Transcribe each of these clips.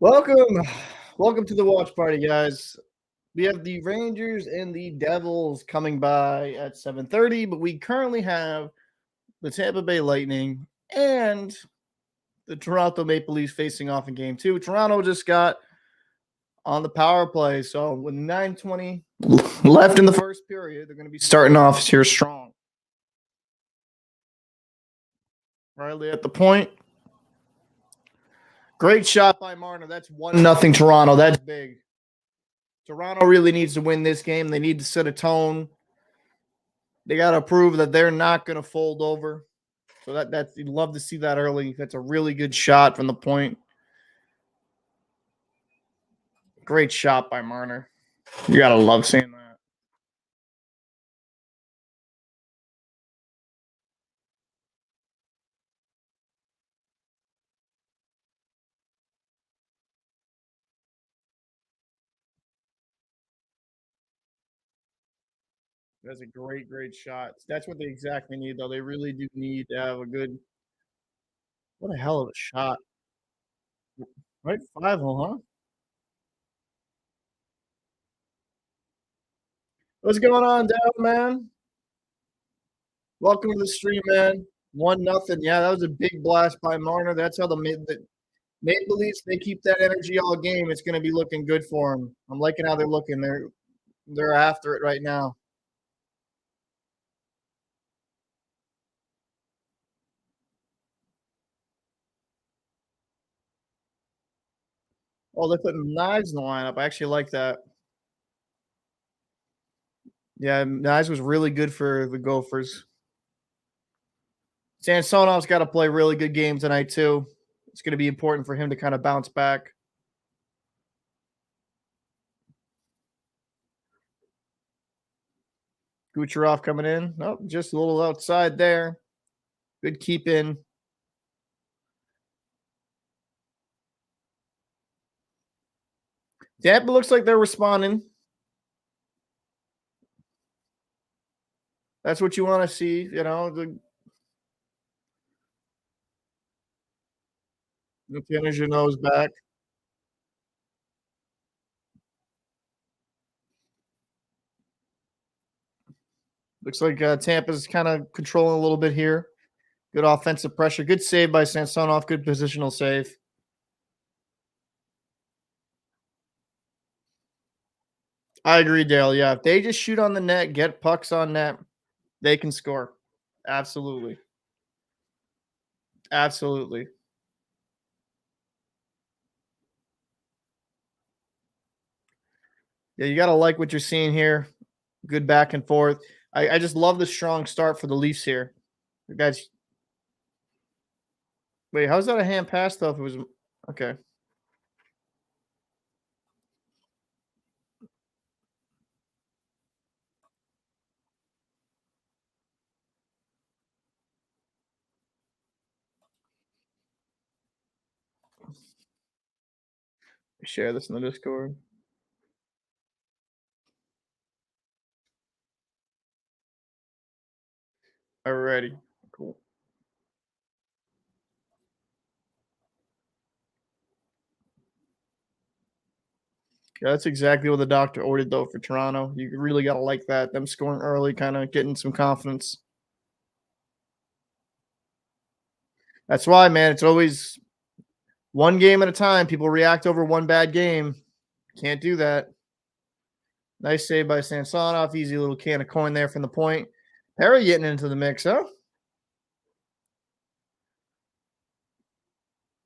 Welcome, welcome to the watch party, guys. We have the Rangers and the Devils coming by at 7:30, but we currently have the Tampa Bay Lightning and the Toronto Maple Leafs facing off in game two. Toronto just got on the power play, so with 9:20 left in the first period, they're going to be starting off here strong. Riley at the point. Great shot by Marner. That's 1-0 Toronto. That's big. Toronto really needs to win this game. They need to set a tone. They got to prove that they're not going to fold over. So that's you'd love to see that early. That's a really good shot from the point. Great shot by Marner. You got to love seeing that. That's a great shot. That's what they exactly need, though. They really do need to have a good. What a hell of a shot! Right, 5-0, huh? What's going on, Dale, man? Welcome to the stream, man. 1-0. Yeah, that was a big blast by Marner. That's how the Maple Leafs, they keep that energy all game. It's going to be looking good for them. I'm liking how they're looking. They're after it right now. Oh, they're putting knives in the lineup. I actually like that. Yeah, knives was really good for the Gophers. Samsonov's got to play really good game tonight too. It's going to be important for him to kind of bounce back. Kucherov coming in. Oh, just a little outside there. Good keep in. Tampa looks like they're responding. That's what you want to see, you know. The finish your nose back. Looks like Tampa's kind of controlling a little bit here. Good offensive pressure. Good save by Samsonov. Good positional save. I agree, Dale. Yeah, if they just shoot on the net, get pucks on net, they can score. Absolutely. Absolutely. Yeah, you got to like what you're seeing here. Good back and forth. I just love the strong start for the Leafs here. The guys, wait, how's that a hand pass though? If it was okay, share this in the Discord. Alrighty, cool. Yeah, that's exactly what the doctor ordered though for Toronto. You really got to like that. Them scoring early, kind of getting some confidence. That's why, man. It's always one game at a time. People react over one bad game. Can't do that. Nice save by Samsonov. Easy little can of coin there from the point. Perry getting into the mix, huh?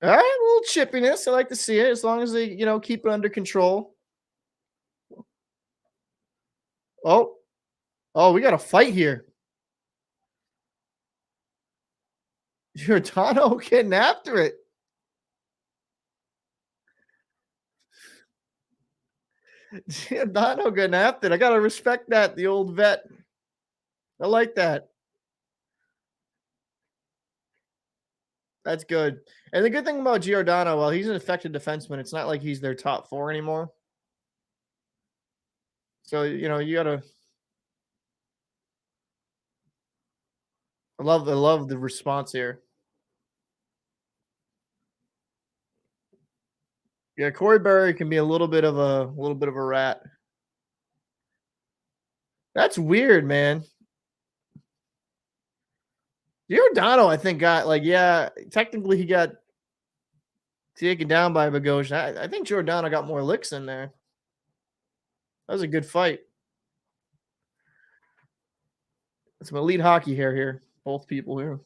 All right, a little chippiness. I like to see it as long as they, keep it under control. Oh, oh, we got a fight here. Giordano getting after it. Giordano getting after it. I gotta respect that. The old vet. I like that. That's good. And the good thing about Giordano, well, he's an effective defenseman. It's not like he's their top four anymore. So you gotta. I love the response here. Yeah, Corey Berry can be a little bit of a rat. That's weird, man. Giordano, I think, got like, yeah, technically he got taken down by Bogosian. I think Giordano got more licks in there. That was a good fight. Some elite hockey hair here. Both people here.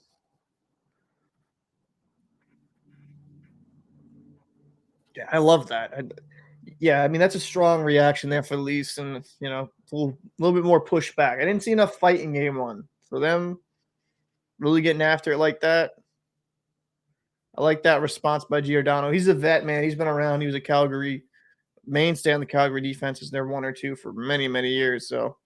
Yeah, I love that. Yeah, I mean that's a strong reaction there for the Leafs, and it's a little bit more pushback. I didn't see enough fight in game one for them really getting after it like that. I like that response by Giordano. He's a vet, man. He's been around. He was a Calgary mainstay on the Calgary defense. Is there one or two for many, many years. So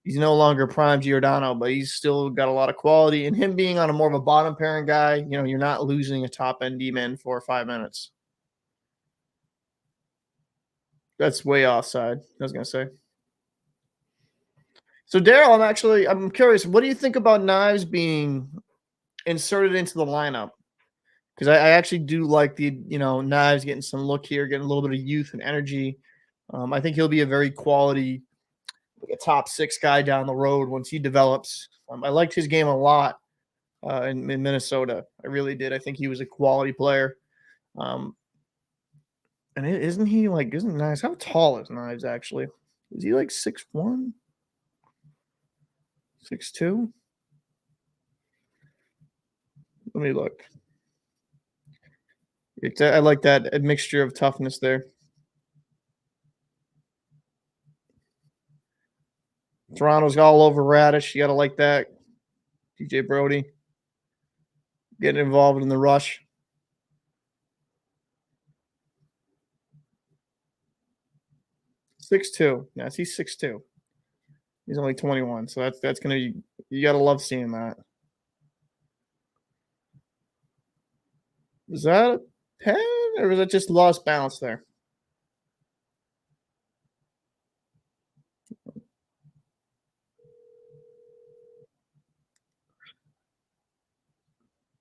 he's no longer prime Giordano, but he's still got a lot of quality. And him being on a more of a bottom pairing guy, you're not losing a top end D man for 5 minutes. That's way offside. I was gonna say. So Daryl, I'm curious. What do you think about Knives being inserted into the lineup? Because I actually do like the Knives getting some look here, getting a little bit of youth and energy. I think he'll be a very quality, like a top six guy down the road once he develops. I liked his game a lot in Minnesota. I really did. I think he was a quality player. Um, and isn't Knives? How tall is Knives actually? Is he like 6'1", 6'2"? Let me look. I like that a mixture of toughness there. Toronto's all over Radish. You got to like that. DJ Brody getting involved in the rush. 6'2". Yes, he's 6'2". He's only 21, so that's gonna be, you gotta love seeing that. Was that a pen or was it just lost balance there?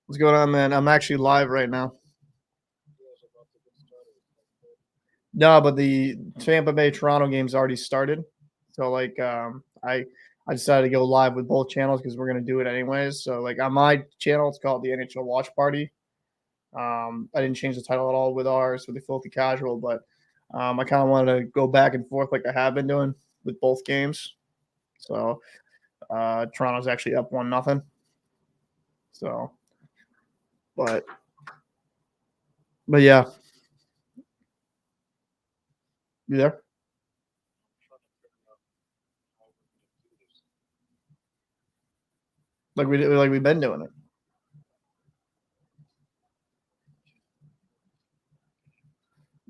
What's going on, man? I'm actually live right now. No, but the Tampa Bay Toronto game's already started. So like I decided to go live with both channels because we're gonna do it anyways. So like on my channel, it's called the NHL Watch Party. I didn't change the title at all with ours with the Filthy Casual, but I kind of wanted to go back and forth like I have been doing with both games. So Toronto's actually up 1-0. So, but yeah, you there? Like we've been doing it.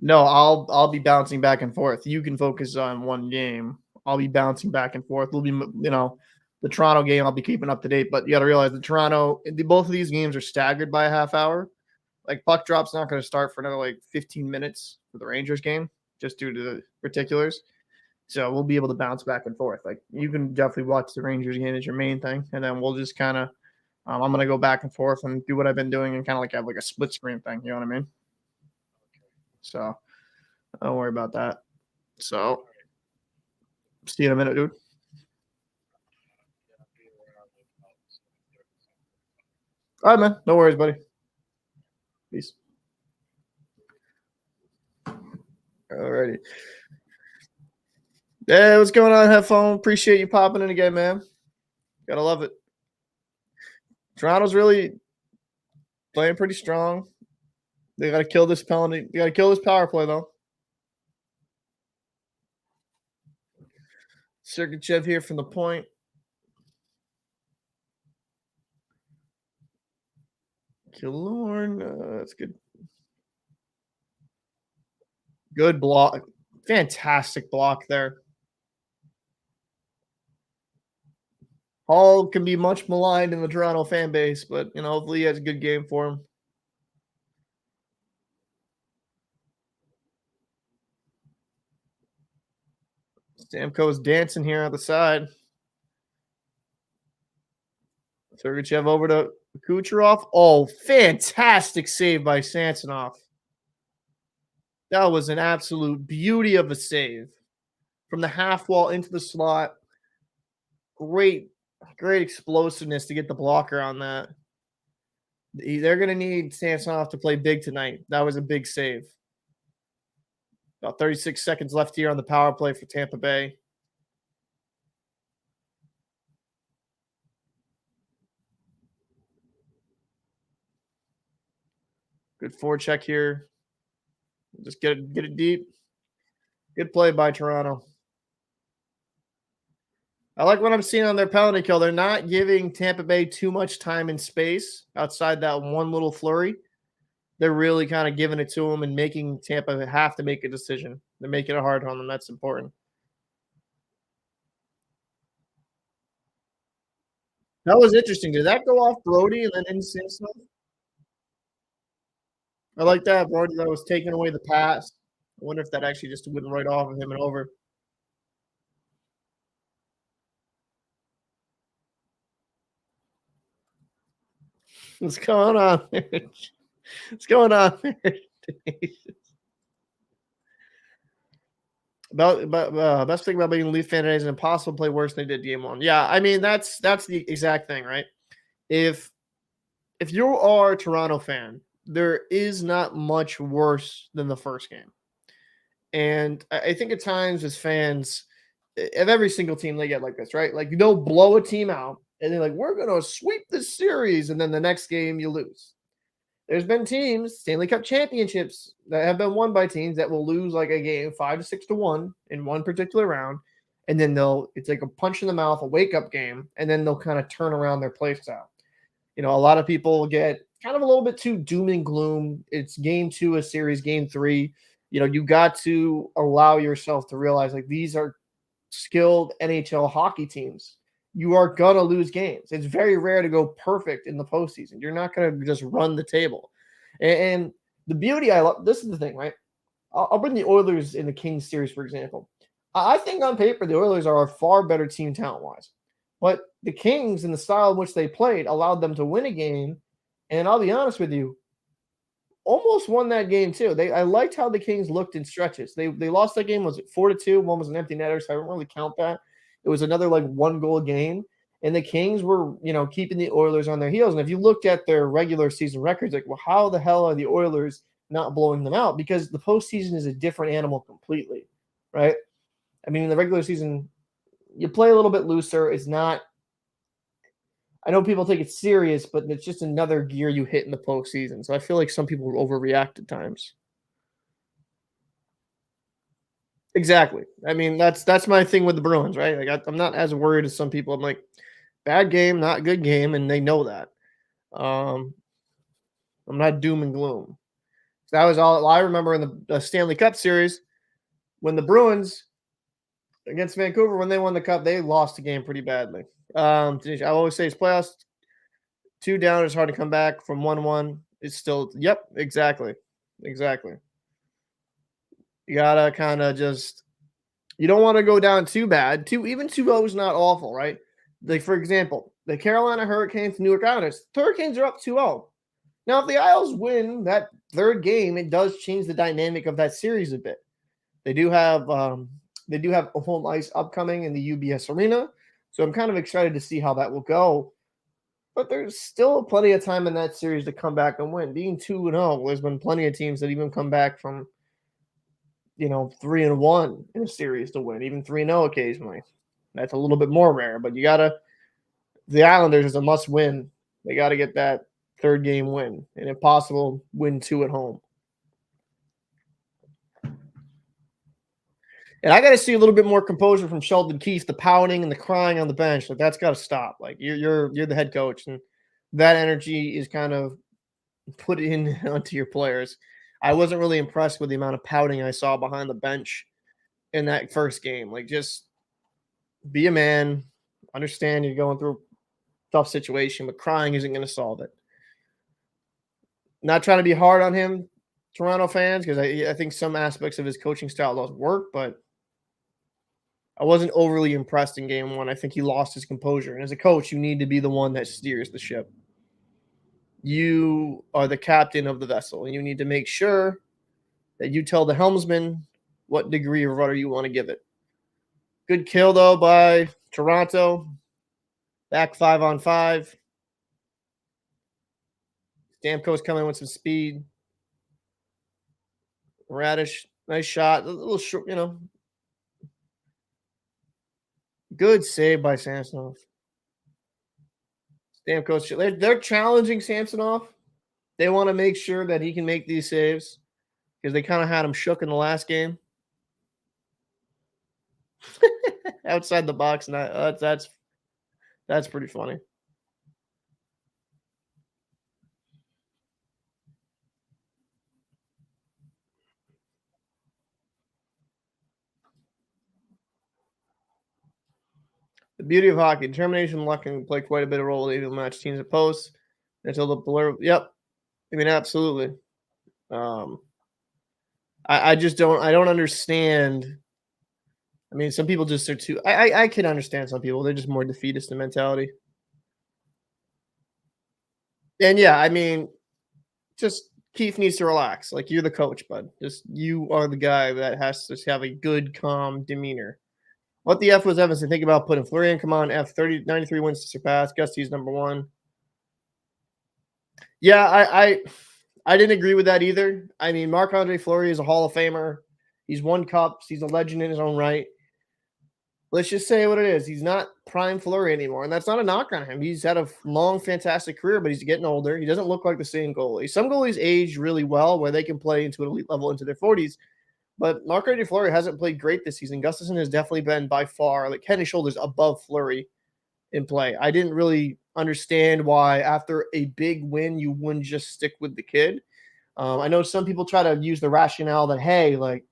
No, I'll be bouncing back and forth. You can focus on one game. I'll be bouncing back and forth. We'll be, the Toronto game. I'll be keeping up to date. But you got to realize both of these games are staggered by a half hour. Like puck drop's not going to start for another like 15 minutes for the Rangers game, just due to the particulars. So we'll be able to bounce back and forth. Like you can definitely watch the Rangers game as your main thing, and then we'll just kind of. I'm gonna go back and forth and do what I've been doing, and kind of like have like a split screen thing. You know what I mean? So don't worry about that. So see you in a minute, dude. All right, man. No worries, buddy. Peace. Alrighty. Hey, what's going on, Headphone? Appreciate you popping in again, man. Gotta love it. Toronto's really playing pretty strong. They gotta kill this penalty. They gotta kill this power play, though. Sergachev here from the point. Killorn, that's good. Good block. Fantastic block there. Hall can be much maligned in the Toronto fan base, but hopefully he has a good game for him. Stamkos dancing here on the side. Sergachev over to Kucherov. Oh, fantastic save by Samsonov. That was an absolute beauty of a save from the half wall into the slot. Great, great explosiveness to get the blocker on that. They're going to need Samsonov to play big tonight. That was a big save. About 36 seconds left here on the power play for Tampa Bay. Good forecheck here. Just get it deep. Good play by Toronto. I like what I'm seeing on their penalty kill. They're not giving Tampa Bay too much time and space outside that one little flurry. They're really kind of giving it to them and making Tampa have to make a decision. They're making it hard on them. That's important. That was interesting. Did that go off Brody and then into Samsonov? I like that. Brody that was taking away the pass. I wonder if that actually just went right off of him and over. What's going on there? What's going on there? Best thing about being a Leaf fan today is it's impossible to play worse than they did game one. Yeah, I mean that's the exact thing, right? If if you are a Toronto fan, there is not much worse than the first game. And I think at times as fans of every single team they get like this, right? Like they'll blow a team out and they're like, we're gonna sweep this series, and then the next game you lose. There's been teams, Stanley Cup championships, that have been won by teams that will lose like a game 5 to 6 to 1 in one particular round. And then it's like a punch in the mouth, a wake up game, and then they'll kind of turn around their play style. A lot of people get kind of a little bit too doom and gloom. It's game two of series, game three. You got to allow yourself to realize like these are skilled NHL hockey teams. You are gonna lose games. It's very rare to go perfect in the postseason. You're not gonna just run the table. And the beauty I love, this is the thing, right? I'll bring the Oilers in the Kings series, for example. I think on paper the Oilers are a far better team talent wise, but the Kings and the style in which they played allowed them to win a game. And I'll be honest with you, almost won that game too. I liked how the Kings looked in stretches. They lost that game, was it 4-2? One was an empty netter, so I don't really count that. It was another like one goal game. And the Kings were, keeping the Oilers on their heels. And if you looked at their regular season records, like, well, how the hell are the Oilers not blowing them out? Because the postseason is a different animal completely, right? I mean, in the regular season, you play a little bit looser. It's not, I know people take it serious, but it's just another gear you hit in the postseason. So I feel like some people overreact at times. Exactly. I mean, that's my thing with the Bruins, right? Like I'm not as worried as some people. I'm like, bad game, not good game, and they know that. Um, I'm not doom and gloom. So that was all I remember in the Stanley Cup series when the Bruins against Vancouver, when they won the cup, they lost the game pretty badly. I always say it's playoffs. Two down is hard to come back from 1-1. It's still, yep, exactly. Exactly. You gotta kind of just, you don't want to go down too bad. Even 2-0 is not awful, right? Like, for example, the Carolina Hurricanes, New York Islanders. The Hurricanes are up 2-0. Now, if the Isles win that third game, it does change the dynamic of that series a bit. They do have a home ice upcoming in the UBS Arena, so I'm kind of excited to see how that will go. But there's still plenty of time in that series to come back and win. Being 2-0, there's been plenty of teams that even come back from 3-1 in a series to win, even 3-0 occasionally. That's a little bit more rare, but the Islanders is a must win. They got to get that third game win, and if possible, win 2 at home. And I got to see a little bit more composure from Sheldon Keefe. The pouting and the crying on the bench, like that's got to stop. Like you're the head coach, and that energy is kind of put in onto your players. I wasn't really impressed with the amount of pouting I saw behind the bench in that first game. Like, just be a man. Understand you're going through a tough situation, but crying isn't going to solve it. Not trying to be hard on him, Toronto fans, because I think some aspects of his coaching style doesn't work, but I wasn't overly impressed in game one. I think he lost his composure. And as a coach, you need to be the one that steers the ship. You are the captain of the vessel, and you need to make sure that you tell the helmsman what degree of rudder you want to give it. Good kill, though, by Toronto. Back 5-on-5. Stamkos coming with some speed. Radish, nice shot. A little short, good save by Samsonov. Stamkos, they're challenging Samsonov. They want to make sure that he can make these saves because they kind of had him shook in the last game. Outside the box, that's pretty funny. The beauty of hockey, determination, luck can play quite a bit of role. Even match teams at posts until the blur. Yep, I mean absolutely. Um, I just don't. I don't understand. I mean, some people just are too. I can understand some people. They're just more defeatist in mentality. And yeah, I mean, just Keith needs to relax. Like you're the coach, bud. Just you are the guy that has to have a good, calm demeanor. What the F was Evanson think about putting Fleury in? Come on, F 93 wins to surpass. Gusty's number one. Yeah, I didn't agree with that either. I mean, Marc-Andre Fleury is a Hall of Famer. He's won cups. He's a legend in his own right. Let's just say what it is. He's not prime Fleury anymore, and that's not a knock on him. He's had a long, fantastic career, but he's getting older. He doesn't look like the same goalie. Some goalies age really well where they can play into an elite level into their 40s, but Marc-Andre Fleury hasn't played great this season. Gustafsson has definitely been by far, like head and shoulders above Fleury in play. I didn't really understand why after a big win you wouldn't just stick with the kid. I know some people try to use the rationale that, hey, like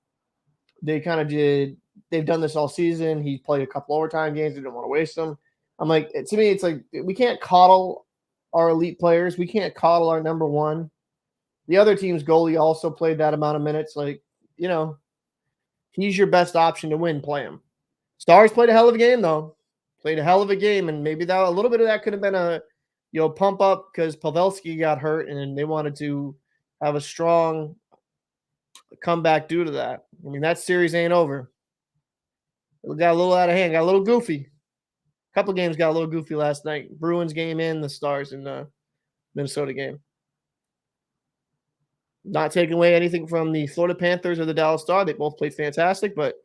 they kind of did, they've done this all season. He played a couple overtime games. They didn't want to waste them. I'm like, to me, it's like we can't coddle our elite players. We can't coddle our number one. The other team's goalie also played that amount of minutes. Like, he's your best option to win. Play him. Stars played a hell of a game, though. Played a hell of a game, and maybe that a little bit of that could have been a pump up because Pavelski got hurt, and they wanted to have a strong comeback due to that. I mean, that series ain't over. It got a little out of hand, got a little goofy. A couple games got a little goofy last night. Bruins game and the Stars in the Minnesota game. Not taking away anything from the Florida Panthers or the Dallas Star. They both played fantastic, but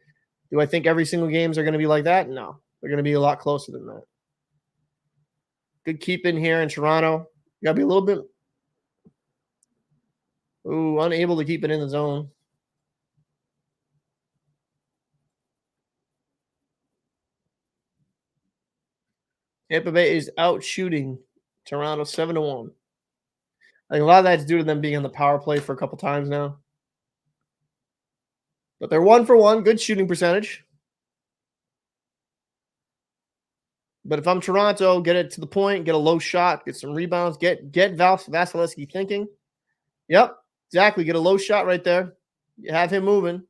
do I think every single games are going to be like that? No. They're going to be a lot closer than that. Good keep in here in Toronto. You got to be a little bit unable to keep it in the zone. Tampa Bay is out shooting Toronto 7-1. I think a lot of that's due to them being on the power play for a couple times now. But they're 1-for-1, good shooting percentage. But if I'm Toronto, get it to the point, get a low shot, get some rebounds, get Vasilevsky thinking. Yep, exactly. Get a low shot right there. You have him moving.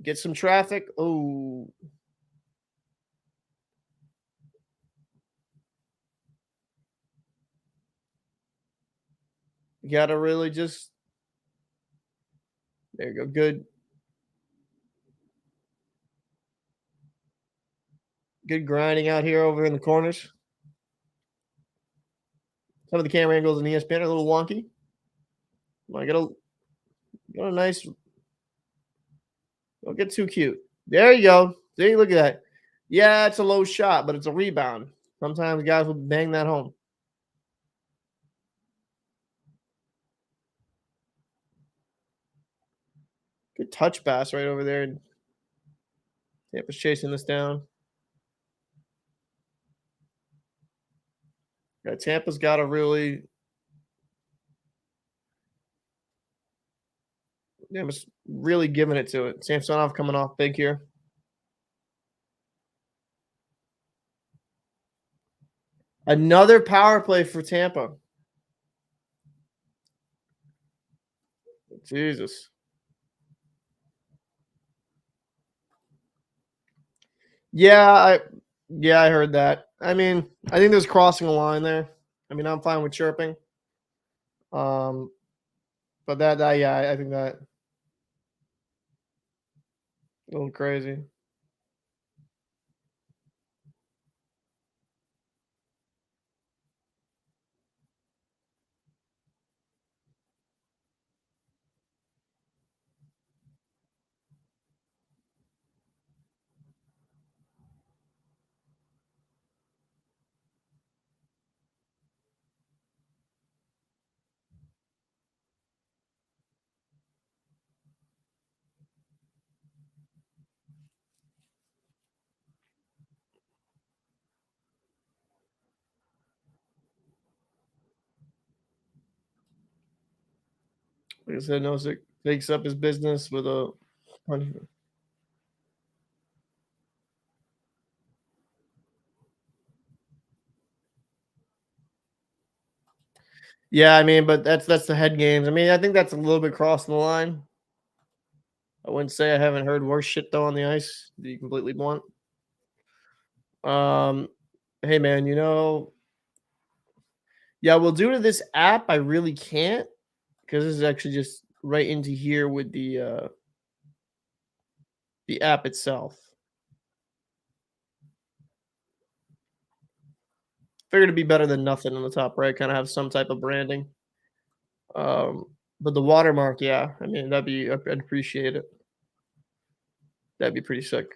Get some traffic. Oh. You got to really just. There you go. Good. Good grinding out here over in the corners. Some of the camera angles in ESPN are a little wonky. I got a nice. Don't get too cute. There you go. See, look at that. Yeah, it's a low shot, but it's a rebound. Sometimes guys will bang that home. Good touch pass right over there. Tampa's chasing this down. Yeah, Tampa's got to really. Tampa's really giving it to it. Samsonov coming off big here. Another power play for Tampa. Jesus. Yeah, I heard that. I mean, I think there's crossing a line there. I mean, I'm fine with chirping. But that yeah, I think that a little crazy. Like I said, Nosek takes up his business with a yeah, I mean, but that's the head games. I mean, I think that's a little bit crossing the line. I wouldn't say I haven't heard worse shit though on the ice, to be completely blunt. Um, hey man, yeah, well, due to this app, I really can't because this is actually just right into here with the app itself. Figured it'd be better than nothing on the top right, kind of have some type of branding. Um, but the watermark, yeah, I mean I'd appreciate it. That'd be pretty sick.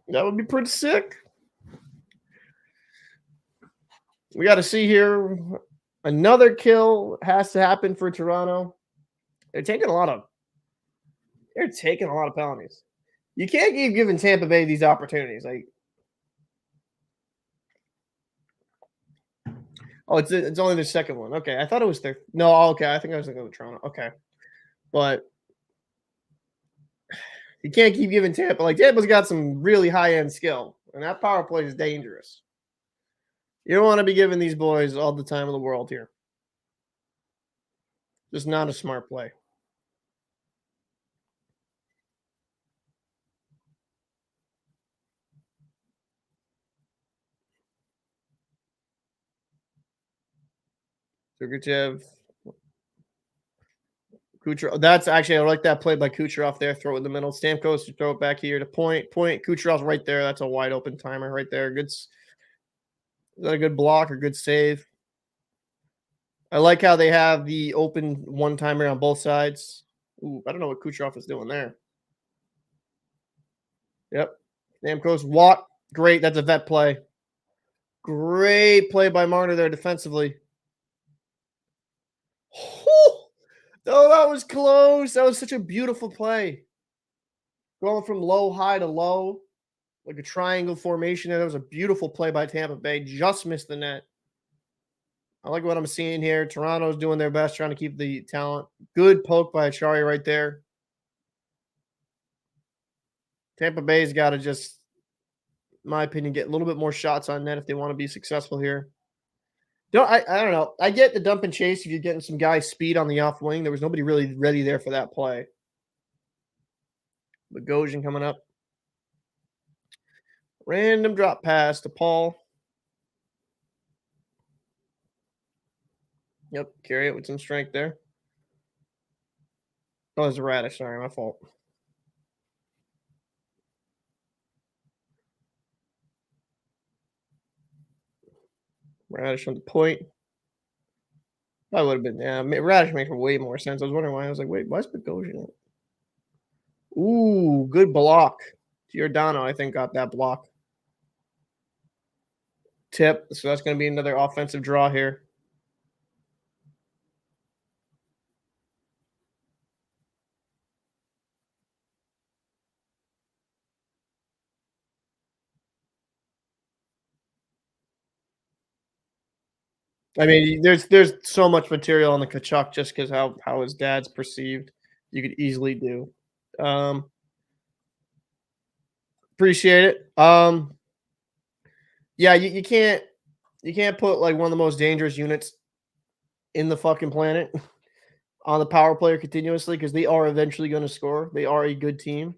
That would be pretty sick. We got to see here. Another kill has to happen for Toronto. They're taking a lot of they're taking a lot of penalties. You can't keep giving Tampa Bay these opportunities. Like, oh, it's only the second one. Okay, I thought it was their no. Okay, I think I was thinking of Toronto. Okay, but you can't keep giving Tampa. Like Tampa's got some really high end skill, and that power play is dangerous. You don't want to be giving these boys all the time in the world here. Just not a smart play. Sergachev, Kucherov. That's actually I like that play by Kucherov there. Throw it in the middle. Stamkos to throw it back here to point. Point. Kucherov's right there. That's a wide open timer right there. Good. Is that a good block or good save? I like how they have the open one timer on both sides. Ooh, I don't know what Kucherov is doing there. Yep. Stamkos, Watt. Great. That's a vet play. Great play by Marner there defensively. Oh, that was close. That was such a beautiful play. Going from low, high to low, like a triangle formation. That was a beautiful play by Tampa Bay. Just missed the net. I like what I'm seeing here. Toronto's doing their best trying to keep the talent. Good poke by Achari right there. Tampa Bay's got to just, in my opinion, get a little bit more shots on net if they want to be successful here. I don't know. I get the dump and chase if you're getting some guys speed on the off wing. There was nobody really ready there for that play. Bogosian coming up. Random drop pass to Paul. Yep, carry it with some strength there. Oh, it's a radish. Sorry, my fault. Radish on the point. That would have been, yeah. Radish makes way more sense. I was wondering why. I was like, wait, why is Bogosian? Ooh, good block. Giordano, I think, got that block. Tip. So that's going to be another offensive draw here. I mean, there's so much material on the Kachuk just because how his dad's perceived. You could easily do. Um, Appreciate it. Yeah, you can't put like one of the most dangerous units in the fucking planet on the power player continuously because they are eventually going to score. They are a good team.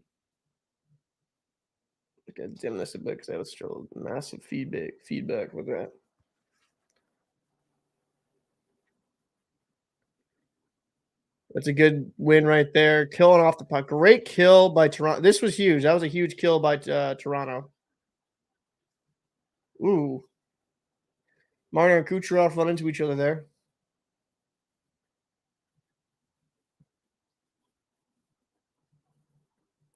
gotta dim this a bit because I have still massive feedback with that. That's a good win right there. Killing off the puck. Great kill by Toronto. This was huge. That was a huge kill by Toronto. Ooh. Marner and Kucherov run into each other there.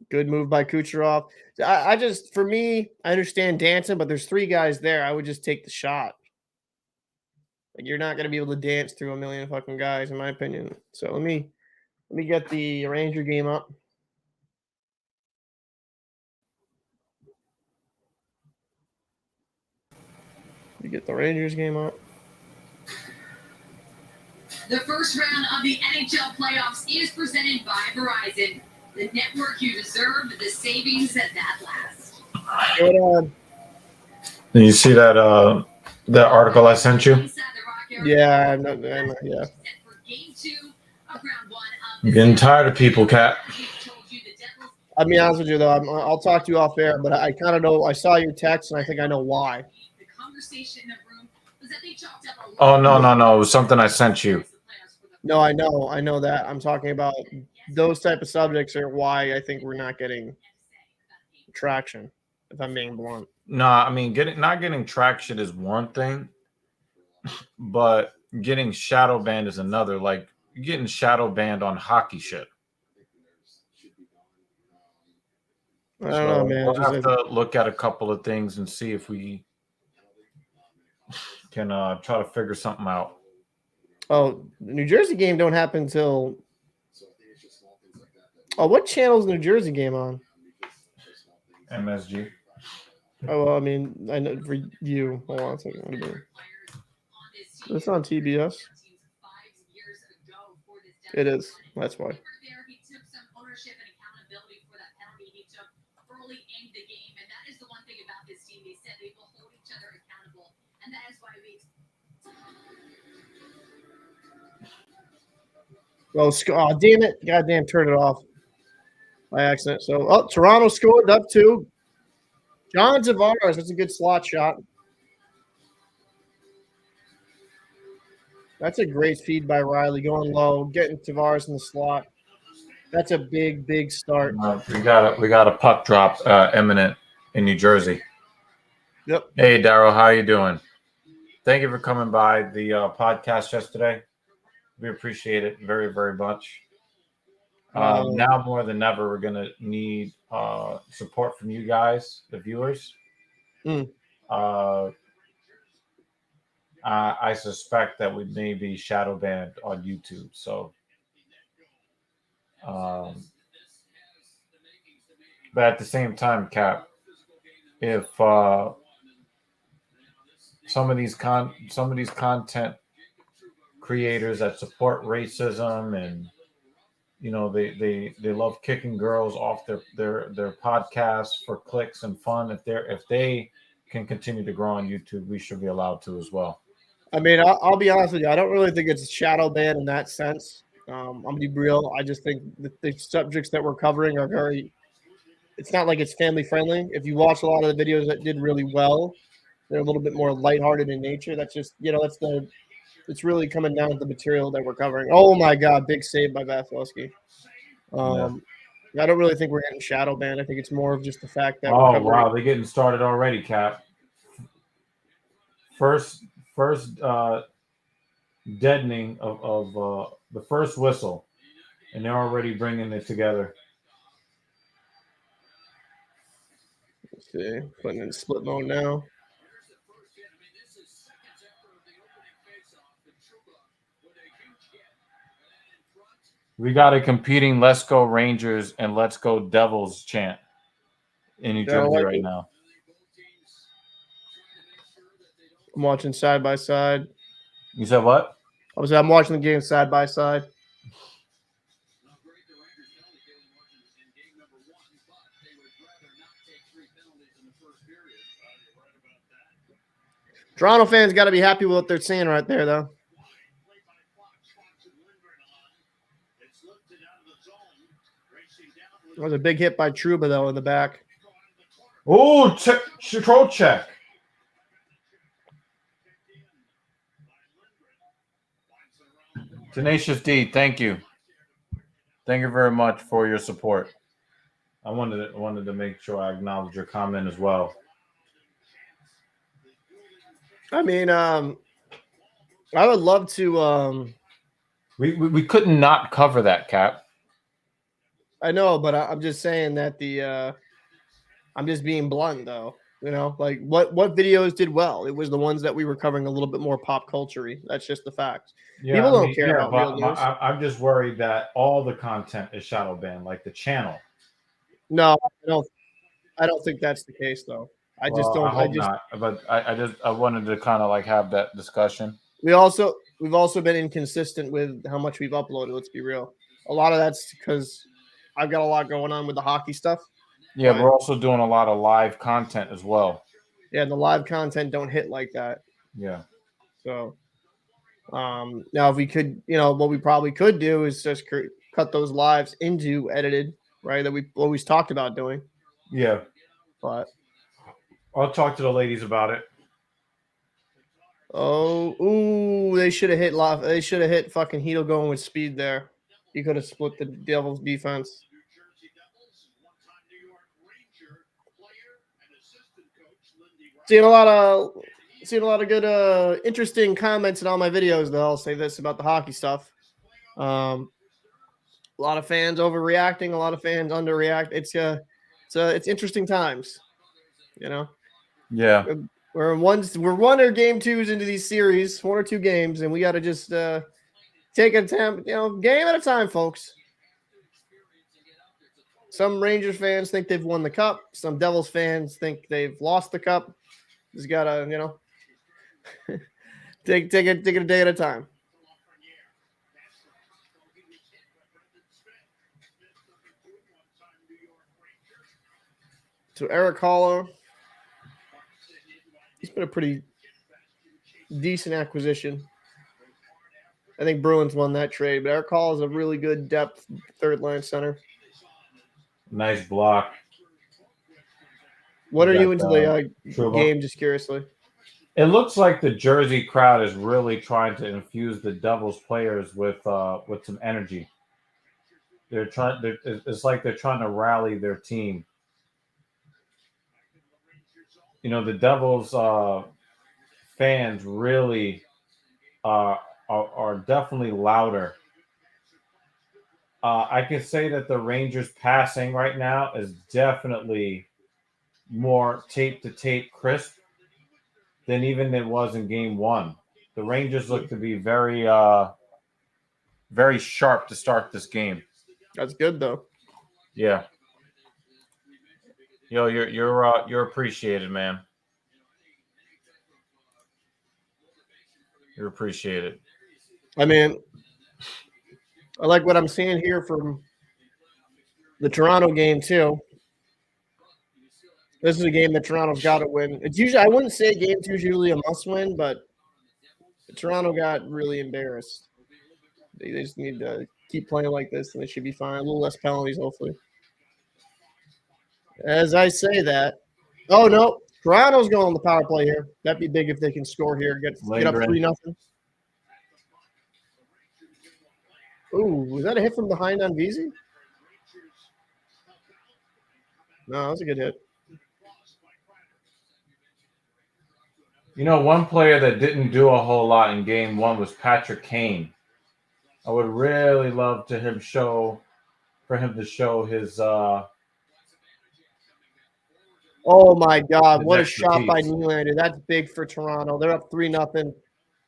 Good move by Kucherov. I just, for me, I understand dancing, but there's 3 guys there. I would just take the shot. Like, you're not going to be able to dance through a million fucking guys, in my opinion. So let me get the Ranger game up. You get the Rangers game up. The first round of the NHL playoffs is presented by Verizon, the network you deserve, the savings that lasts. Good on. Did you see that that article I sent you? Yeah, yeah. I'm getting tired of people, Cat. I'll be honest with you, though. I'll talk to you off air, but I kind of know. I saw your text, and I think I know why. Oh, no. It was something I sent you. No, I know that. I'm talking about those type of subjects are why I think we're not getting traction, if I'm being blunt. No, I mean, not getting traction is one thing, but getting shadow banned is another. Like, getting shadow banned on hockey shit. I don't know, man. We'll have to look at a couple of things and see if we can try to figure something out. Oh, the New Jersey game don't happen until. Oh, what channel is the New Jersey game on? MSG. Oh, well, I mean, I know for you. Hold on a second. What do you mean? It's on TBS. It is. That's why. Oh, damn it. Goddamn, turn it off by accident. So, Toronto scored up 2. John Tavares, that's a good slot shot. That's a great feed by Riley, going low, getting Tavares in the slot. That's a big start. We got a puck drop imminent in New Jersey. Yep. Hey, Daryl, how you doing? Thank you for coming by the podcast yesterday. We appreciate it very, very much. Now more than ever, we're going to need support from you guys, the viewers. I suspect that we may be shadow banned on YouTube. So, but at the same time, Cap, if some of these content creators that support racism and they love kicking girls off their podcasts for clicks and fun, if they can continue to grow on YouTube, we should be allowed to as well. I mean, I'll be honest with you. I don't really think it's shadow ban in that sense. I'm gonna be real. I just think the subjects that we're covering are very. It's not like it's family friendly. If you watch a lot of the videos that did really well, they're a little bit more lighthearted in nature. That's just it's really coming down to the material that we're covering. Oh my God, big save by Vasilevsky. I don't really think we're getting shadow banned. I think it's more of just the fact that. Oh wow, they're getting started already, Cap. First deadening of the first whistle, and they're already bringing it together. Let's see, putting in split mode now. We got a competing "Let's Go Rangers" and "Let's Go Devils" chant in New Jersey right now. I'm watching side by side. You said what? I'm watching the game side by side. Toronto fans got to be happy with what they're seeing right there, though. That was a big hit by Trouba, though, in the back. Oh, control check. Tenacious D, thank you. Thank you very much for your support. I wanted to make sure I acknowledge your comment as well. I mean, I would love to. We couldn't not cover that, Cap. I know, but I'm just saying that I'm just being blunt, though. You know, like what videos did well? It was the ones that we were covering a little bit more pop culture-y. That's just the fact. Yeah, People don't care about real news. I'm just worried that all the content is shadow banned, like the channel. No, I don't think that's the case, though. I just don't. I hope not. But I wanted to kind of like have that discussion. We've also been inconsistent with how much we've uploaded. Let's be real. A lot of that's because I've got a lot going on with the hockey stuff. Yeah, we're also doing a lot of live content as well. Yeah, and the live content don't hit like that. Yeah. So now if we could, what we probably could do is just cut those lives into edited, right? That we always talked about doing. Yeah. But I'll talk to the ladies about it. They should have hit live. They should have hit fucking Heedle going with speed there. He could have split the Devils defense. Seeing a lot of good, interesting comments in all my videos. Though I'll say this about the hockey stuff: a lot of fans overreacting, a lot of fans underreact. It's interesting times, you know. Yeah, we're one or game twos into these series, 1 or 2 games, and we got to just take a time, game at a time, folks. Some Rangers fans think they've won the cup. Some Devils fans think they've lost the cup. Just gotta, take it a day at a time. So Eric Haller, he's been a pretty decent acquisition. I think Bruins won that trade, but Eric Haller is a really good depth third line center. Nice block. What are you into the game, just curiously? It looks like the Jersey crowd is really trying to infuse the Devils players with some energy. It's like they're trying to rally their team. The Devils fans really are definitely louder. I can say that the Rangers passing right now is definitely more tape-to-tape crisp than even it was in game 1. The Rangers look to be very, very sharp to start this game. That's good, though. Yeah. You're appreciated, man. You're appreciated. I mean, I like what I'm seeing here from the Toronto game too. This is a game that Toronto's got to win. It's usually, I wouldn't say game 2 is usually a must win, but Toronto got really embarrassed. They just need to keep playing like this, and they should be fine. A little less penalties, hopefully. As I say that, oh no, Toronto's going on the power play here. That'd be big if they can score here. Get up 3-0. Ooh, was that a hit from behind on VZ? No, that was a good hit. One player that didn't do a whole lot in game 1 was Patrick Kane. I would really love for him to show his oh my God, what a shot by Nylander. That's big for Toronto. They're up 3-0.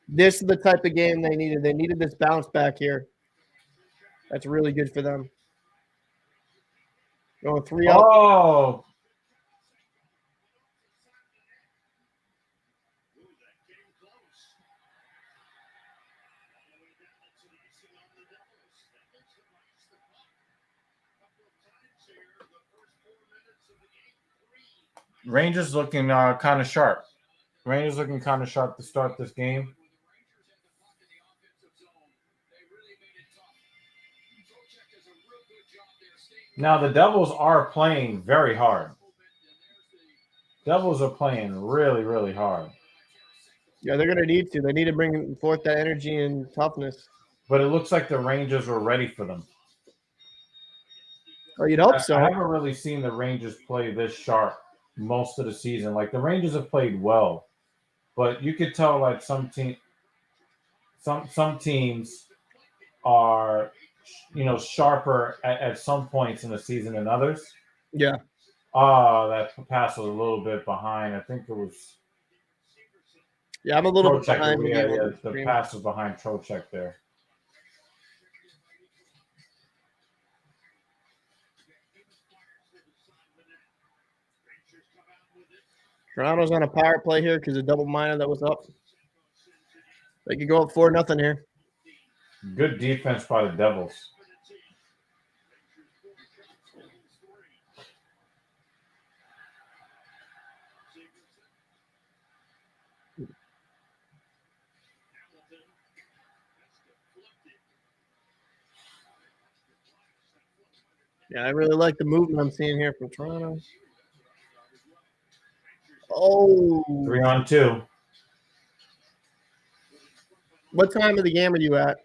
This is the type of game they needed. They needed this bounce back here. That's really good for them. Going 3-0. Oh. Rangers looking kind of sharp. Rangers looking kind of sharp to start this game. Now the Devils are playing very hard. Devils are playing really, really hard. Yeah, they're gonna need to. They need to bring forth that energy and toughness. But it looks like the Rangers were ready for them. Oh, you'd hope I so. haven't really seen the Rangers play this sharp most of the season. Like the Rangers have played well, but you could tell like some teams are sharper at some points in the season than others. Yeah. That pass was a little bit behind. I think it was Yeah, I'm a little bit Trocheck. behind the game. Yeah, On the screen. pass was behind Trocheck there. Toronto's on a power play here because a double minor that was up. They could go up 4-0 here. Good defense by the Devils. Yeah, I really like the movement I'm seeing here from Toronto. Oh, 3-on-2. what time of the game are you at?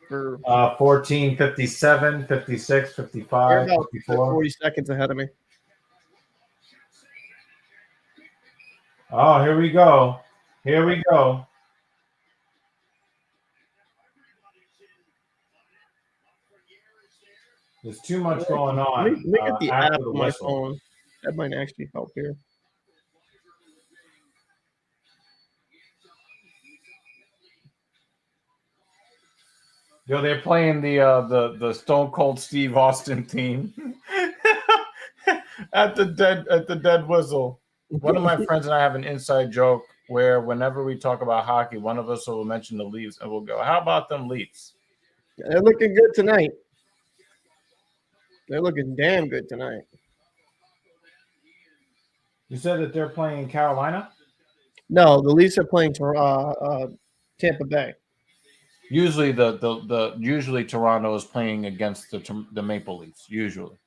For 14, 57, 56, you're 55, about 54. 40 seconds ahead of me. Oh, here we go. Here we go. There's too much going on Let me get the app after the on my whistle. phone. That might actually help here. Yo, they're playing the Stone Cold Steve Austin theme at the dead whistle. One of my friends and I have an inside joke where whenever we talk about hockey, one of us will mention the Leafs and we'll go, "How about them Leafs?" They're looking good tonight. They're looking damn good tonight. You said that they're playing Carolina? No, the Leafs are playing Tampa Bay. Usually usually Toronto is playing against the Maple Leafs. Usually.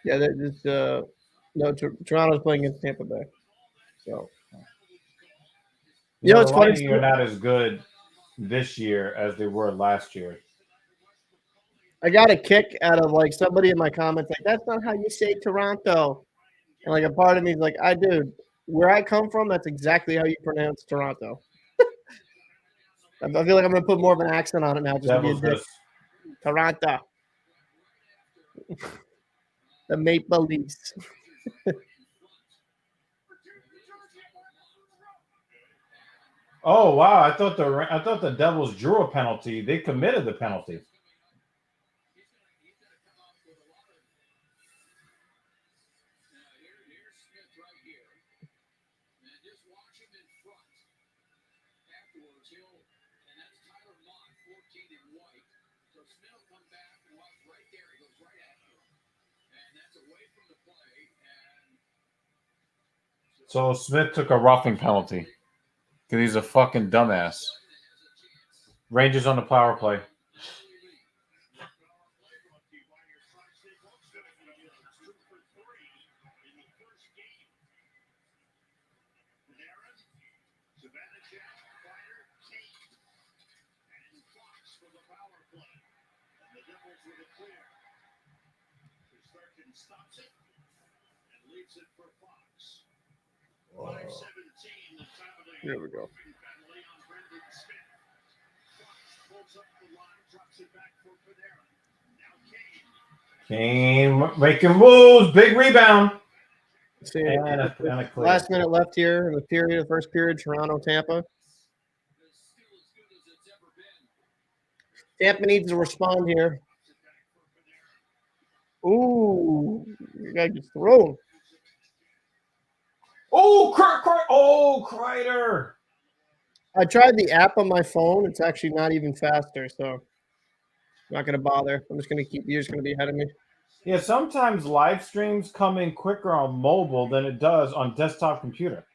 Yeah, Toronto's playing against Tampa Bay. So, it's the funny. Lightning are not as good this year as they were last year. I got a kick out of like somebody in my comments like, "That's not how you say Toronto," and like a part of me is like, dude, where I come from, that's exactly how you pronounce Toronto." I feel like I'm gonna put more of an accent on it now, just to be a dick. Toronto, the Maple Leafs. Oh wow! I thought the Devils drew a penalty. They committed the penalty. So Smith took a roughing penalty because he's a fucking dumbass. Rangers on the power play. Here we go. Kane making moves. Big rebound. Last minute left here in the first period, Toronto, Tampa. Tampa needs to respond here. Ooh, you guy gets thrown. Oh, Kreider. I tried the app on my phone. It's actually not even faster, so I'm not going to bother. I'm just going to you're just going to be ahead of me. Yeah, sometimes live streams come in quicker on mobile than it does on desktop computer.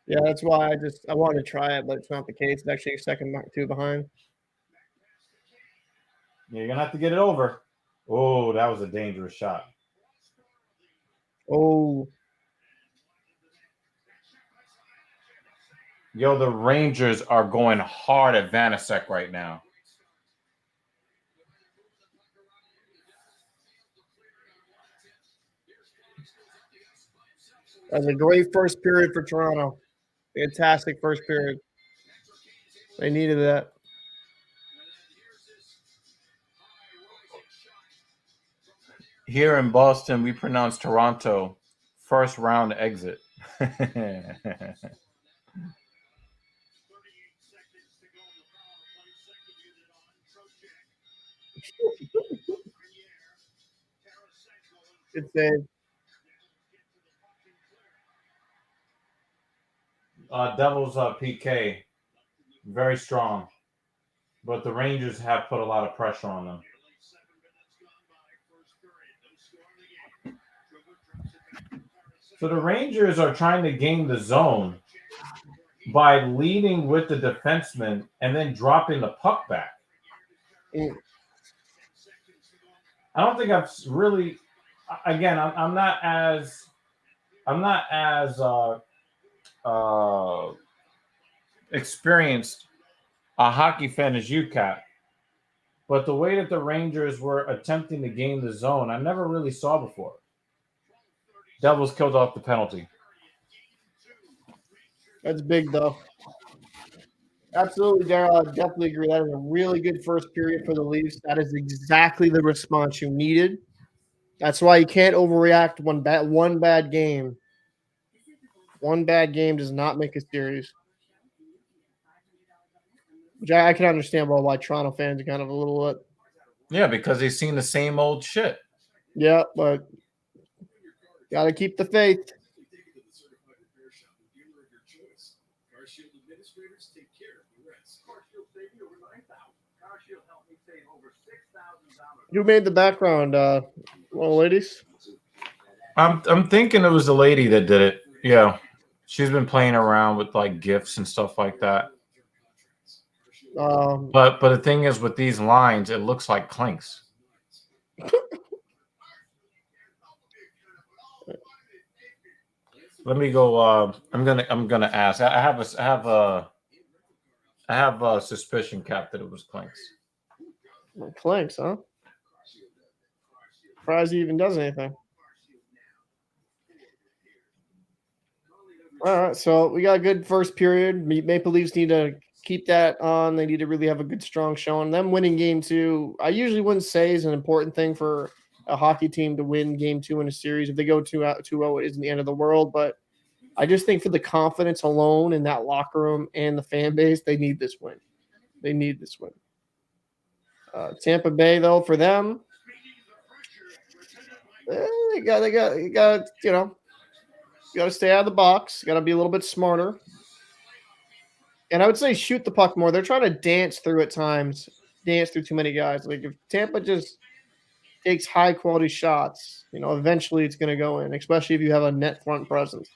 Yeah, that's why I wanted to try it, but it's not the case. It's actually a second or two behind. Yeah, you're going to have to get it over. Oh, that was a dangerous shot. Oh, Yo, the Rangers are going hard at Vanasek right now. that's a great first period for Toronto. Fantastic first period. They needed that. Here in Boston, we pronounce Toronto first round exit. Good save. Devils PK, very strong, but the Rangers have put a lot of pressure on them. So the Rangers are trying to gain the zone by leading with the defenseman and then dropping the puck back. Mm. I don't think I've really. Again, I'm not as experienced a hockey fan as you, Cap. But the way that the Rangers were attempting to gain the zone, I never really saw before. Devils killed off the penalty. That's big, though. Absolutely, Daryl. I definitely agree. That is a really good first period for the Leafs. That is exactly the response you needed. That's why you can't overreact one bad game. One bad game does not make a series. Which I can understand why Toronto fans are kind of a little Yeah, because they've seen the same old shit. yeah, but gotta keep the faith. Who made the background, well, ladies? I'm thinking it was the lady that did it. Yeah. She's been playing around with like GIFs and stuff like that. But the thing is, with these lines, it looks like clinks. Let me go. I'm gonna ask. I have a suspicion, Cap, that it was clinks. Clanks, huh? Surprised he even does anything. All right, so we got a good first period. Maple Leafs need to keep that on. They need to really have a good, strong showing. Them winning game two, I usually wouldn't say is an important thing for a hockey team to win game two in a series. If they go 2-0, it isn't the end of the world. But I just think for the confidence alone in that locker room and the fan base, they need this win. They need this win. Tampa Bay, though, for them, they got you know. You got to stay out of the box. You got to be a little bit smarter. And I would say shoot the puck more. They're trying to dance through at times, dance through too many guys. Like if Tampa just takes high quality shots, eventually it's going to go in, especially if you have a net front presence.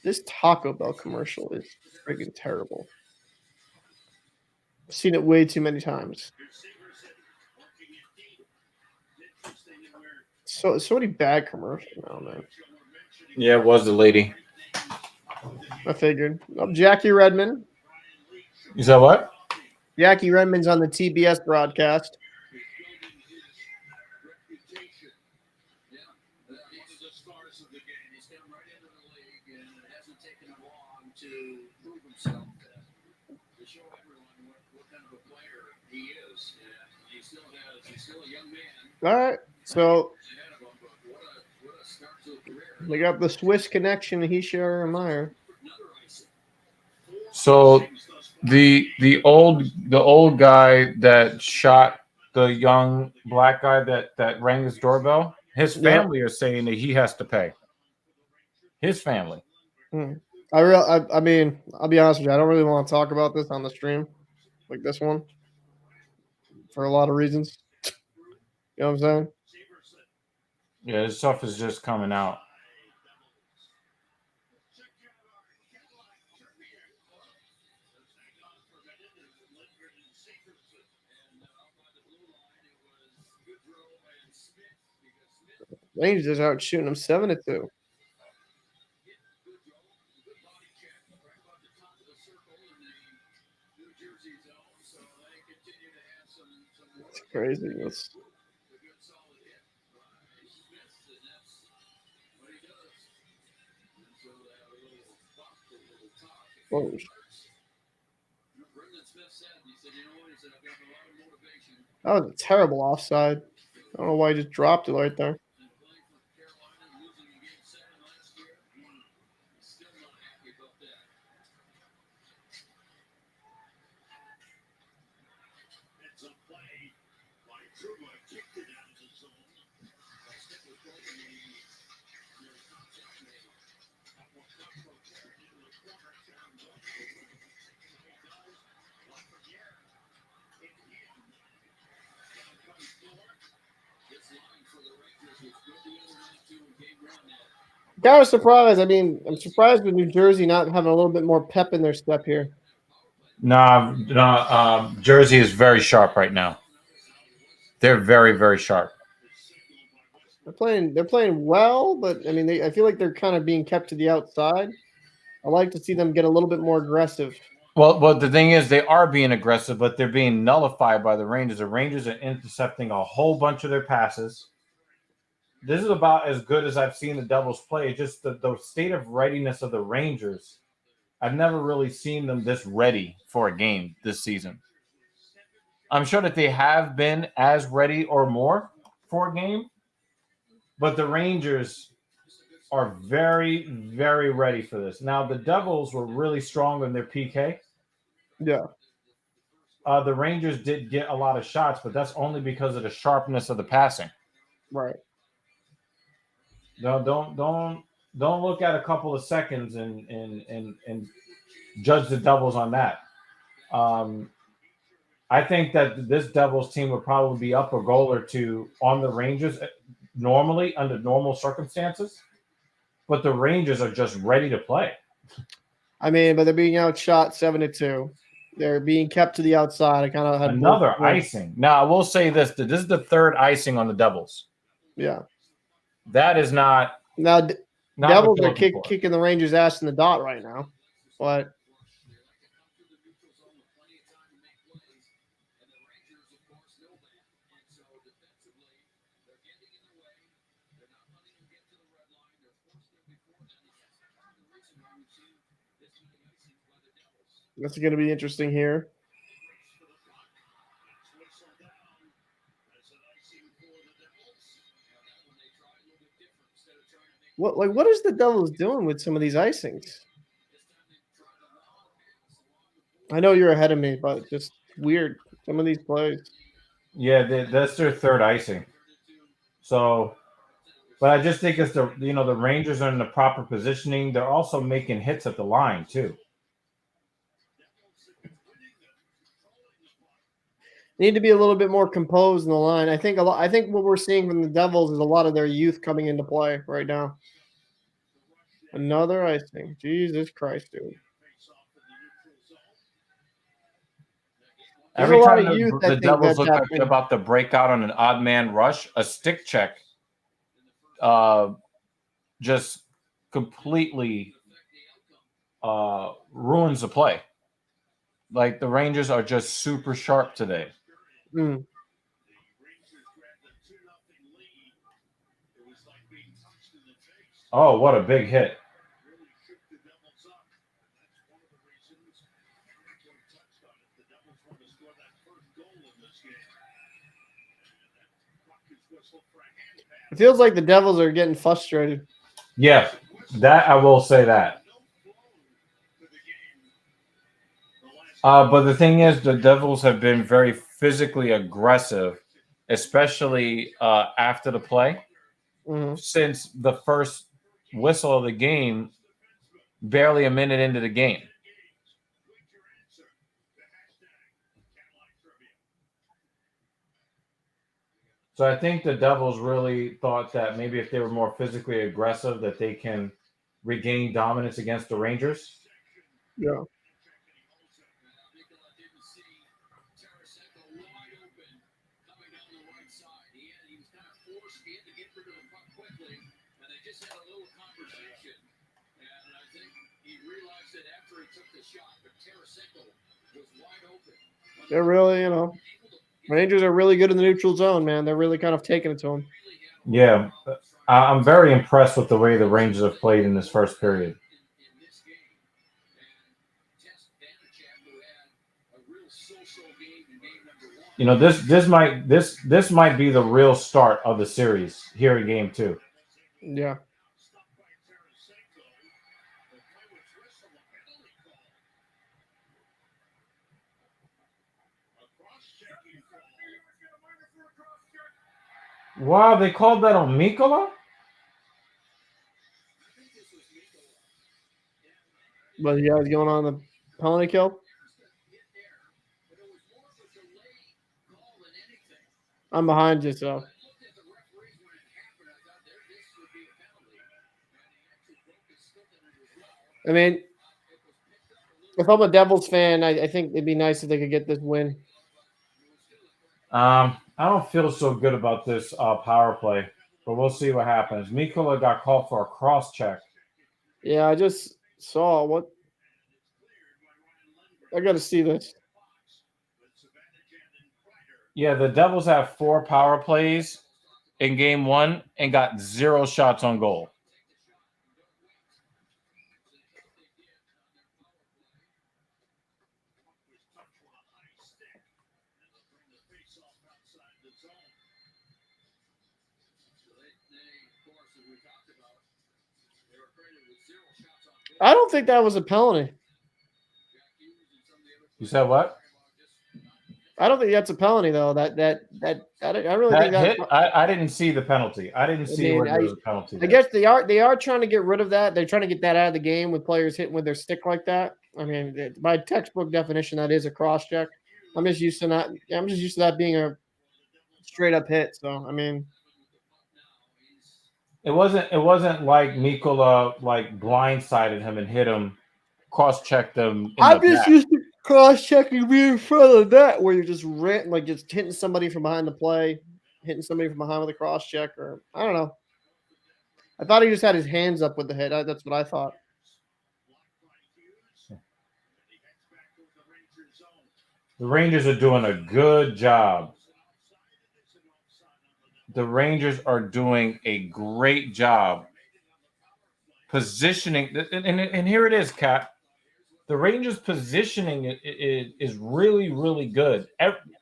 This Taco Bell commercial is freaking terrible. I've seen it way too many times. So many bad commercials now, man. Yeah, it was the lady. I figured. Jackie Redmond. You said what? Jackie Redmond's on the TBS broadcast. All right, so they got the Swiss connection, Hischier and Meyer. So the old guy that shot the young black guy that rang his doorbell, his family are saying that he has to pay. His family. I mean, I'll be honest with you. I don't really want to talk about this on the stream, like this one, for a lot of reasons. You know what I'm saying? Yeah, this stuff is just coming out. Rangers out shooting them 7-2. It's crazy. Oh, that was a terrible offside. I don't know why he just dropped it right there. Kind of surprised. I mean, I'm surprised with New Jersey not having a little bit more pep in their step here. No, Jersey is very sharp right now. They're very, very sharp. They're playing well, but I mean, I feel like they're kind of being kept to the outside. I like to see them get a little bit more aggressive. Well, the thing is, they are being aggressive, but they're being nullified by the Rangers. The Rangers are intercepting a whole bunch of their passes. This is about as good as I've seen the Devils play. Just the state of readiness of the Rangers. I've never really seen them this ready for a game this season. I'm sure that they have been as ready or more for a game, but the Rangers are very, very ready for this. Now, the Devils were really strong in their PK. Yeah. The Rangers did get a lot of shots, but that's only because of the sharpness of the passing. Right. No, don't look at a couple of seconds and judge the Devils on that. I think that this Devils team would probably be up a goal or two on the Rangers normally under normal circumstances, but the Rangers are just ready to play. I mean, but they're being outshot 7-2. They're being kept to the outside. I kind of had another icing. Now, I will say this: that this is the third icing on the Devils. Yeah, that is not. Now, Devils are kicking the Rangers' ass in the dot right now, but. That's going to be interesting here. What is the Devils doing with some of these icings? I know you're ahead of me, but just weird. Some of these plays. Yeah, that's their third icing. So, but I just think it's the Rangers are in the proper positioning. They're also making hits at the line too. Need to be a little bit more composed in the line. I think what we're seeing from the Devils is a lot of their youth coming into play right now. Another icing. Jesus Christ, dude. There's Every a lot time of youth the Devils look like they're about to break out on an odd man rush, a stick check just completely ruins the play. Like the Rangers are just super sharp today. Mm. Oh, what a big hit. It feels like the Devils are getting frustrated. Yeah, that I will say that. But the thing is, the Devils have been very physically aggressive, especially after the play. Mm-hmm. Since the first whistle of the game, barely a minute into the game. So I think the Devils really thought that maybe if they were more physically aggressive, that they can regain dominance against the Rangers. Yeah. They're really, Rangers are really good in the neutral zone, man. They're really kind of taking it to them. Yeah, I'm very impressed with the way the Rangers have played in this first period. This might be the real start of the series here in Game 2. Yeah. Wow, they called that on Mikola? But you guys going on the penalty kill? I'm behind you, so. I mean, if I'm a Devils fan, I think it'd be nice if they could get this win. I don't feel so good about this power play, but we'll see what happens. Mikola got called for a cross check. Yeah, I just saw what. I got to see this. Yeah, the Devils have 4 power plays in Game 1 and got 0 shots on goal. I don't think that was a penalty. You said what? I don't think that's a penalty though. I really That think that hit. I didn't see the penalty. I didn't see where there was a penalty. I guess they are trying to get rid of that. They're trying to get that out of the game with players hitting with their stick like that. I mean, by textbook definition, that is a cross check. I'm just used to that being a straight up hit. So I mean, it wasn't like Mikola like blindsided him and hit him, cross checked him. I'm just used to cross checking being in front of that where you're just just hitting somebody from behind the play, hitting somebody from behind with a cross check, or I don't know. I thought he just had his hands up with the hit. That's what I thought. The Rangers are doing a good job. The Rangers are doing a great job positioning. And here it is, Kat. The Rangers' positioning is really, really good.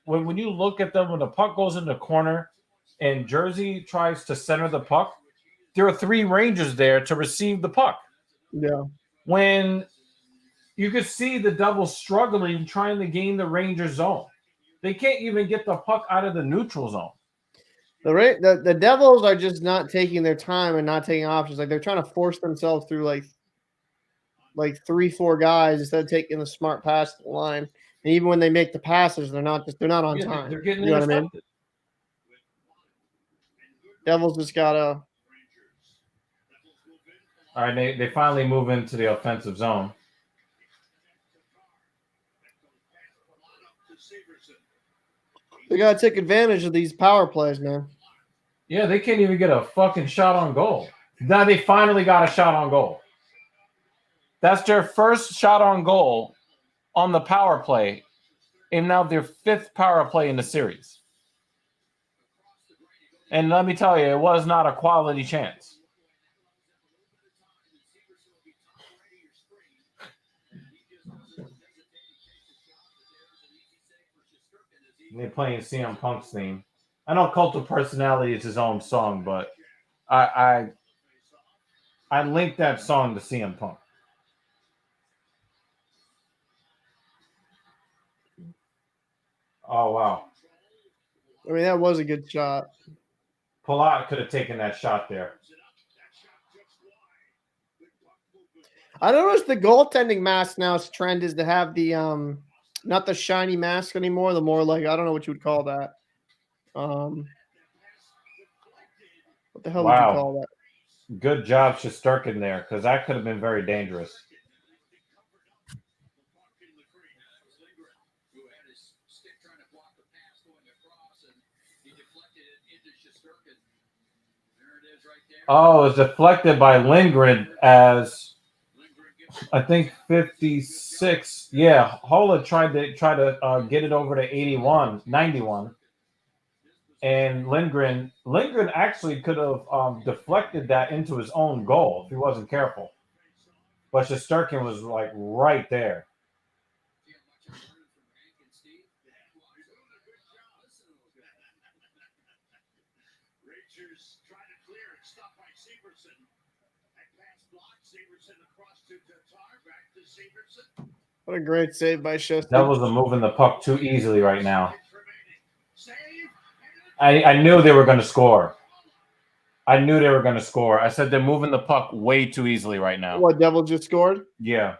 When you look at them, when the puck goes in the corner and Jersey tries to center the puck, there are 3 Rangers there to receive the puck. Yeah. When you could see the Devils struggling trying to gain the Rangers zone. They can't even get the puck out of the neutral zone. The Devils are just not taking their time and not taking options. Like they're trying to force themselves through like 3-4 guys instead of taking the smart pass to the line. And even when they make the passes, they're not on time. They're getting you know intercepted. What I mean? Devils just gotta. All right, they finally move into the offensive zone. They gotta take advantage of these power plays, man. Yeah, they can't even get a fucking shot on goal. Now they finally got a shot on goal. That's their first shot on goal on the power play, and now their 5th power play in the series. And let me tell you, it was not a quality chance. They're playing CM Punk's theme. I know Cult of Personality is his own song, but I linked that song to CM Punk. Oh, wow. I mean, that was a good shot. Palat could have taken that shot there. I noticed the goaltending mask now's trend is to have the not the shiny mask anymore, the more like I don't know what you would call that. What the hell would you call that? Good job, Shesterkin there, because that could have been very dangerous. Oh, it was deflected by Lindgren as I think 56. Yeah, Hola tried to get it over to 81, 91. And Lindgren actually could have deflected that into his own goal if he wasn't careful. But Shesterkin was like right there. What a great save by Shester. Devils are moving the puck too easily right now. I knew they were going to score. I knew they were going to score. I said they're moving the puck way too easily right now. What, Devils just scored? Yeah.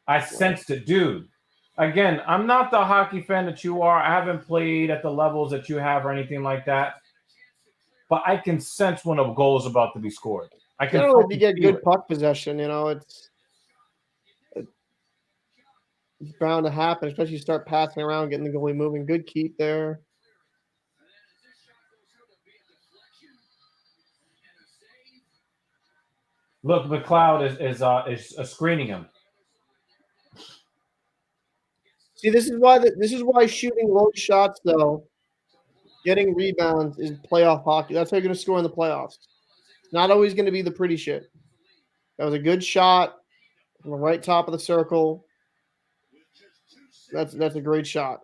I sensed it, dude. Again, I'm not the hockey fan that you are. I haven't played at the levels that you have or anything like that. But I can sense when a goal is about to be scored. I can Generally, if you get feel good it. puck possession, it's bound to happen, especially you start passing around, getting the goalie moving. Good keep there. Look, McLeod is screening him. See, this is why shooting low shots, though, getting rebounds is playoff hockey. That's how you're going to score in the playoffs. It's not always going to be the pretty shit. That was a good shot from the right top of the circle. That's a great shot.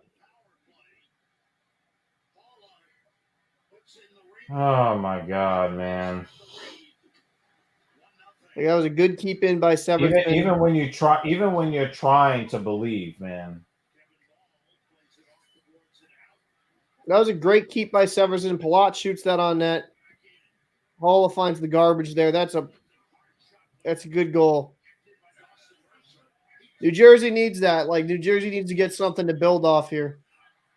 Oh my God, man! Like, that was a good keep in by Severson. Even when you're trying to believe, man. That was a great keep by Severson. Palat shoots that on net. Holla finds the garbage there. That's a good goal. New Jersey needs that. Like, New Jersey needs to get something to build off here.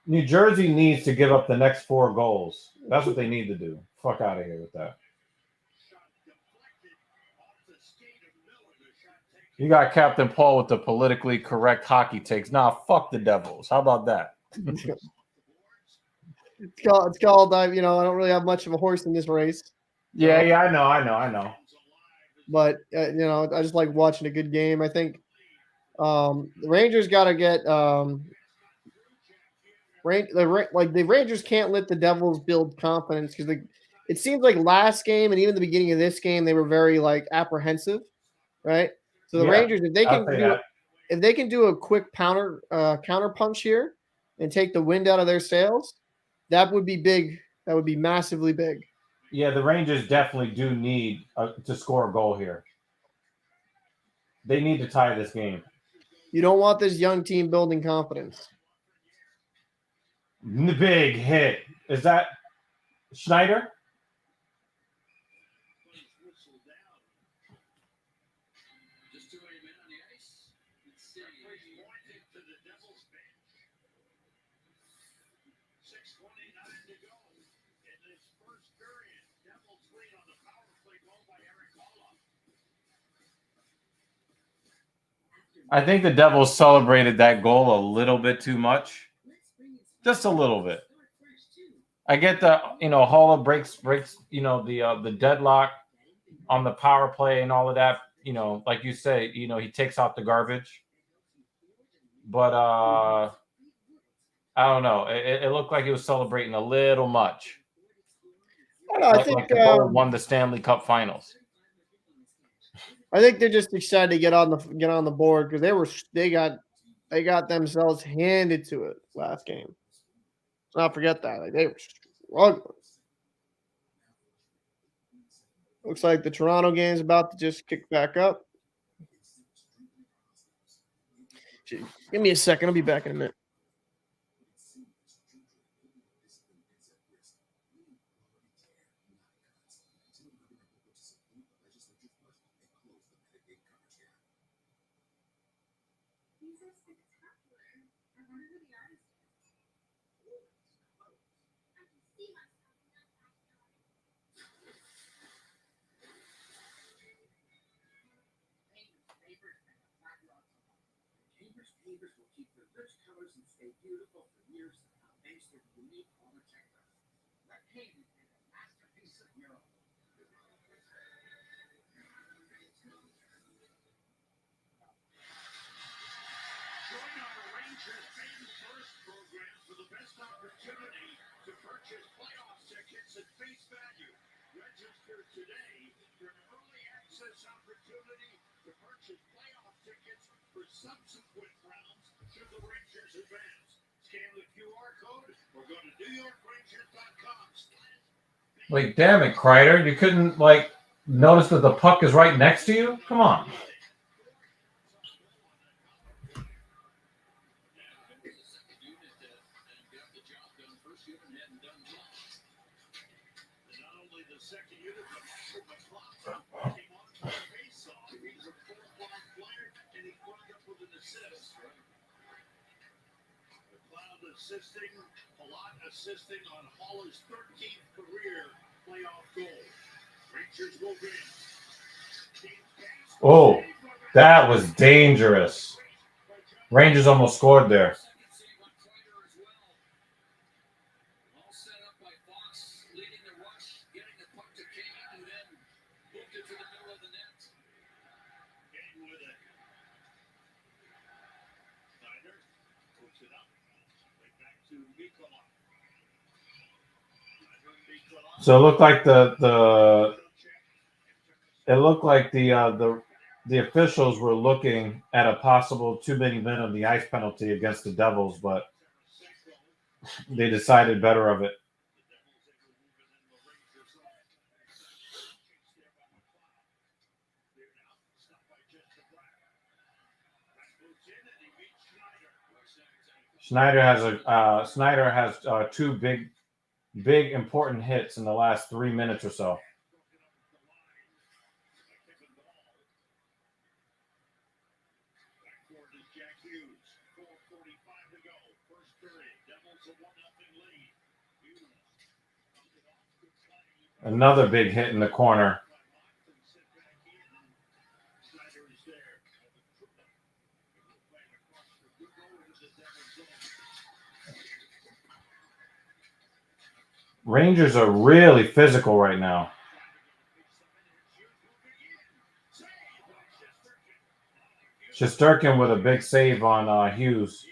New Jersey needs to give up the next 4 goals. That's what they need to do. Fuck out of here with that. You got Captain Paul with the politically correct hockey takes. Nah, fuck the Devils. How about that? It's called. I don't really have much of a horse in this race. Yeah, I know. But I just like watching a good game. I think the Rangers got to get the Rangers can't let the Devils build confidence because it seems like last game and even the beginning of this game they were very apprehensive, right? So the Rangers, if they can do a quick counter punch here and take the wind out of their sails, that would be big. That would be massively big. Yeah, the Rangers definitely do need to score a goal here. They need to tie this game. You don't want this young team building confidence. Big hit. Is that Schneider? I think the Devils celebrated that goal a little bit too much. Just a little bit. I get the Holla breaks the deadlock on the power play and all of that. Like you say, he takes out the garbage. But I don't know. It looked like he was celebrating a little much. I think like the Bull won the Stanley Cup Finals. I think they're just excited to get on the board because they got themselves handed to it last game. Let's not forget that. They were struggling. Looks like the Toronto game is about to just kick back up. Give me a second. I'll be back in a minute. Like, damn it, Kreider. You couldn't, like, notice that the puck is right next to you? Come on. Assisting on Haller's 13th career playoff goal. Rangers will win. Oh, that was dangerous. Rangers almost scored there. So it looked like the officials were looking at a possible too many men on the ice penalty against the Devils, but they decided better of it. Snyder has two big important hits in the last 3 minutes or so. Another big hit in the corner. Rangers are really physical right now. Shesterkin with a big save on Hughes.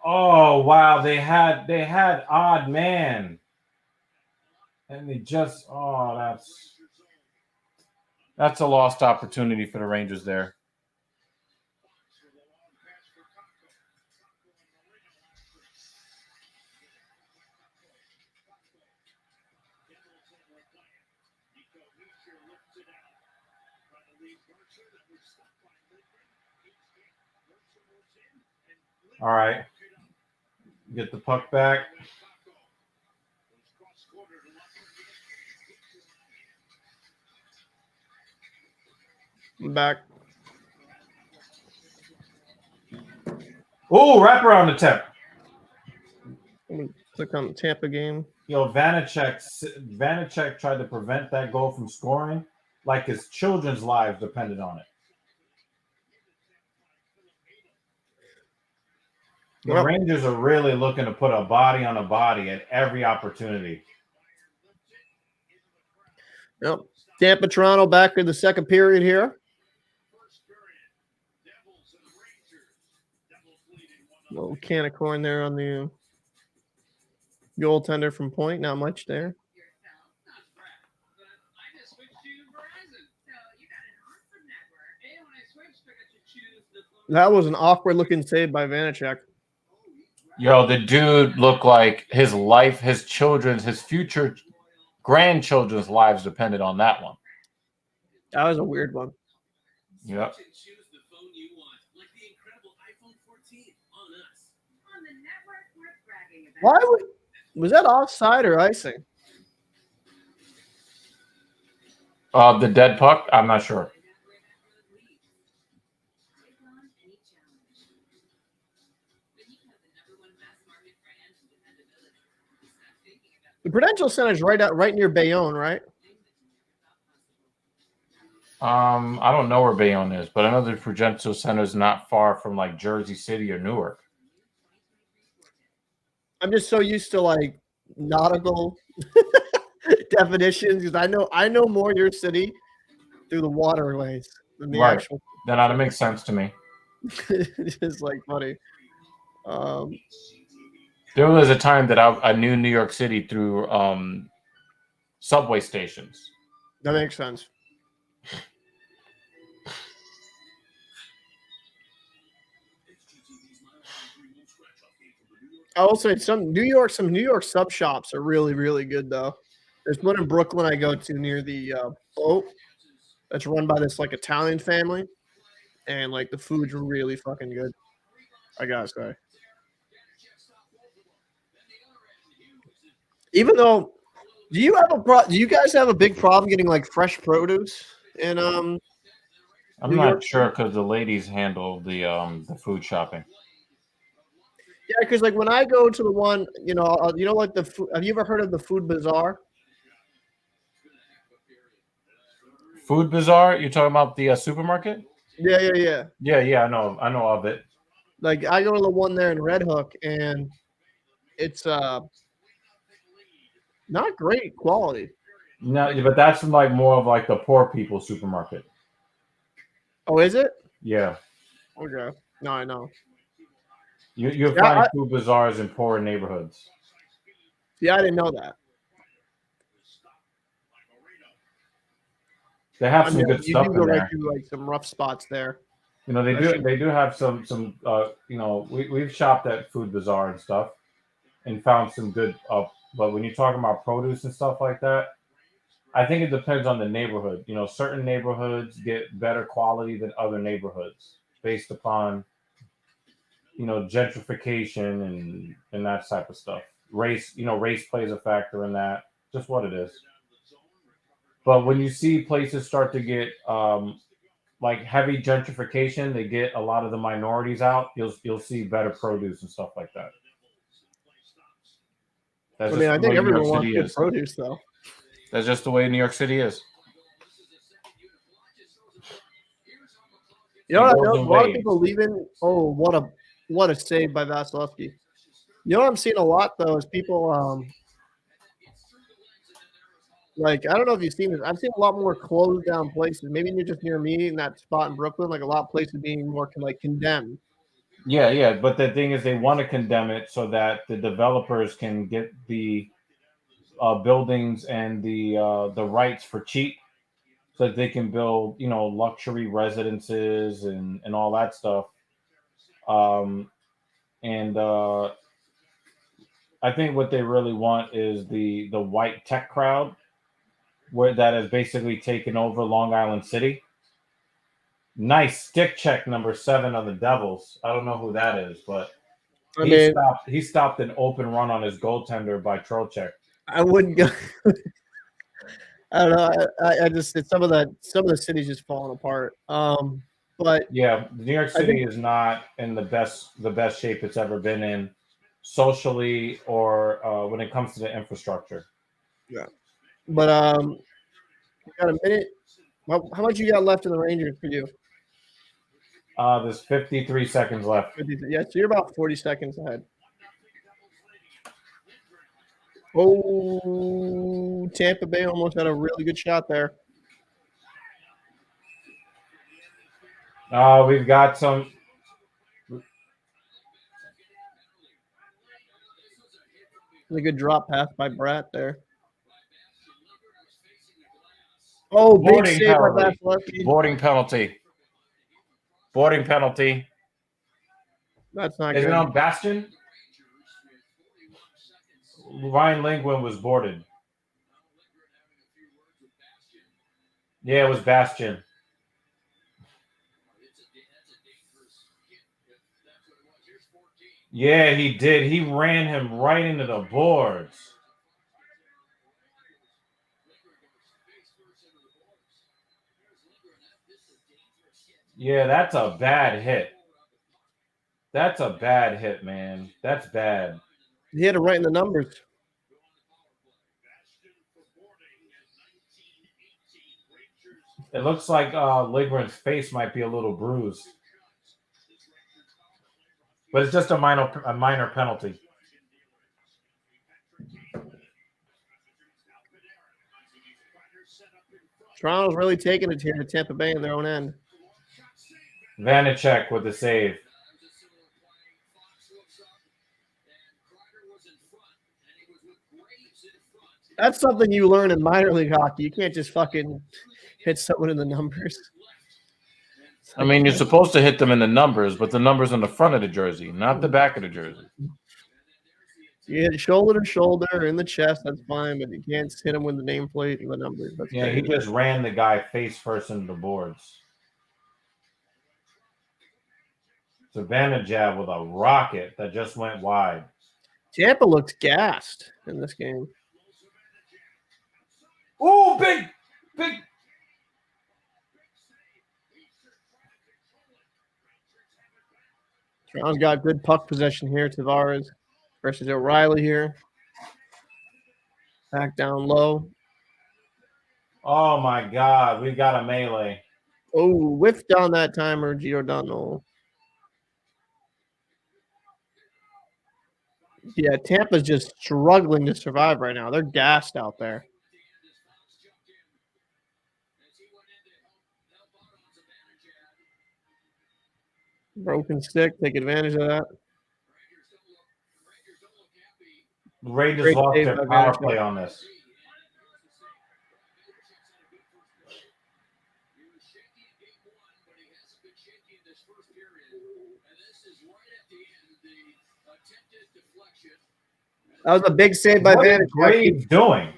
Oh wow, they had odd man. And they just that's a lost opportunity for the Rangers there. All right. Get the puck back. I'm back. Oh, wrap around the tip. Let me click on the Tampa game. Yo, Vanacek tried to prevent that goal from scoring like his children's lives depended on it. The Rangers are really looking to put a body on a body at every opportunity. Yep. Tampa, Toronto back in the second period here. Little can of corn there on the goaltender from point. Not much there. That was an awkward looking save by Vanacek. Yo, the dude looked like his life, his children's, his future grandchildren's lives depended on that one. That was a weird one. Yep. Why was that offside or icing? The dead puck? I'm not sure. The Prudential Center is right near Bayonne, right? I don't know where Bayonne is, but I know the Prudential Center is not far from like Jersey City or Newark. I'm just so used to like nautical definitions because I know more your city through the waterways than the actual. Then that makes sense to me. It's like funny. There was a time that I knew New York City through subway stations. That makes sense. I will say some New York sub shops are really, really good though. There's one in Brooklyn I go to near the boat that's run by this like Italian family, and like the food's really fucking good. I gotta say. Even though, do you guys have a big problem getting like fresh produce in I'm New not York? sure because the ladies handle the food shopping. Yeah, because like when I go to the one, like the food, have you ever heard of the Food Bazaar? Food Bazaar? You're talking about the supermarket? Yeah. Yeah. I know of it. Like I go to the one there in Red Hook, and it's not great quality. No, but that's like more of like the poor people supermarket. Oh, is it? Yeah, Okay. No, I know. you'll Yeah, find food bazaars in poor neighborhoods. I didn't know that. They have I some mean, good you stuff do in go right there. through like some rough spots there. You know, they do have some we've shopped at Food Bazaar and stuff and found some good but when you're talking about produce and stuff like that, I think it depends on the neighborhood. You know, certain neighborhoods get better quality than other neighborhoods based upon, gentrification and that type of stuff. Race plays a factor in that. Just what it is. But when you see places start to get like heavy gentrification, they get a lot of the minorities out. You'll see better produce and stuff like that. That's I mean, just I the think way New York everyone wants City good is. produce, though. That's just the way New York City is. You know, It what I goes know? in A lot of waves. people leaving. Oh, what a save by Vasilevsky. You know what I'm seeing a lot though is people like I don't know if you've seen this. I've seen a lot more closed down places. Maybe you're just near me in that spot in Brooklyn. Like a lot of places being more condemned. Yeah. But the thing is, they want to condemn it so that the developers can get the buildings and the rights for cheap, so that they can build, luxury residences and all that stuff. And I think what they really want is the white tech crowd, where that has basically taken over Long Island City. Nice stick check number 7 on the Devils. I don't know who that is, but I mean, he stopped an open run on his goaltender by Trocheck. I wouldn't go. I don't know. I just it's some of the cities just falling apart. But Yeah, New York City is not in the best shape it's ever been in, socially or when it comes to the infrastructure. yeah. But you got a minute. How much you got left in the Rangers for you? There's 53 seconds left. Yeah, so you're about 40 seconds ahead. Oh, Tampa Bay almost had a really good shot there. We've got some. A good drop pass by Bratt there. Oh, big save by Vasilevsky. Boarding penalty. Boarding penalty. That's not Isn't good. it on Bastion? Ryan Lindgren was boarded. Yeah, it was Bastion. Yeah, he did. He ran him right into the boards. Yeah, that's a bad hit. That's a bad hit, man. That's bad. He hit it right in the numbers. It looks like Lindgren's face might be a little bruised. But it's just a minor penalty. Toronto's really taking it here to Tampa Bay in their own end. Vanacek with the save. That's something you learn in minor league hockey. You can't just fucking hit someone in the numbers. I mean, you're supposed to hit them in the numbers, but the numbers on the front of the jersey, not the back of the jersey. You hit shoulder to shoulder in the chest, that's fine, but you can't hit him with the nameplate and the numbers. That's Yeah, he crazy. just ran the guy face first into the boards. Savannah jab with a rocket that just went wide. Tampa looks gassed in this game. Oh, big. Toronto's got good puck possession here. Tavares versus O'Reilly here. Back down low. Oh, my God. We got a melee. Oh, whiffed down that timer, Giordano. Yeah, Tampa's just struggling to survive right now. They're gassed out there. Broken stick, take advantage of that. The Rangers Great lost save their by power Vanacek. play on this. That was a big save by What is Vanacek. Graves doing?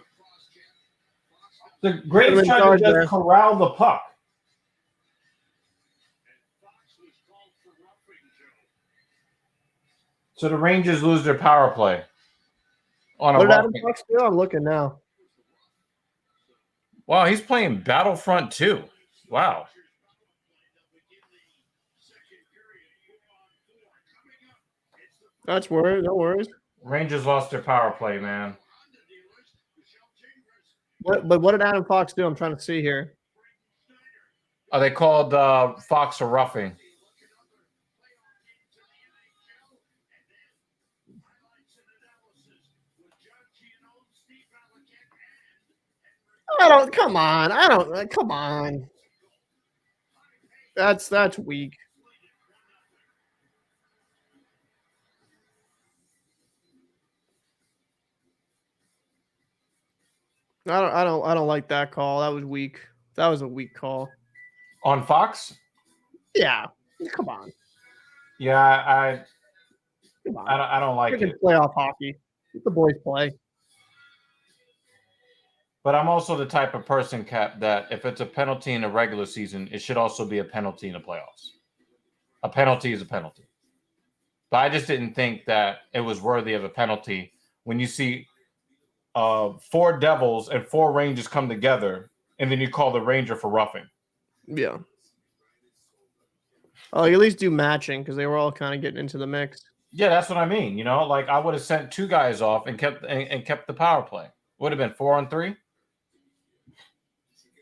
The Graves in tried charge to just there. corral the puck. So the Rangers lose their power play. On a What did Adam roughing. Fox do? I'm looking now. Wow, he's playing Battlefront 2. Wow. That's worries. No worries. Rangers lost their power play, man. But what did Adam Fox do? I'm trying to see here. Oh, they called Fox a roughing. Come on. That's weak. I don't like that call. That was weak. That was a weak call. On Fox? Yeah. Come on. Yeah, Come on. I don't like Freaking it. playoff hockey. Let the boys play. But I'm also the type of person, Cap, that if it's a penalty in the regular season, it should also be a penalty in the playoffs. A penalty is a penalty. But I just didn't think that it was worthy of a penalty when you see 4 Devils and 4 Rangers come together, and then you call the Ranger for roughing. Yeah. Oh, you at least do matching because they were all kind of getting into the mix. Yeah, that's what I mean. You know, like I would have sent 2 guys off and kept the power play. Would have been 4-on-3.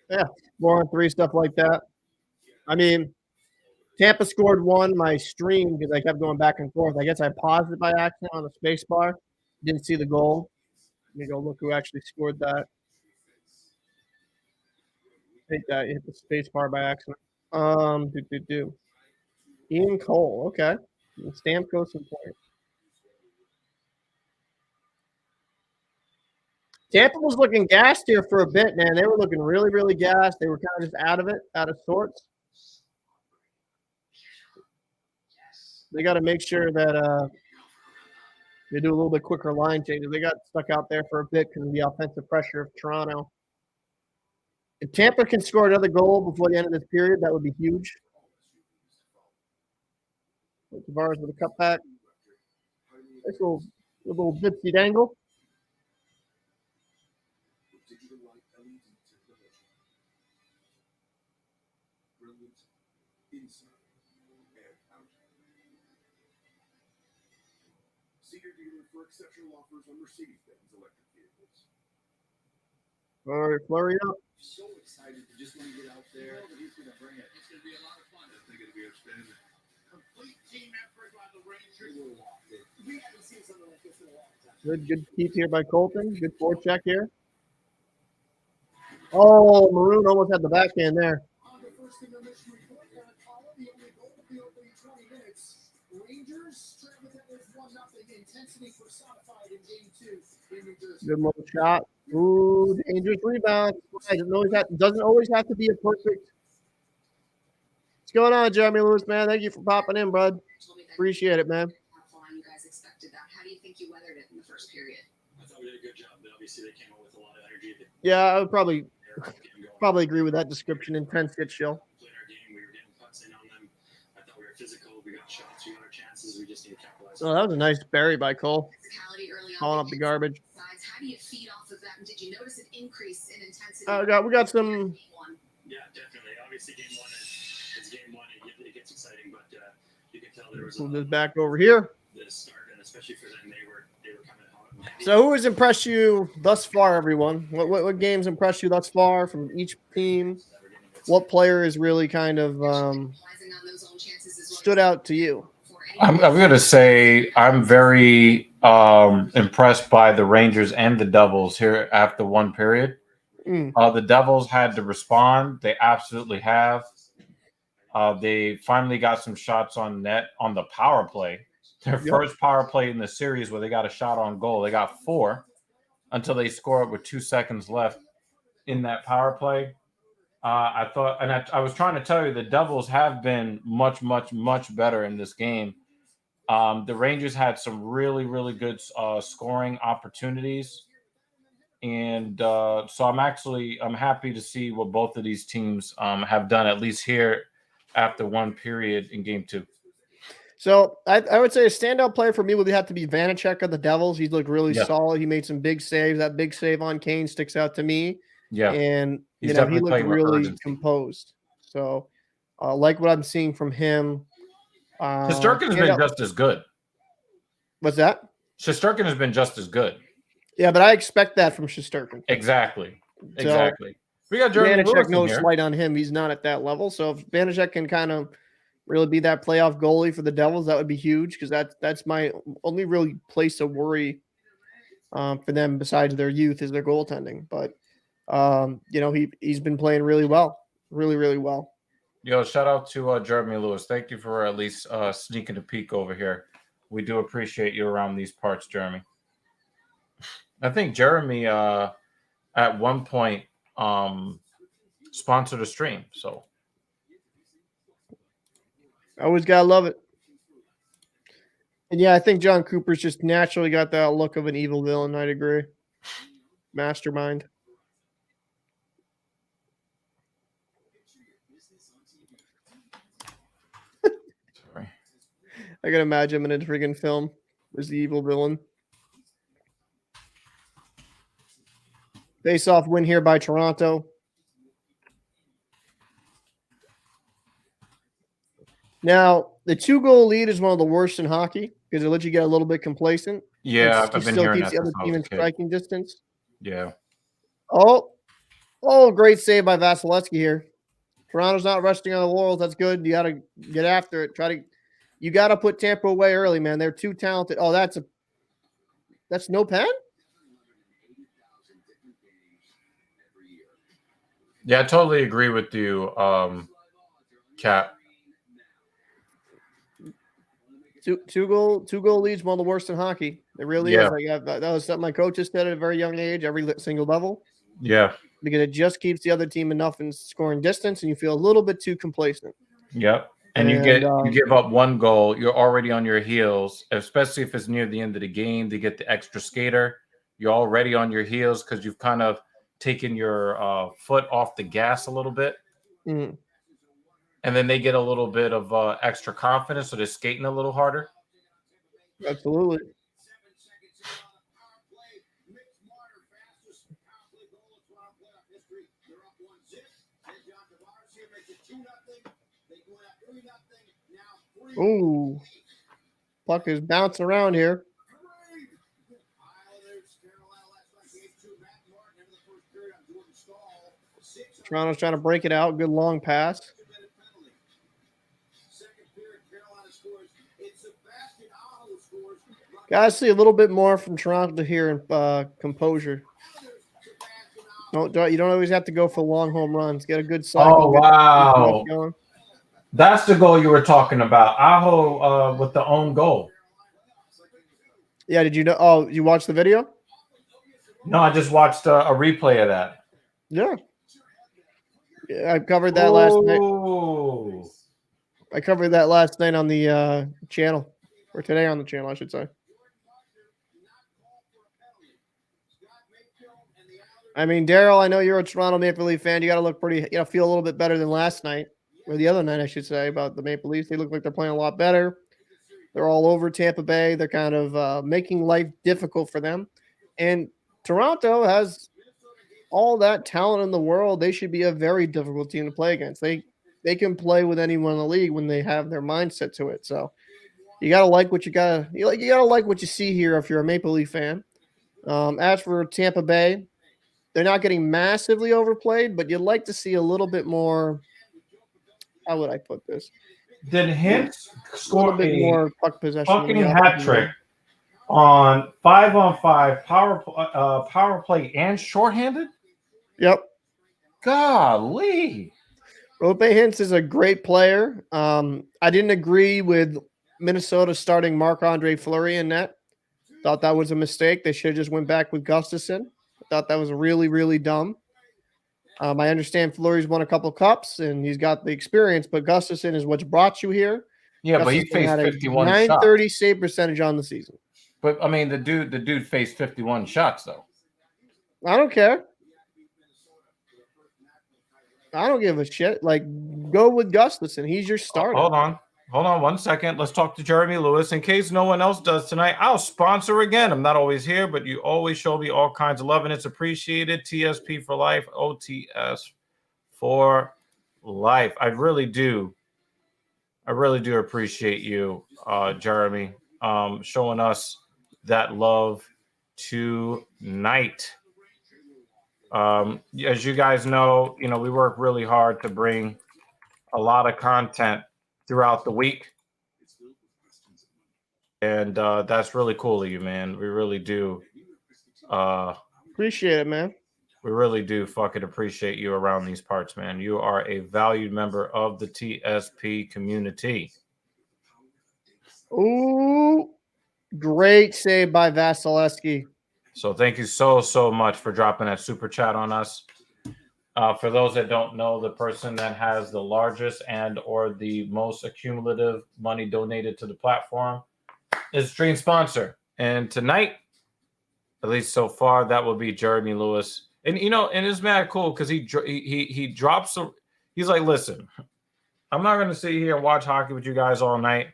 Yeah, 4-on-3 stuff like that. I mean, Tampa scored 1. My stream because I kept going back and forth. I guess I paused it by accident on the space bar. Didn't see the goal. Let me go look who actually scored that. I think that hit the space bar by accident. Ian Cole. Okay. And Stamkos some points. Tampa was looking gassed here for a bit, man. They were looking really, really gassed. They were kind of just out of it, out of sorts. They got to make sure that they do a little bit quicker line changes. They got stuck out there for a bit because of the offensive pressure of Toronto. If Tampa can score another goal before the end of this period, that would be huge. Tavares with a cutback. Nice little bitsy dangle. Senior dealer for exceptional offers on Mercedes-Benz electric vehicles. All right, flurry up. So excited to just want to get out there. He's going to bring it. It's going to be a lot of fun. I think it'll be outstanding. Complete team effort by the Rangers. We haven't seen something like this in a long time. Good keep here by Colton. Good forecheck here. Oh, Maroon almost had the backhand there. On the first in the mission report, the only goal to be open in 20 minutes. Rangers trail the Devils 1-0. Intensity personified in Game 2 in New Jersey. Good little shot. Ooh, dangerous rebound. Doesn't always have to be a perfect. What's going on, Jeremy Lewis, man? Thank you for popping in, bud. Appreciate it, man. You guys expected that. How do you think you weathered it in the first period? I thought we did a good job. But obviously, they came out with a lot of energy. Yeah, I would probably agree with that description. Intense hit show. Played our game. We were getting putts in on them. I thought we were physical. We got shots. We got our chances. We just need to capitalize. Oh, that was a nice bury by Cole. Physicality early on. Calling up the garbage. How do you feed off of that? And did you notice an increase in intensity? We got some. Yeah, definitely. Obviously, game one is game one. It gets exciting, but you can tell there was Move this back over here. The start, and especially for them, they were coming hot and heavy. So, who has impressed you thus far, everyone? What games impressed you thus far from each team? What player is really kind of stood out to you? I'm going to say I'm very impressed by the Rangers and the Devils here after one period. The Devils had to respond. They absolutely have. They finally got some shots on net on the power play. Their first power play in the series where they got a shot on goal. They got 4 until they scored with 2 seconds left in that power play. I thought, and I was trying to tell you, the Devils have been much, much, much better in this game. The Rangers had some really, really good scoring opportunities. And so I'm happy to see what both of these teams have done, at least here after one period in game 2. So I would say a standout player for me would have to be Vanacek of the Devils. He's looked really solid. He made some big saves. That big save on Kane sticks out to me. Yeah. And he looked really composed. So like what I'm seeing from him. Shesterkin has been just as good. What's that? Shesterkin has been just as good. Yeah, but I expect that from Shesterkin. Exactly. So, we got Jeremy Vanacek, Lewis no in here. slight on him. He's not at that level. So if Vanacek can kind of really be that playoff goalie for the Devils, that would be huge because that's my only really place of worry for them besides their youth is their goaltending. But he's been playing really well, really, really well. Yo, shout out to Jeremy Lewis. Thank you for at least sneaking a peek over here. We do appreciate you around these parts, Jeremy. I think Jeremy at one point sponsored a stream. So I always gotta love it. And yeah, I think John Cooper's just naturally got that look of an evil villain. I'd agree. Mastermind. Sorry. I can imagine him in a friggin' film as the evil villain. Face-off win here by Toronto. Now, the 2-goal lead is one of the worst in hockey because it lets you get a little bit complacent. Yeah, I've been hearing keeps that the other team in striking distance. Yeah. Oh, great save by Vasilevsky here. Toronto's not resting on the laurels. That's good. You got to get after it. You got to put Tampa away early, man. They're too talented. Oh, that's no pen? Yeah, I totally agree with you, Cap. Two goal leads, one of the worst in hockey. It really is. That was something my coaches said at a very young age, every single level. Yeah. Because it just keeps the other team enough in scoring distance, and you feel a little bit too complacent. Yep. And you give up one goal, you're already on your heels, especially if it's near the end of the game. They get the extra skater. You're already on your heels because you've kind of taken your foot off the gas a little bit. Mm-hmm. And then they get a little bit of extra confidence, so they're skating a little harder. Absolutely. Ooh. Puck is bouncing around here. Toronto's trying to break it out. Good long pass. Guys, see a little bit more from Toronto here in composure. You don't always have to go for long home runs. Get a good cycle. Oh, wow. That's the goal you were talking about. Aho with the own goal. Yeah, did you know? Oh, you watched the video? No, I just watched a replay of that. Yeah. I covered that last night. Oh, I covered that last night on the channel, or today on the channel, I should say. I mean, Daryl, I know you're a Toronto Maple Leaf fan. You got to look pretty, feel a little bit better than last night, or the other night, I should say, about the Maple Leafs. They look like they're playing a lot better. They're all over Tampa Bay. They're kind of making life difficult for them. And Toronto has all that talent in the world. They should be a very difficult team to play against. They can play with anyone in the league when they have their mindset to it. So you gotta like what you gotta like what you see here if you're a Maple Leaf fan. As for Tampa Bay, they're not getting massively overplayed, but you'd like to see a little bit more. How would I put this? did Hintz A score little bit a more puck possession. fucking hat trick on 5-on-5 power play and shorthanded? Yep. Golly. Rope Hintz is a great player. I didn't agree with Minnesota starting Marc-Andre Fleury in net. Thought that was a mistake. They should have just went back with Gustafsson. Thought that was really, really dumb. I understand Fleury's won a couple cups and he's got the experience, but Gustafsson is what's brought you here. Yeah, but he Gustafsson faced had a 51 930 shots. save percentage on the season. But I mean, the dude faced 51 shots though. I don't care. I don't give a shit. Like, go with Gustafsson. He's your starter. Hold on 1 second. Let's talk to Jeremy Lewis. In case no one else does tonight, I'll sponsor again. I'm not always here, but you always show me all kinds of love, and it's appreciated. TSP for life, OTS for life. I really do appreciate you, Jeremy, showing us that love tonight. As you guys know, we work really hard to bring a lot of content throughout the week. And that's really cool of you, man. We really do. Appreciate it, man. We really do fucking appreciate you around these parts, man. You are a valued member of the TSP community. Ooh, great save by Vasilevsky. So thank you so much for dropping that super chat on us. For those that don't know, the person that has the largest and or the most accumulative money donated to the platform is stream sponsor. And tonight, at least so far, that will be Jeremy Lewis. And and it's mad cool because he drops. He's like, listen, I'm not going to sit here and watch hockey with you guys all night,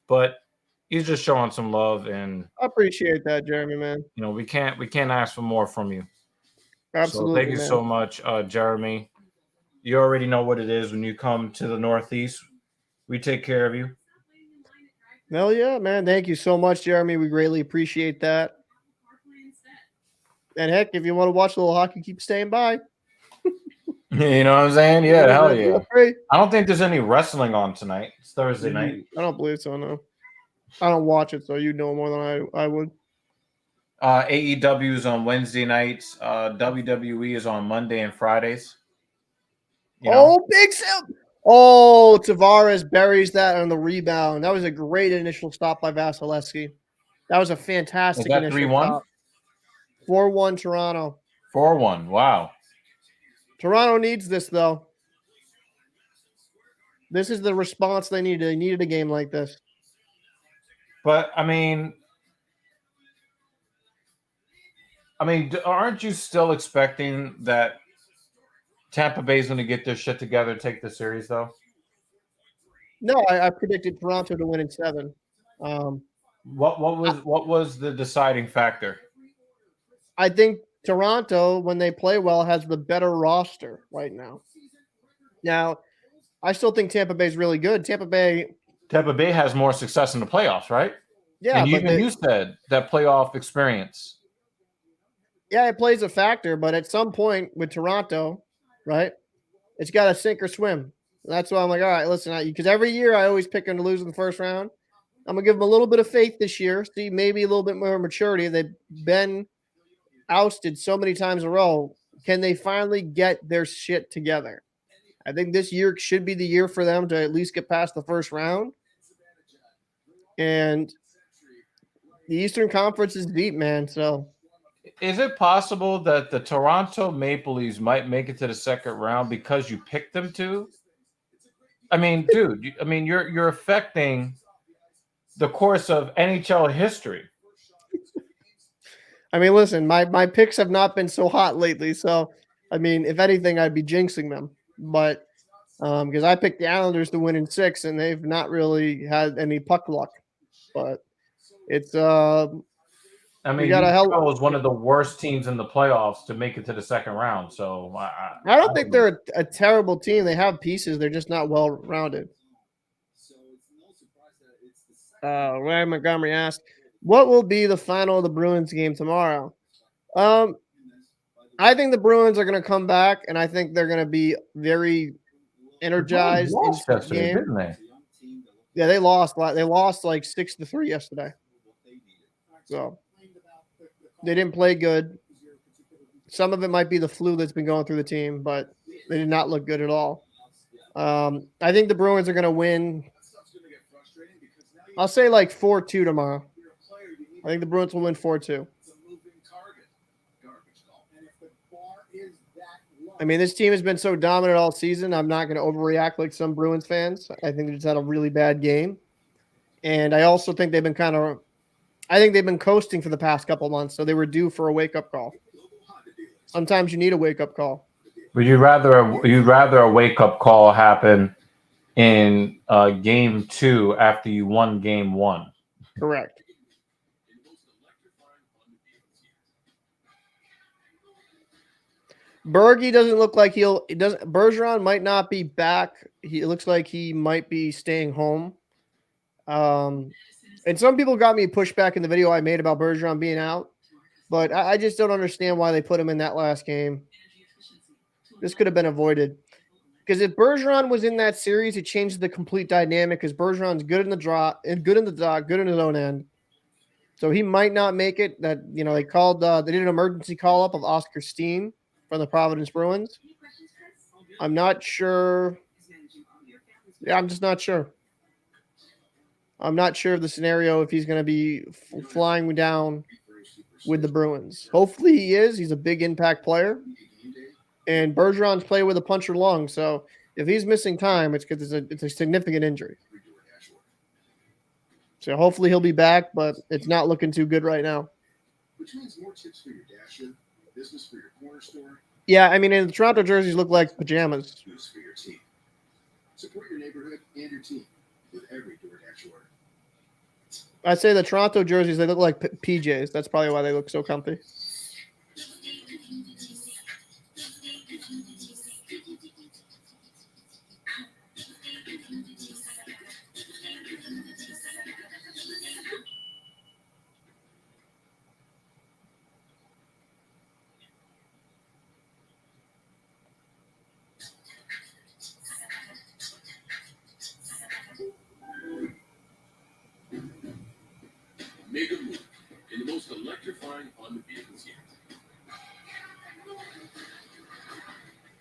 but he's just showing some love, and I appreciate that, Jeremy, man. we can't ask for more from you. Absolutely. So thank you so much, Jeremy. You already know what it is when you come to the Northeast. We take care of you. Hell yeah, man. Thank you so much, Jeremy. We greatly appreciate that. And heck, if you want to watch a little hockey, keep staying by. You know what I'm saying? Yeah, hell yeah. Free. I don't think there's any wrestling on tonight. It's Thursday night. I don't believe so, no. I don't watch it, so you know more than I would. AEW is on Wednesday nights. WWE is on Monday and Fridays. Oh, big sale. Oh, Tavares buries that on the rebound. That was a great initial stop by Vasilevsky. That was a fantastic initial 3-1? stop. 4-1 Toronto. 4-1. Wow. Toronto needs this, though. This is the response they needed. They needed a game like this. But, I mean, aren't you still expecting that Tampa Bay is going to get their shit together, take the series, though? No, I predicted Toronto to win in 7. What was the deciding factor? I think Toronto, when they play well, has the better roster right now. Now, I still think Tampa Bay is really good. Tampa Bay has more success in the playoffs, right? Yeah, and even you said that playoff experience. Yeah, it plays a factor, but at some point with Toronto, right, it's got to sink or swim. And that's why I'm like, all right, listen, because every year I always pick them to lose in the first round. I'm going to give them a little bit of faith this year, see maybe a little bit more maturity. They've been ousted so many times in a row. Can they finally get their shit together? I think this year should be the year for them to at least get past the first round. And the Eastern Conference is deep, man. So Is it possible that the Toronto Maple Leafs might make it to the second round because you picked them to? I mean, dude, you're affecting the course of NHL history. I mean, listen, my picks have not been so hot lately. So I mean, if anything, I'd be jinxing them. But because I picked the Islanders to win in 6, and they've not really had any puck luck. But it's I we mean, got a hell. was one of the worst teams in the playoffs to make it to the second round. So I don't think they're a terrible team. They have pieces. They're just not well rounded. Ryan Montgomery asked, "What will be the final of the Bruins game tomorrow?" I think the Bruins are going to come back, and I think they're going to be very energized in lost the yesterday, game. didn't they? Yeah, they lost. They lost like 6-3 yesterday. So they didn't play good. Some of it might be the flu that's been going through the team, but they did not look good at all. I think the Bruins are going to win. I'll say like 4-2 tomorrow. I think the Bruins will win 4-2. I mean, this team has been so dominant all season. I'm not going to overreact like some Bruins fans. I think they just had a really bad game. And I also think they've been coasting for the past couple months, so they were due for a wake-up call. Sometimes you need a wake-up call. Would you rather a wake-up call happen in game 2 after you won game 1? Correct. Bergie doesn't look like Bergeron might not be back. It looks like he might be staying home. And some people got me pushback in the video I made about Bergeron being out, but I just don't understand why they put him in that last game. This could have been avoided. Because if Bergeron was in that series, it changed the complete dynamic because Bergeron's good in the draw and good in the dot, good in his own end. So he might not make it. They did an emergency call up of Oscar Steen from the Providence Bruins. I'm not sure. Yeah, I'm just not sure. I'm not sure of the scenario if he's going to be flying down with the Bruins. Hopefully he is. He's a big impact player. And Bergeron's played with a punctured lung. So if he's missing time, it's because it's a significant injury. So hopefully he'll be back, but it's not looking too good right now. Which means more tips for your dasher, business for your corner store. Yeah, I mean, and the Toronto jerseys look like pajamas. News for your team. Support your neighborhood and your team with every DoorDash order. I say the Toronto jerseys, they look like PJs. That's probably why they look so comfy. Make a move in the most electrifying Honda vehicles yet.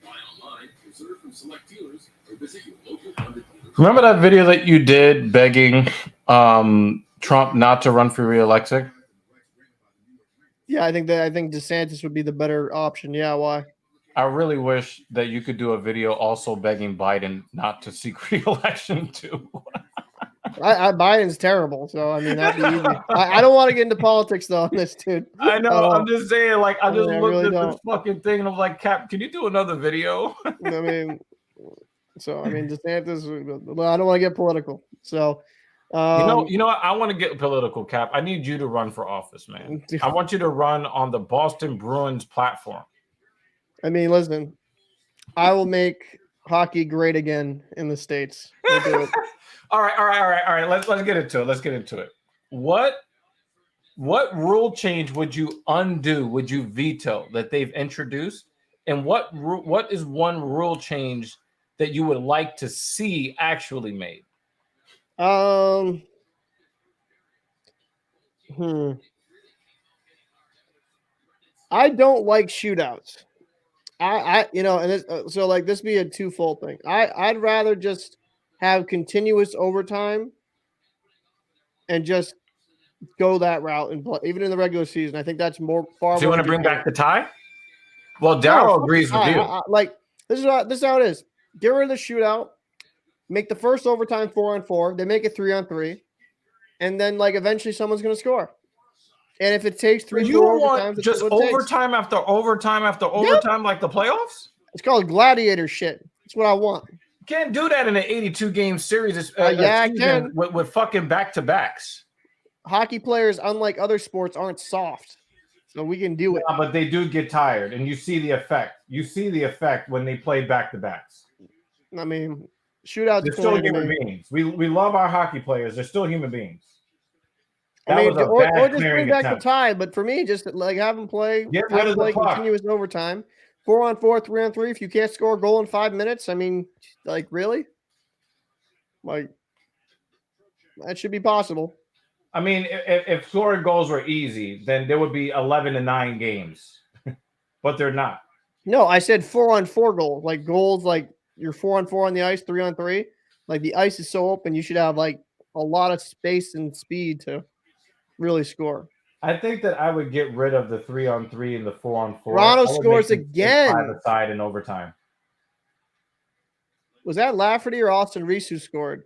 Buy online, reserve from select dealers, or visit your local Honda dealer. Remember that video that you did begging Trump not to run for re-election? Yeah, I think DeSantis would be the better option. Yeah, why? I really wish that you could do a video also begging Biden not to seek re-election too. Biden's terrible, so I mean that'd be easy. I don't want to get into politics though on this, dude. I know. I'm just saying, like, I just looked really at this fucking thing and I'm like, Cap, can you do another video? I mean, DeSantis. I don't want to get political, so. You know what? I want to get political, Cap. I need you to run for office, man. I want you to run on the Boston Bruins platform. I mean, listen, I will make hockey great again in the States. We'll do it. All right. Let's get into it. What rule change would you undo? Would you veto that they've introduced? And what is one rule change that you would like to see actually made? I don't like shootouts. and so like this be a twofold thing. I'd rather just have continuous overtime and just go that route and play, even in the regular season. I think that's far So you more. want to bring back the tie? Well, No, Darryl fuck agrees the with tie. you. Like this is how it is. Get rid of the shootout. Make the first overtime 4-on-4. They make it 3-on-3, and then like eventually someone's going to score. And if it takes 3-4 You overtimes, want that's just what it takes. overtime after overtime after overtime like the playoffs? It's called gladiator shit. That's what I want. You can't do that in an 82-game series Yeah, I season can. with fucking back-to-backs. Hockey players, unlike other sports, aren't soft. So we can do it. Yeah, but they do get tired, and you see the effect. You see the effect when they play back-to-backs. I mean, shootouts. They're still human beings. We love our hockey players. They're still human beings. That was a or bad just clearing bring back attempt. the tie. But for me, just like have them play. Get rid of the puck. Continuous overtime. 4-on-4, 3-on-3. If you can't score a goal in 5 minutes, I mean, like really, like that should be possible. I mean, if scoring goals were easy, then there would be 11-9 games, but they're not. No, I said 4-on-4 goals, like goals, like you're 4-on-4 on the ice, 3-on-3. Like the ice is so open, you should have like a lot of space and speed to really score. I think that I would get rid of the 3-on-3 and the 4-on-4. Toronto scores again. 5-a-side in overtime. Was that Lafferty or Austin Reese who scored?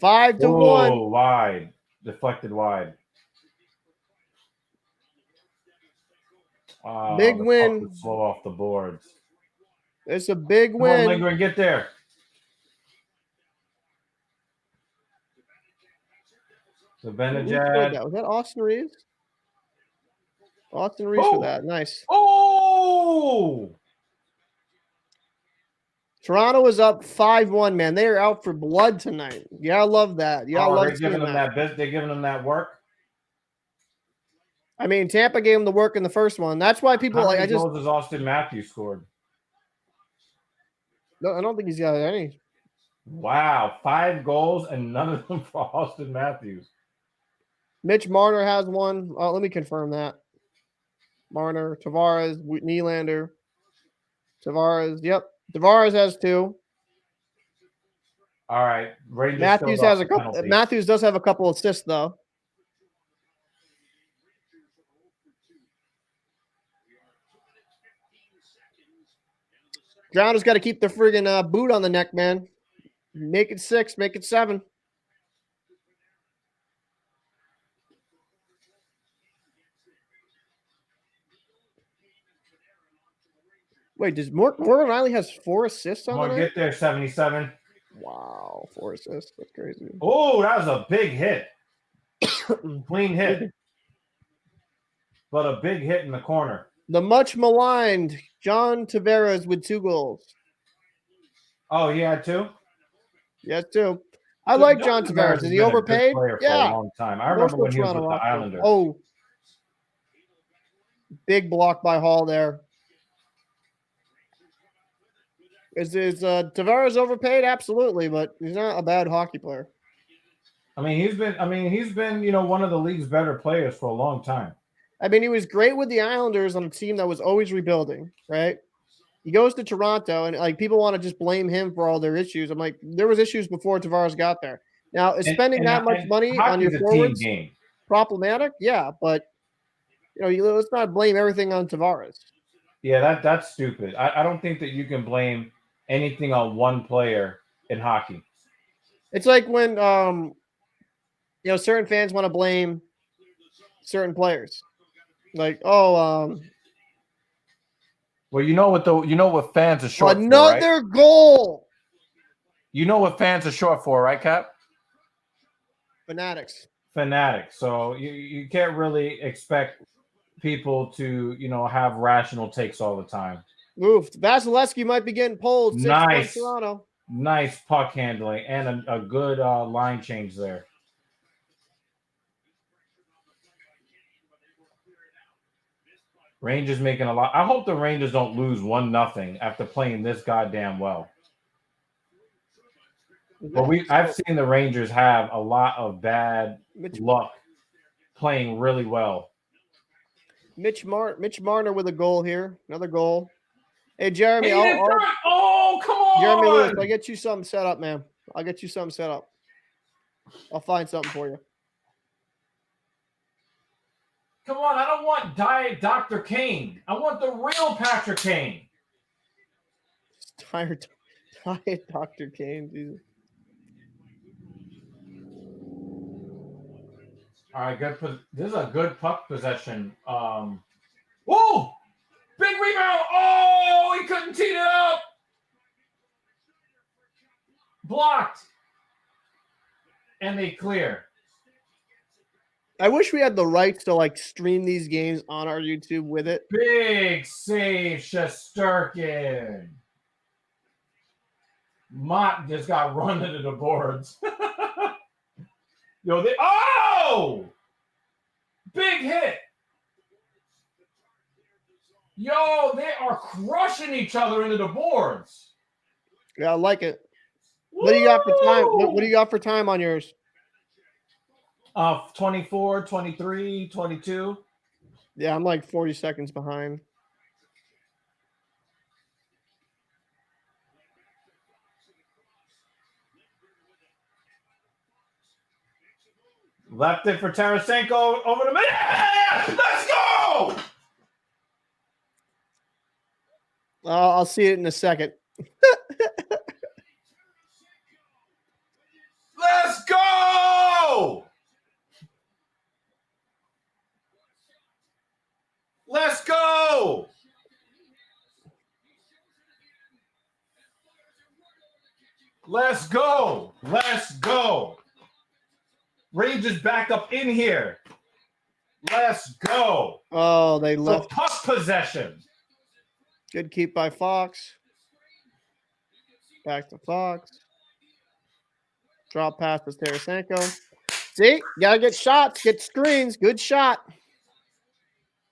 5-1. Oh, wide. Deflected wide. Big the win. puck was slow off the boards. It's a big Come on, win. Lindgren, get there. The Who scored Benajad. that? Was that Austin Reeves? Austin Reeves for that. Nice. Oh! Toronto is up 5-1, man. They are out for blood tonight. Yeah, I love that. Yeah, I love they're giving them that. They're giving them that work. I mean, Tampa gave them the work in the first one. That's why people How like. many goals has Austin Matthews scored? No, I don't think he's got any. Wow, 5 goals and none of them for Austin Matthews. Mitch Marner has one. Let me confirm that. Marner, Tavares, Nylander, Tavares. Yep, Tavares has 2. All right, Rangers Matthews has a couple. penalty. Matthews does have a couple assists though. Grounder's got to keep the friggin' boot on the neck, man. Make it 6, make it 7. Wait, does Morgan Riley has 4 assists on Come on, the night? get there, 77. Wow, 4 assists. That's crazy. Oh, that was a big hit. Clean hit. But a big hit in the corner. The much maligned John Tavares with 2 goals. Oh, he had 2? Yes, 2. I like John Tavares. Is he overpaid? For a long time. I Most remember when he was Toronto with the roster. Islanders. Oh, big block by Hall there. Is Tavares overpaid? Absolutely, but he's not a bad hockey player. I mean, he's been, one of the league's better players for a long time. I mean, he was great with the Islanders on a team that was always rebuilding, right? He goes to Toronto, and like people want to just blame him for all their issues. I'm like, there was issues before Tavares got there. Now, is spending that much money on your forwards problematic? Yeah, but let's not blame everything on Tavares. Yeah, that's stupid. I don't think that you can blame anything on one player in hockey. It's like when certain fans want to blame certain players. Like, well, you know what fans are short for, right? Another goal. You know what fans are short for, right, Cap? Fanatics. So you can't really expect people to, have rational takes all the time. Oof. Vasilevsky might be getting pulled. 6 Nice. Toronto. Nice puck handling and a good line change there. Rangers making a lot. I hope the Rangers don't lose 1-0 after playing this goddamn well. But I've seen the Rangers have a lot of bad luck playing really well. Mitch Marner with a goal here. Another goal. Hey, Jeremy. Oh, come on. Jeremy Lewis, I'll get you something set up, man. I'll get you something set up. I'll find something for you. Come on. I don't want Diet Dr. Kane. I want the real Patrick Kane. Tired Dr. Kane. Jesus. All right, good. This is a good puck possession. Whoa! Big rebound. Oh, he couldn't tee it up. Blocked. And they clear. I wish we had the rights to like stream these games on our YouTube with it. Big save, Shesterkin. Mott just got run into the boards. Yo, big hit. Yo, they are crushing each other into the boards. Yeah, I like it. What do you got for time? What do you got for time on yours? 24, 23, 22. Yeah, I'm like 40 seconds behind. Left it for Tarasenko over the middle. Let's go! I'll see it in a second. Let's go! Let's go! Let's go! Let's go! Rangers back up in here. Let's go. Oh, they So left. puck possession. Good keep by Fox. Back to Fox. Drop pass to Tarasenko. See, gotta get shots, get screens. Good shot.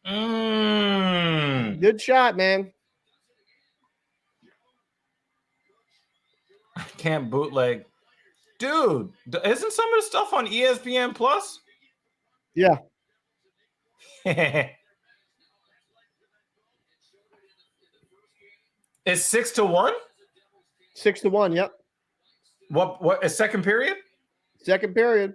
Good shot, man. I can't bootleg. Dude, isn't some of the stuff on ESPN Plus? Yeah. It's 6-1? 6-1, yep. What is second period? Second period.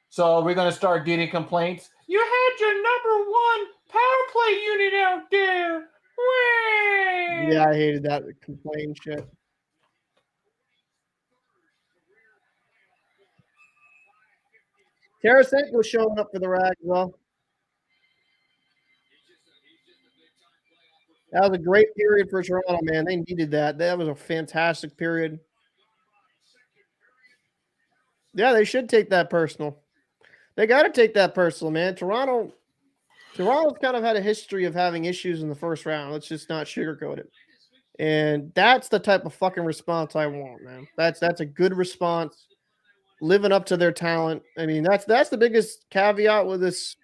So we're gonna start getting complaints. You had your number one power play unit out there. Wah! Yeah, I hated that complaint shit. Tarasenko showing up for the rag as well. That was a great period for Toronto, man. They needed that. That was a fantastic period. Yeah, they should take that personal. They got to take that personal, man. Toronto's kind of had a history of having issues in the first round. Let's just not sugarcoat it. And that's the type of fucking response I want, man. That's a good response, living up to their talent. I mean, that's the biggest caveat with this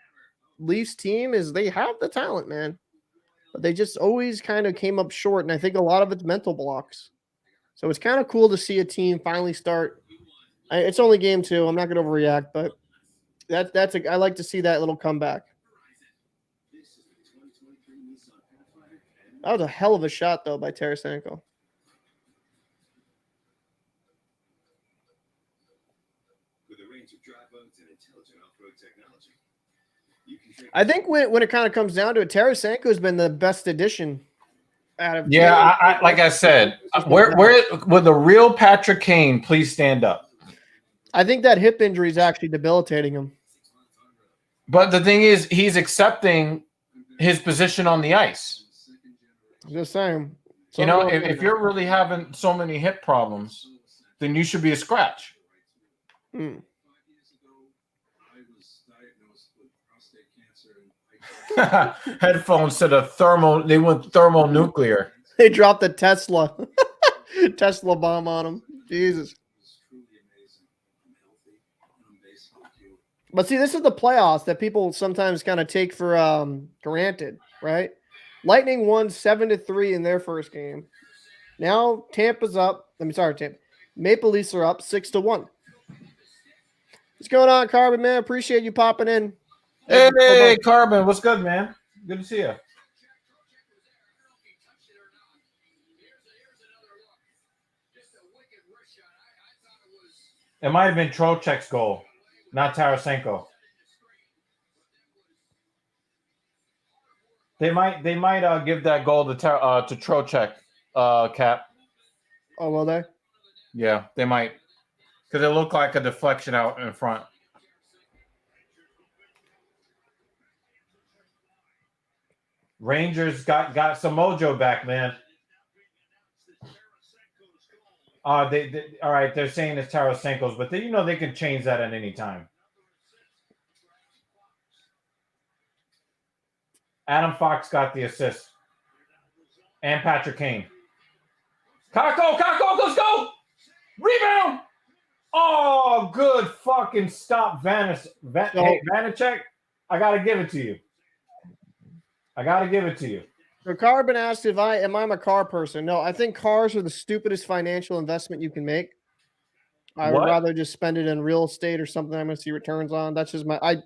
Leafs team is they have the talent, man. But they just always kind of came up short, and I think a lot of it's mental blocks. So it's kind of cool to see a team finally start. It's only game 2. I'm not going to overreact, but I like to see that little comeback. That was a hell of a shot, though, by Tarasenko. With a range of dry bones and intelligent off-road technology, I think when it kind of comes down to it, Tarasenko has been the best addition out of. Yeah, I like I said, where with the real Patrick Kane, please stand up. I think that hip injury is actually debilitating him. But the thing is, he's accepting his position on the ice. Just saying. You know, if you're really having so many hip problems, then you should be a scratch. Headphones to the thermal. They went thermonuclear. They dropped the Tesla bomb on him. Jesus. But see, this is the playoffs that people sometimes kind of take for granted, right? Lightning won 7-3 in their first game. Now Tampa's up. Tampa. Maple Leafs are up 6-1. What's going on, Carbon, man? Appreciate you popping in. Hey, Carbon, what's good, man? Good to see you. It might have been Trocheck's goal, not Tarasenko. They might give that goal to Trocheck, Cap. Oh, will they? Yeah, they might, because it looked like a deflection out in front. Rangers got some mojo back, man. They all right. They're saying it's Tarasenko's, but they can change that at any time. Adam Fox got the assist, and Patrick Kane. Kako, let's go! Rebound! Oh, good fucking stop, Vanacek. I gotta give it to you. So Carbon asked if am I a car person? No, I think cars are the stupidest financial investment you can make. I would rather just spend it in real estate or something I'm going to see returns on. That's just I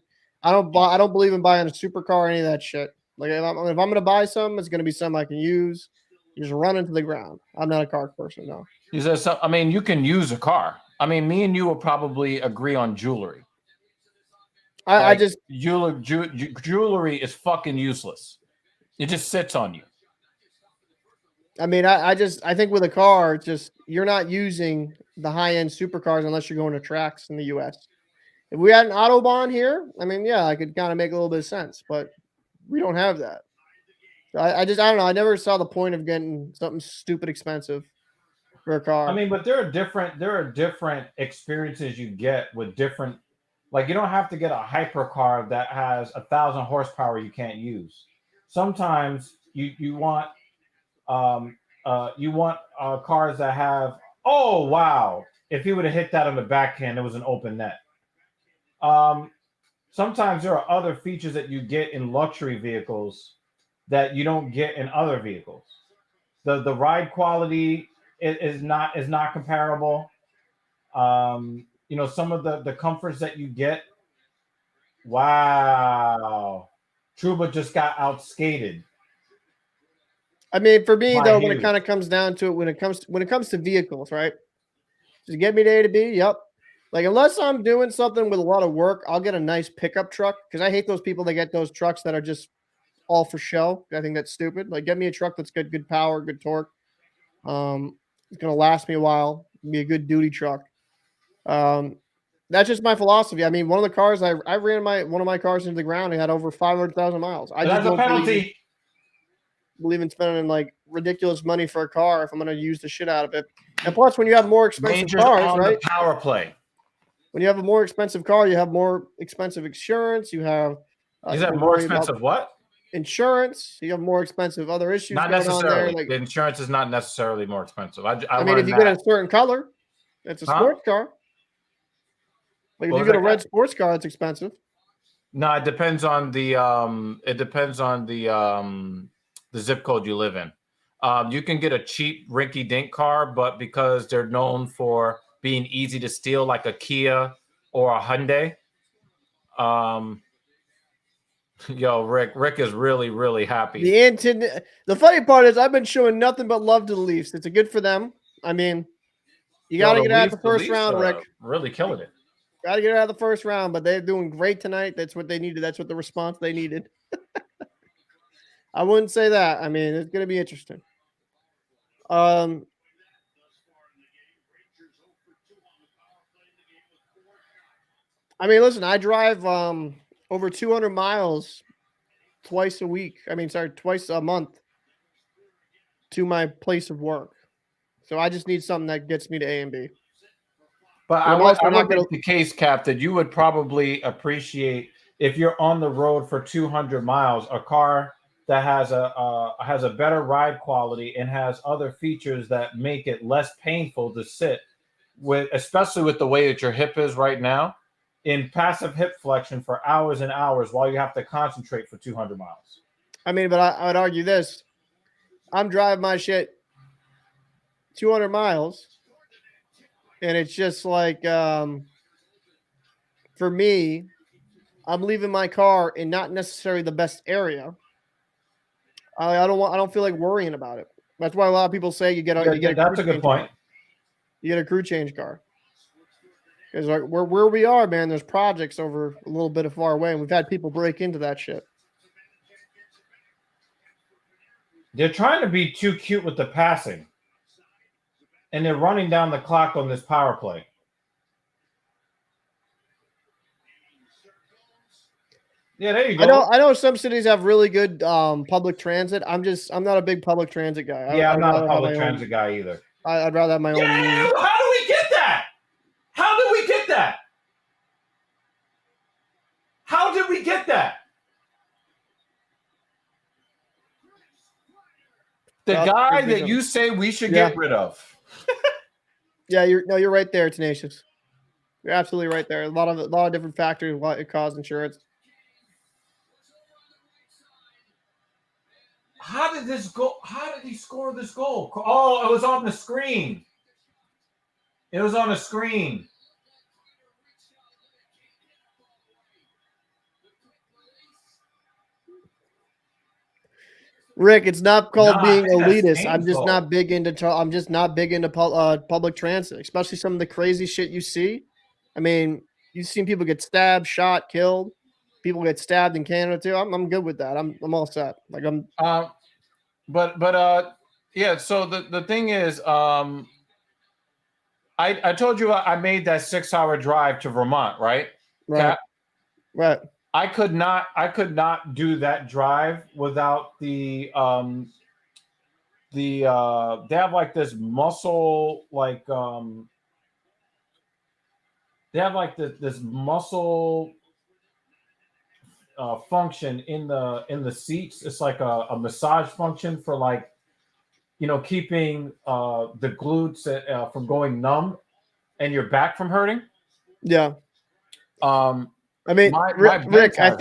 don't believe in buying a supercar or any of that shit. Like if I'm going to buy something, it's going to be something I can use. You just run into the ground. I'm not a car person, no. You can use a car. I mean, me and you will probably agree on jewelry. Jewelry is fucking useless. It just sits on you. I mean, I think with a car, you're not using the high-end supercars unless you're going to tracks in the U.S. If we had an Autobahn here, I mean, yeah, I could kind of make a little bit of sense, but we don't have that. So I don't know. I never saw the point of getting something stupid expensive for a car. I mean, but there are different experiences you get with different. Like, you don't have to get a hypercar that has 1,000 horsepower you can't use. Sometimes you want cars that have. Oh wow! If he would have hit that on the backhand, it was an open net. Sometimes there are other features that you get in luxury vehicles that you don't get in other vehicles. The ride quality is not comparable. Some of the comforts that you get. Wow. Trouba just got outskated. I mean, for me though, when it kind of comes down to it, when it comes to vehicles, right? Just get me to A to B. Yep. Like unless I'm doing something with a lot of work, I'll get a nice pickup truck because I hate those people that get those trucks that are just all for show. I think that's stupid. Like get me a truck that's got good power, good torque. It's gonna last me a while. Be a good duty truck. That's just my philosophy. I mean, one of the cars I ran one of my cars into the ground. It had over 500,000 miles. That's a penalty. Believe in spending like ridiculous money for a car if I'm going to use the shit out of it. And plus, when you have more expensive cars, right? The power play. When you have a more expensive car, you have more expensive insurance. You have. Is that more expensive? What? Insurance. You have more expensive other issues. Not necessarily. Like, the insurance is not necessarily more expensive. I mean, if you get a certain color, it's a sports car. Like if you get a red sports car, it's expensive. No, it depends on the the zip code you live in. You can get a cheap rinky-dink car, but because they're known for being easy to steal, like a Kia or a Hyundai. Rick is really, really happy. The funny part is I've been showing nothing but love to the Leafs. It's good for them. I mean, you got to get out of the first round, Rick. Really killing it. Got to get out of the first round, but they're doing great tonight. That's what they needed. That's what the response they needed. I wouldn't say that. I mean, it's going to be interesting. I mean, listen, I drive over 200 miles twice a month to my place of work. So I just need something that gets me to A and B. But I want to make the case, Cap, that you would probably appreciate if you're on the road for 200 miles, a car that has a better ride quality and has other features that make it less painful to sit with, especially with the way that your hip is right now, in passive hip flexion for hours and hours while you have to concentrate for 200 miles. I mean, but I would argue this. I'm driving my shit 200 miles, and it's just like for me, I'm leaving my car in not necessarily the best area. I don't feel like worrying about it. That's why a lot of people say you get a that's crew a good change point. car. You get a crew change car. Because like where we are, man, there's projects over a little bit of far away, and we've had people break into that shit. They're trying to be too cute with the passing, and they're running down the clock on this power play. Yeah, there you go. I know some cities have really good public transit. I'm not a big public transit guy. I'm not a public transit guy either. I'd rather have my own means. How do we get that? How did we get that? How did we get that? The guy that you say we should get rid of. Yeah, you're right there, Tenacious. You're absolutely right there. A lot of different factors what it caused insurance. How did this go? How did he score this goal? Oh, it was on the screen. It was on a screen. Rick, it's not called being elitist. I'm just not big into public transit, especially some of the crazy shit you see. I mean, you've seen people get stabbed, shot, killed. People get stabbed in Canada too. I'm good with that. I'm all set. Like I'm. Yeah. So the thing is, I told you I made that 6-hour drive to Vermont, right? Right. Right. I could not do that drive without they have like this muscle this muscle function in the seats. It's like a massage function for like, keeping the glutes from going numb and your back from hurting. Yeah. I mean, Rick, I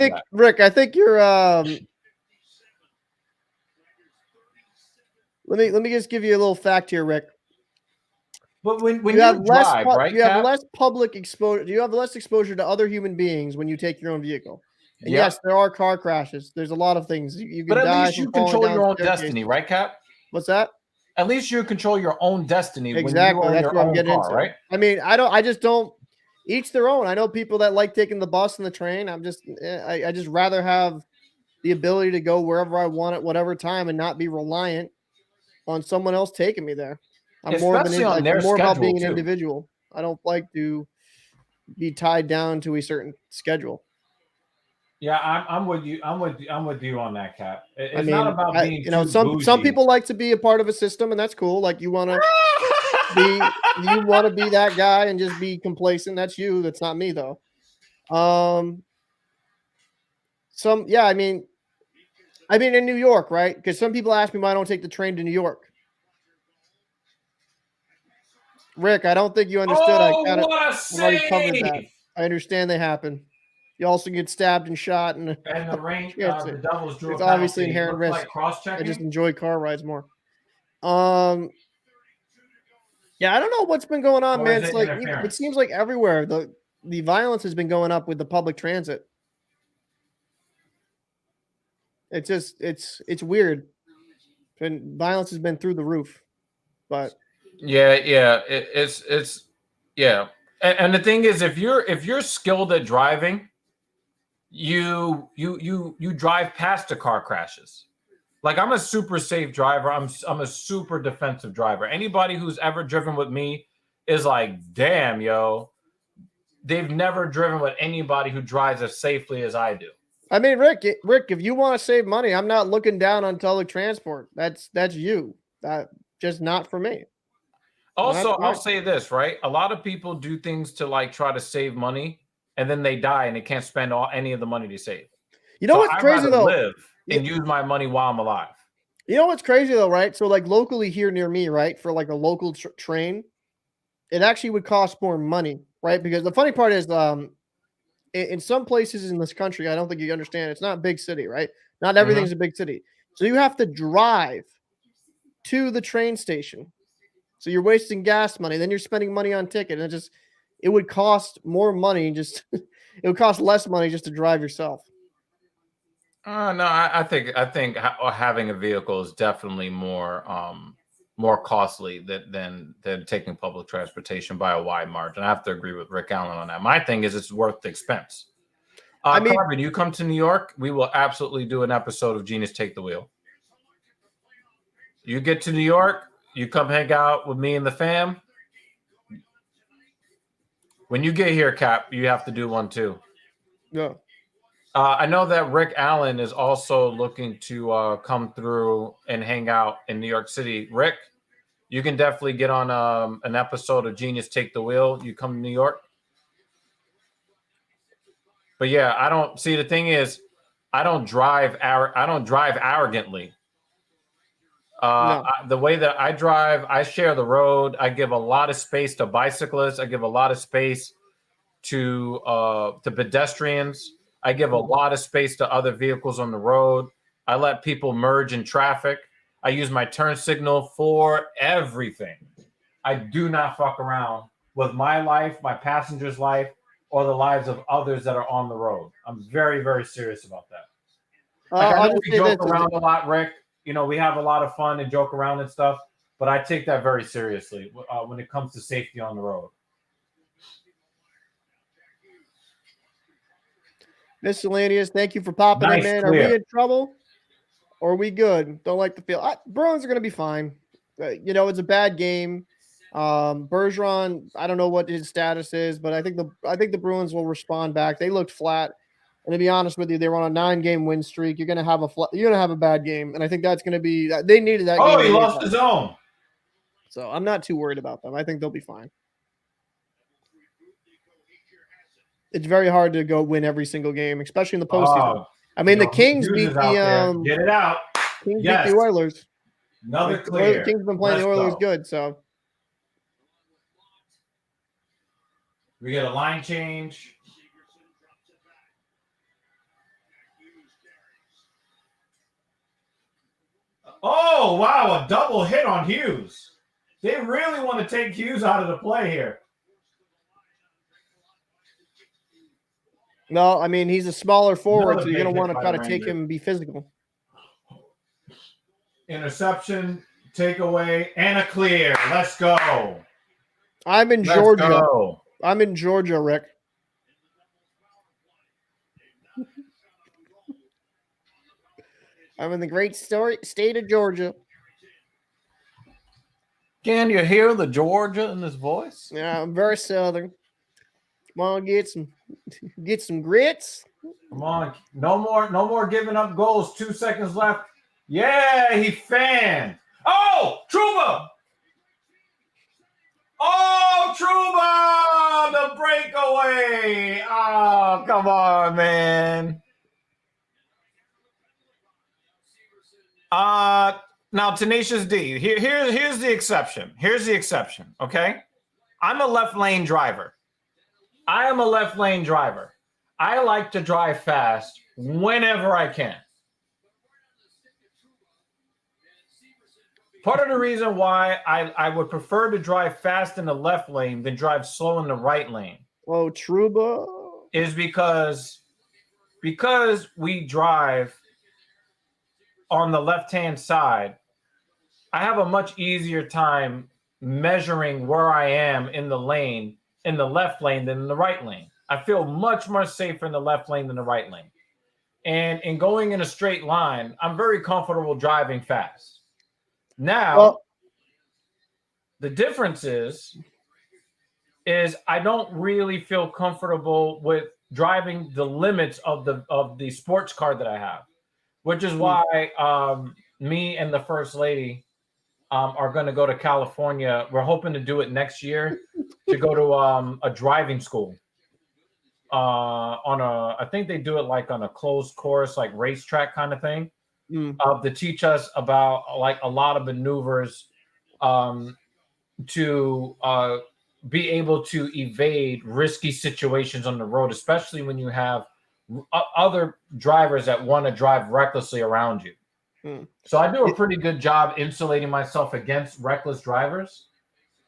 think you're. Let me just give you a little fact here, Rick. But when you have less, right? You have less public exposure. You have less exposure to other human beings when you take your own vehicle. And yes, there are car crashes. There's a lot of things you can. But at die least you control your own destiny, right, Cap? What's that? At least you control your own destiny. Exactly. When you That's what I'm getting into. Right? I mean, I just don't. Each their own. I know people that like taking the bus and the train. I just rather have the ability to go wherever I want at whatever time and not be reliant on someone else taking me there. I'm more about being an individual. I don't like to be tied down to a certain schedule. Yeah, I'm with you. I'm with you on that, Cap. It's not about being some people like to be a part of a system, and that's cool. Like you want to be that guy and just be complacent. That's you. That's not me though. I mean in New York, right? Because some people ask me why I don't take the train to New York. Rick, I don't think you understood. I already covered that. I understand they happen. You also get stabbed and shot, and the rain. The Devils drew. It's obviously inherent risk. Like cross-checking. I just enjoy car rides more. Yeah, I don't know what's been going on, man. It's like it seems like everywhere the violence has been going up with the public transit. It's just it's weird, and violence has been through the roof. But it's and the thing is, if you're skilled at driving, you drive past the car crashes. Like I'm a super safe driver. I'm a super defensive driver. Anybody who's ever driven with me is like, damn, yo, they've never driven with anybody who drives as safely as I do. I mean, Rick, if you want to save money, I'm not looking down on public transport. That's you. That just not for me. Also, I'll say this, right? A lot of people do things to like try to save money, and then they die and they can't spend any of the money they save. You know what's crazy though? Live and use my money while I'm alive. You know what's crazy though, right? So like locally here near me, right, for like a local train, it actually would cost more money, right? Because the funny part is, in some places in this country, I don't think you understand. It's not a big city, right? Not everything's a big city, so you have to drive to the train station. So you're wasting gas money. Then you're spending money on ticket, and it would cost more money it would cost less money just to drive yourself. No, I think having a vehicle is definitely more costly than taking public transportation by a wide margin. I have to agree with Rick Allen on that. My thing is it's worth the expense. I mean, Carbon, you come to New York, we will absolutely do an episode of Genius Take the Wheel. You get to New York, you come hang out with me and the fam. When you get here, Cap, you have to do one too. yeah. I know that Rick Allen is also looking to come through and hang out in New York City. Rick, you can definitely get on an episode of Genius Take the Wheel. You come to New York. But yeah, I don't see, the thing is, I don't drive arrogantly. No. The way that I drive, I share the road. I give a lot of space to bicyclists. I give a lot of space to pedestrians. I give a lot of space to other vehicles on the road. I let people merge in traffic. I use my turn signal for everything. I do not fuck around with my life, my passenger's life, or the lives of others that are on the road. I'm very, very serious about that. I know we joke around a lot, Rick. You know, we have a lot of fun and joke around and stuff, but I take that very seriously when it comes to safety on the road. Miscellaneous, thank you for popping them in. Clear. Are we in trouble or are we good? Don't like the feel. Bruins are going to be fine. It's a bad game. Bergeron, I don't know what his status is, but I think the Bruins will respond back. They looked flat. And to be honest with you, they were on a 9-game win streak. You're going to have a bad game. And I think that's going to be – they needed that game. Oh, he lost his own. So I'm not too worried about them. I think they'll be fine. It's very hard to go win every single game, especially in the postseason. I mean, the Kings beat the get it out. Kings beat the Oilers. Another clear. The Kings have been playing the Oilers good, so we get a line change. Oh, wow, a double hit on Hughes. They really want to take Hughes out of the play here. No, I mean, he's a smaller forward, so you're going to want to try to take him and be physical. Interception, takeaway, and a clear. Let's go. I'm in Georgia. I'm in Georgia, Rick. I'm in the great state of Georgia. Can you hear the Georgia in this voice? Yeah, I'm very southern. Come on, get some grits. Come on, no more giving up goals. 2 seconds left. Yeah, he fanned. Oh, Trouba! Oh, Trouba! The breakaway. Oh, come on, man. Now, Tenacious D. Here's the exception. Here's the exception. Okay, I'm a left lane driver. I am a left lane driver. I like to drive fast whenever I can. Part of the reason why I would prefer to drive fast in the left lane than drive slow in the right lane. Oh, Trouba. Is because we drive on the left-hand side, I have a much easier time measuring where I am in the lane, in the left lane than in the right lane. I feel much more safer in the left lane than the right lane. And in going in a straight line, I'm very comfortable driving fast. Now, the difference is I don't really feel comfortable with driving the limits of the sports car that I have, which is why me and the First Lady are going to go to California. We're hoping to do it next year to go to a driving school. I think they do it like on a closed course, like racetrack kind of thing, to teach us about like a lot of maneuvers to be able to evade risky situations on the road, especially when you have other drivers that want to drive recklessly around you. So I do a pretty good job insulating myself against reckless drivers.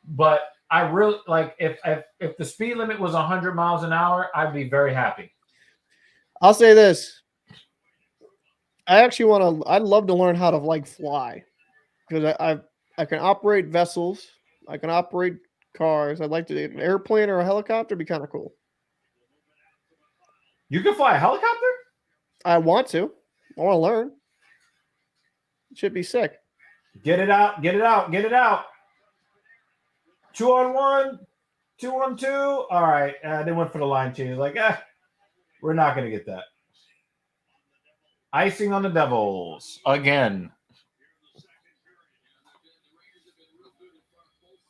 But I really like if the speed limit was 100 miles an hour, I'd be very happy. I'll say this. I actually want to. I'd love to learn how to like fly because I can operate vessels. I can operate cars. I'd like to an airplane or a helicopter. Be kind of cool. You can fly a helicopter? I want to. I want to learn. It should be sick. Get it out. Get it out. Get it out. 2-on-1, 2-on-2. All right. They went for the line change. Like, we're not going to get that. Icing on the Devils again.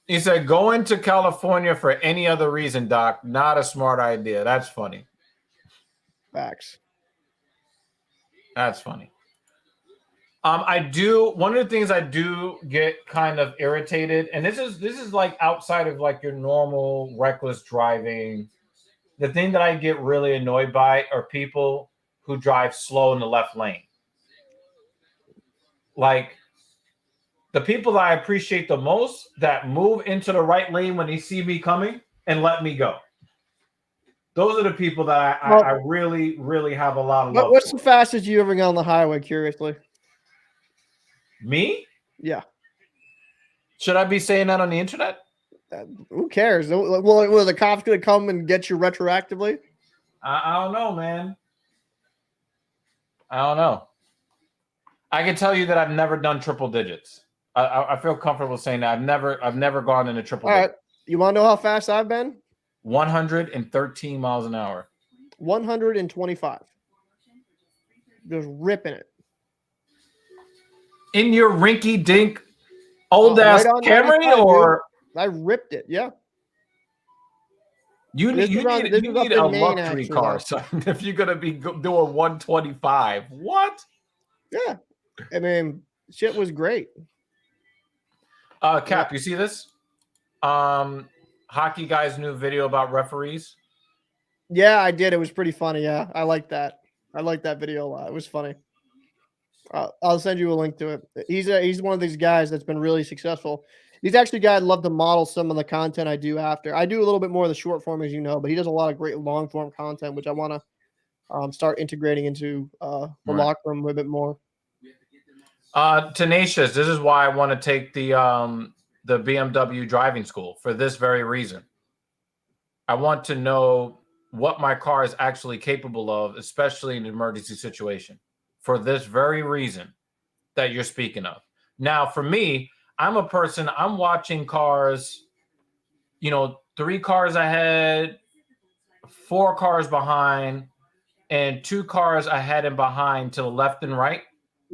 He said, going to California for any other reason, Doc, not a smart idea. That's funny. Facts. That's funny. One of the things I do get kind of irritated, and this is like outside of like your normal reckless driving. The thing that I get really annoyed by are people who drive slow in the left lane. Like the people that I appreciate the most that move into the right lane when they see me coming and let me go. Those are the people that I really, really have a lot of love What's for. the fastest you ever got on the highway, curiously? Me? Yeah. Should I be saying that on the internet? Who cares? Will the cops going to come and get you retroactively? I don't know, man. I don't know. I can tell you that I've never done triple digits. I feel comfortable saying that I've never gone into triple digits. All right. You want to know how fast I've been? 113 miles an hour. 125. Just ripping it. In your rinky dink old ass Camry, or I ripped it. Yeah. You need a luxury car, son, if you're gonna be doing 125. What? Yeah, I mean, shit was great. Cap, you see this? Hockey guy's new video about referees. Yeah, I did. It was pretty funny. Yeah, I like that. I like that video a lot. It was funny. I'll send you a link to it. He's one of these guys that's been really successful. He's actually a guy I'd love to model some of the content I do after. I do a little bit more of the short form, as you know, but he does a lot of great long form content, which I want to start integrating into the locker room a bit more. Tenacious. This is why I want to take the BMW driving school for this very reason. I want to know what my car is actually capable of, especially in an emergency situation, for this very reason that you're speaking of. Now, for me, I'm a person, I'm watching cars, 3 cars ahead, 4 cars behind, and 2 cars ahead and behind to the left and right.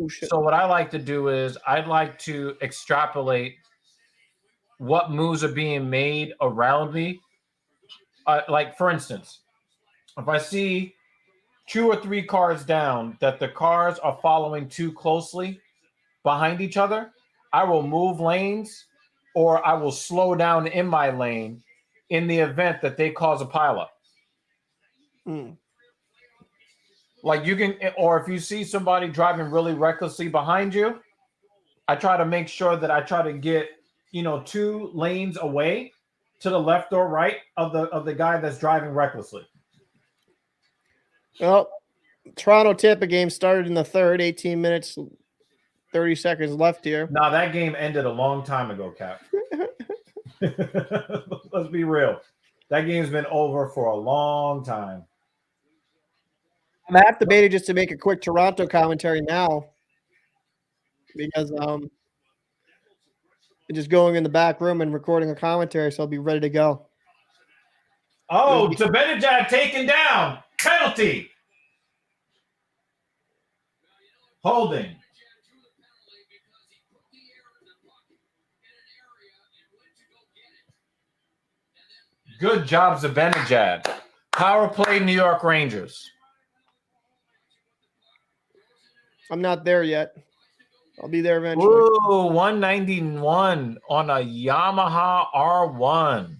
Oh, shit. So what I like to do is I'd like to extrapolate what moves are being made around me. Like, for instance, if I see 2 or 3 cars down that the cars are following too closely behind each other, I will move lanes or I will slow down in my lane in the event that they cause a pileup. Like you can, or if you see somebody driving really recklessly behind you, I try to make sure that I try to get, 2 lanes away to the left or right of the guy that's driving recklessly. Well, Toronto-Tampa game started in the third, 18 minutes, 30 seconds left here. Now, that game ended a long time ago, Cap. Let's be real. That game's been over for a long time. I'm half debated just to make a quick Toronto commentary now because just going in the back room and recording a commentary, so I'll be ready to go. Oh, Zibanejad taken down. Penalty. Holding. Good job, Zibanejad. Power play, New York Rangers. I'm not there yet. I'll be there eventually. Ooh, 191 on a Yamaha R1.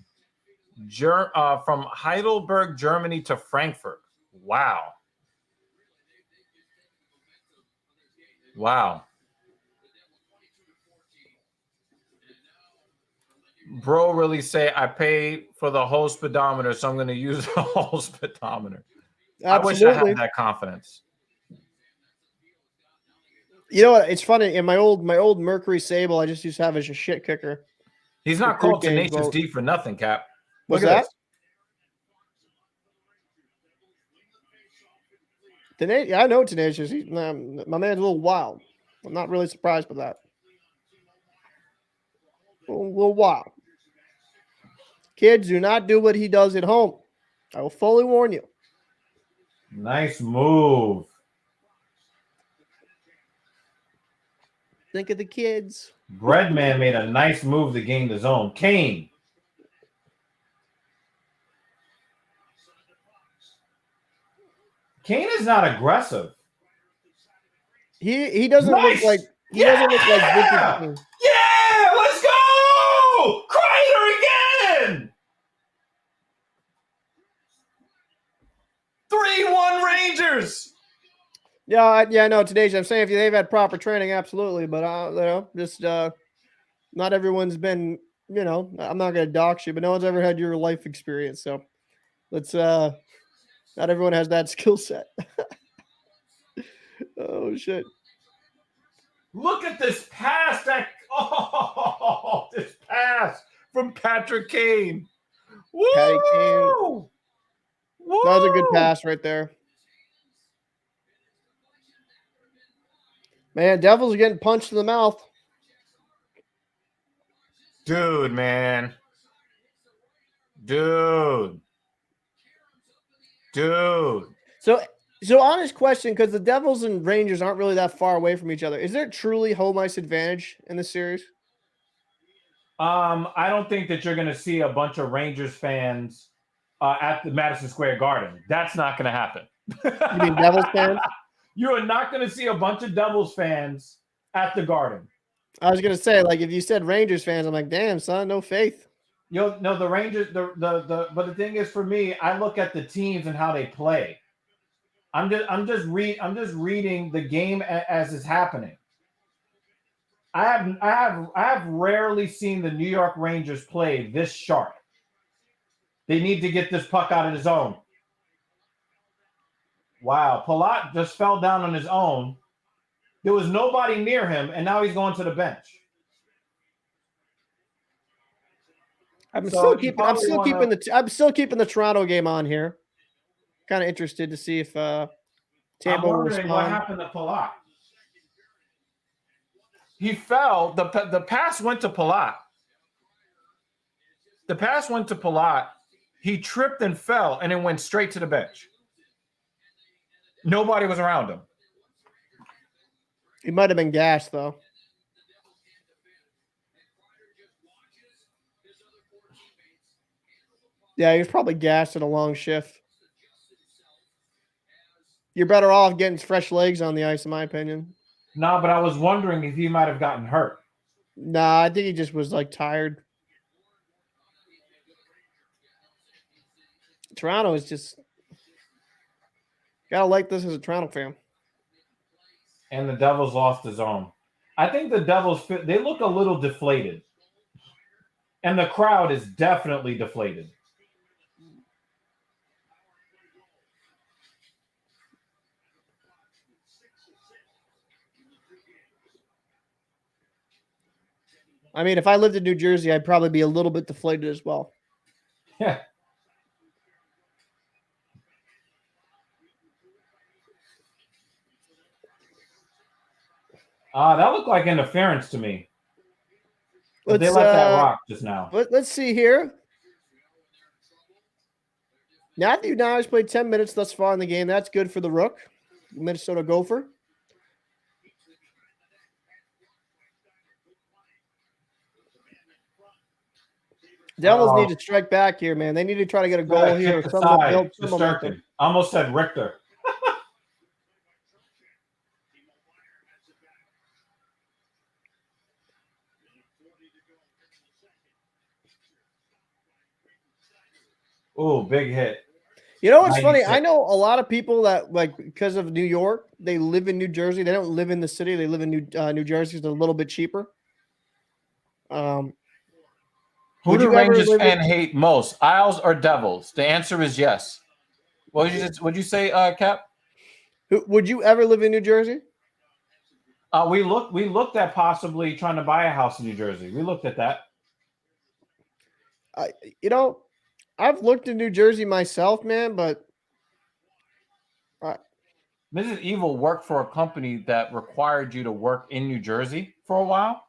From Heidelberg, Germany to Frankfurt. Wow. Bro really say I paid for the whole speedometer, so I'm going to use the whole speedometer. I wish I Absolutely. had that confidence. You know what? It's funny. In my old Mercury Sable, I just used to have as a shit kicker. He's not The called cruise gauge Tenacious boat. D for nothing, Cap. What's Look at that? this. I know Tenacious. My man's a little wild. I'm not really surprised by that. A little wild. Kids, do not do what he does at home. I will fully warn you. Nice move. Think of the kids. Breadman made a nice move to gain the zone. Kane. Kane is not aggressive. He doesn't look Nice! like doesn't look like vintage Kane. Yeah, let's go! Kreider again! 3-1 Rangers. Yeah, no, today's I'm saying if they've had proper training, absolutely. But just not everyone's been, I'm not gonna dox you, but no one's ever had your life experience. So let's not everyone has that skill set. Oh shit. Look at this pass this pass from Patrick Kane. Woo! Patty Kane. Woo! That was a good pass right there. Man, Devils are getting punched in the mouth. Dude, man. Dude. So honest question, because the Devils and Rangers aren't really that far away from each other. Is there truly home ice advantage in this series? I don't think that you're going to see a bunch of Rangers fans at the Madison Square Garden. That's not going to happen. You mean Devils fans? You are not going to see a bunch of Devils fans at the Garden. I was going to say, like, if you said Rangers fans, I'm like, damn, son, no faith. No, the Rangers. But the thing is, for me, I look at the teams and how they play. I'm just reading the game as it's happening. I have rarely seen the New York Rangers play this sharp. They need to get this puck out of the zone. Wow, Palat just fell down on his own. There was nobody near him, and now he's going to the bench. I'm still keeping the Toronto game on here. Kind of interested to see if Tampa will wondering what respond. happened to Palat. He fell. The pass went to Palat. The pass went to Palat. He tripped and fell, and it went straight to the bench. Nobody was around him. He might have been gassed, though. Yeah, he was probably gassed at a long shift. You're better off getting fresh legs on the ice, in my opinion. No, but I was wondering if he might have gotten hurt. Nah, I think he just was, like, tired. Toronto is just... Gotta like this as a Toronto fan. And the Devils lost his own. I think the Devils, they look a little deflated. And the crowd is definitely deflated. I mean, if I lived in New Jersey, I'd probably be a little bit deflated as well. Yeah. That looked like interference to me. But they let that rock just now. Let's see here. Matthew now has played 10 minutes thus far in the game. That's good for the Rook, Minnesota Gopher. Devils need to strike back here, man. They need to try to get a goal here. Almost said Richter. Oh, big hit. You know what's funny? 96. I know a lot of people that, like, because of New York, they live in New Jersey. They don't live in the city. They live in New Jersey. It's a little bit cheaper. Who Would do you ever Rangers live fan in- hate most? Isles or Devils? The answer is yes. What would you say, Cap? Would you ever live in New Jersey? We looked at possibly trying to buy a house in New Jersey. We looked at that. You know, I've looked in New Jersey myself, man, but Mrs. Evil worked for a company that required you to work in New Jersey for a while.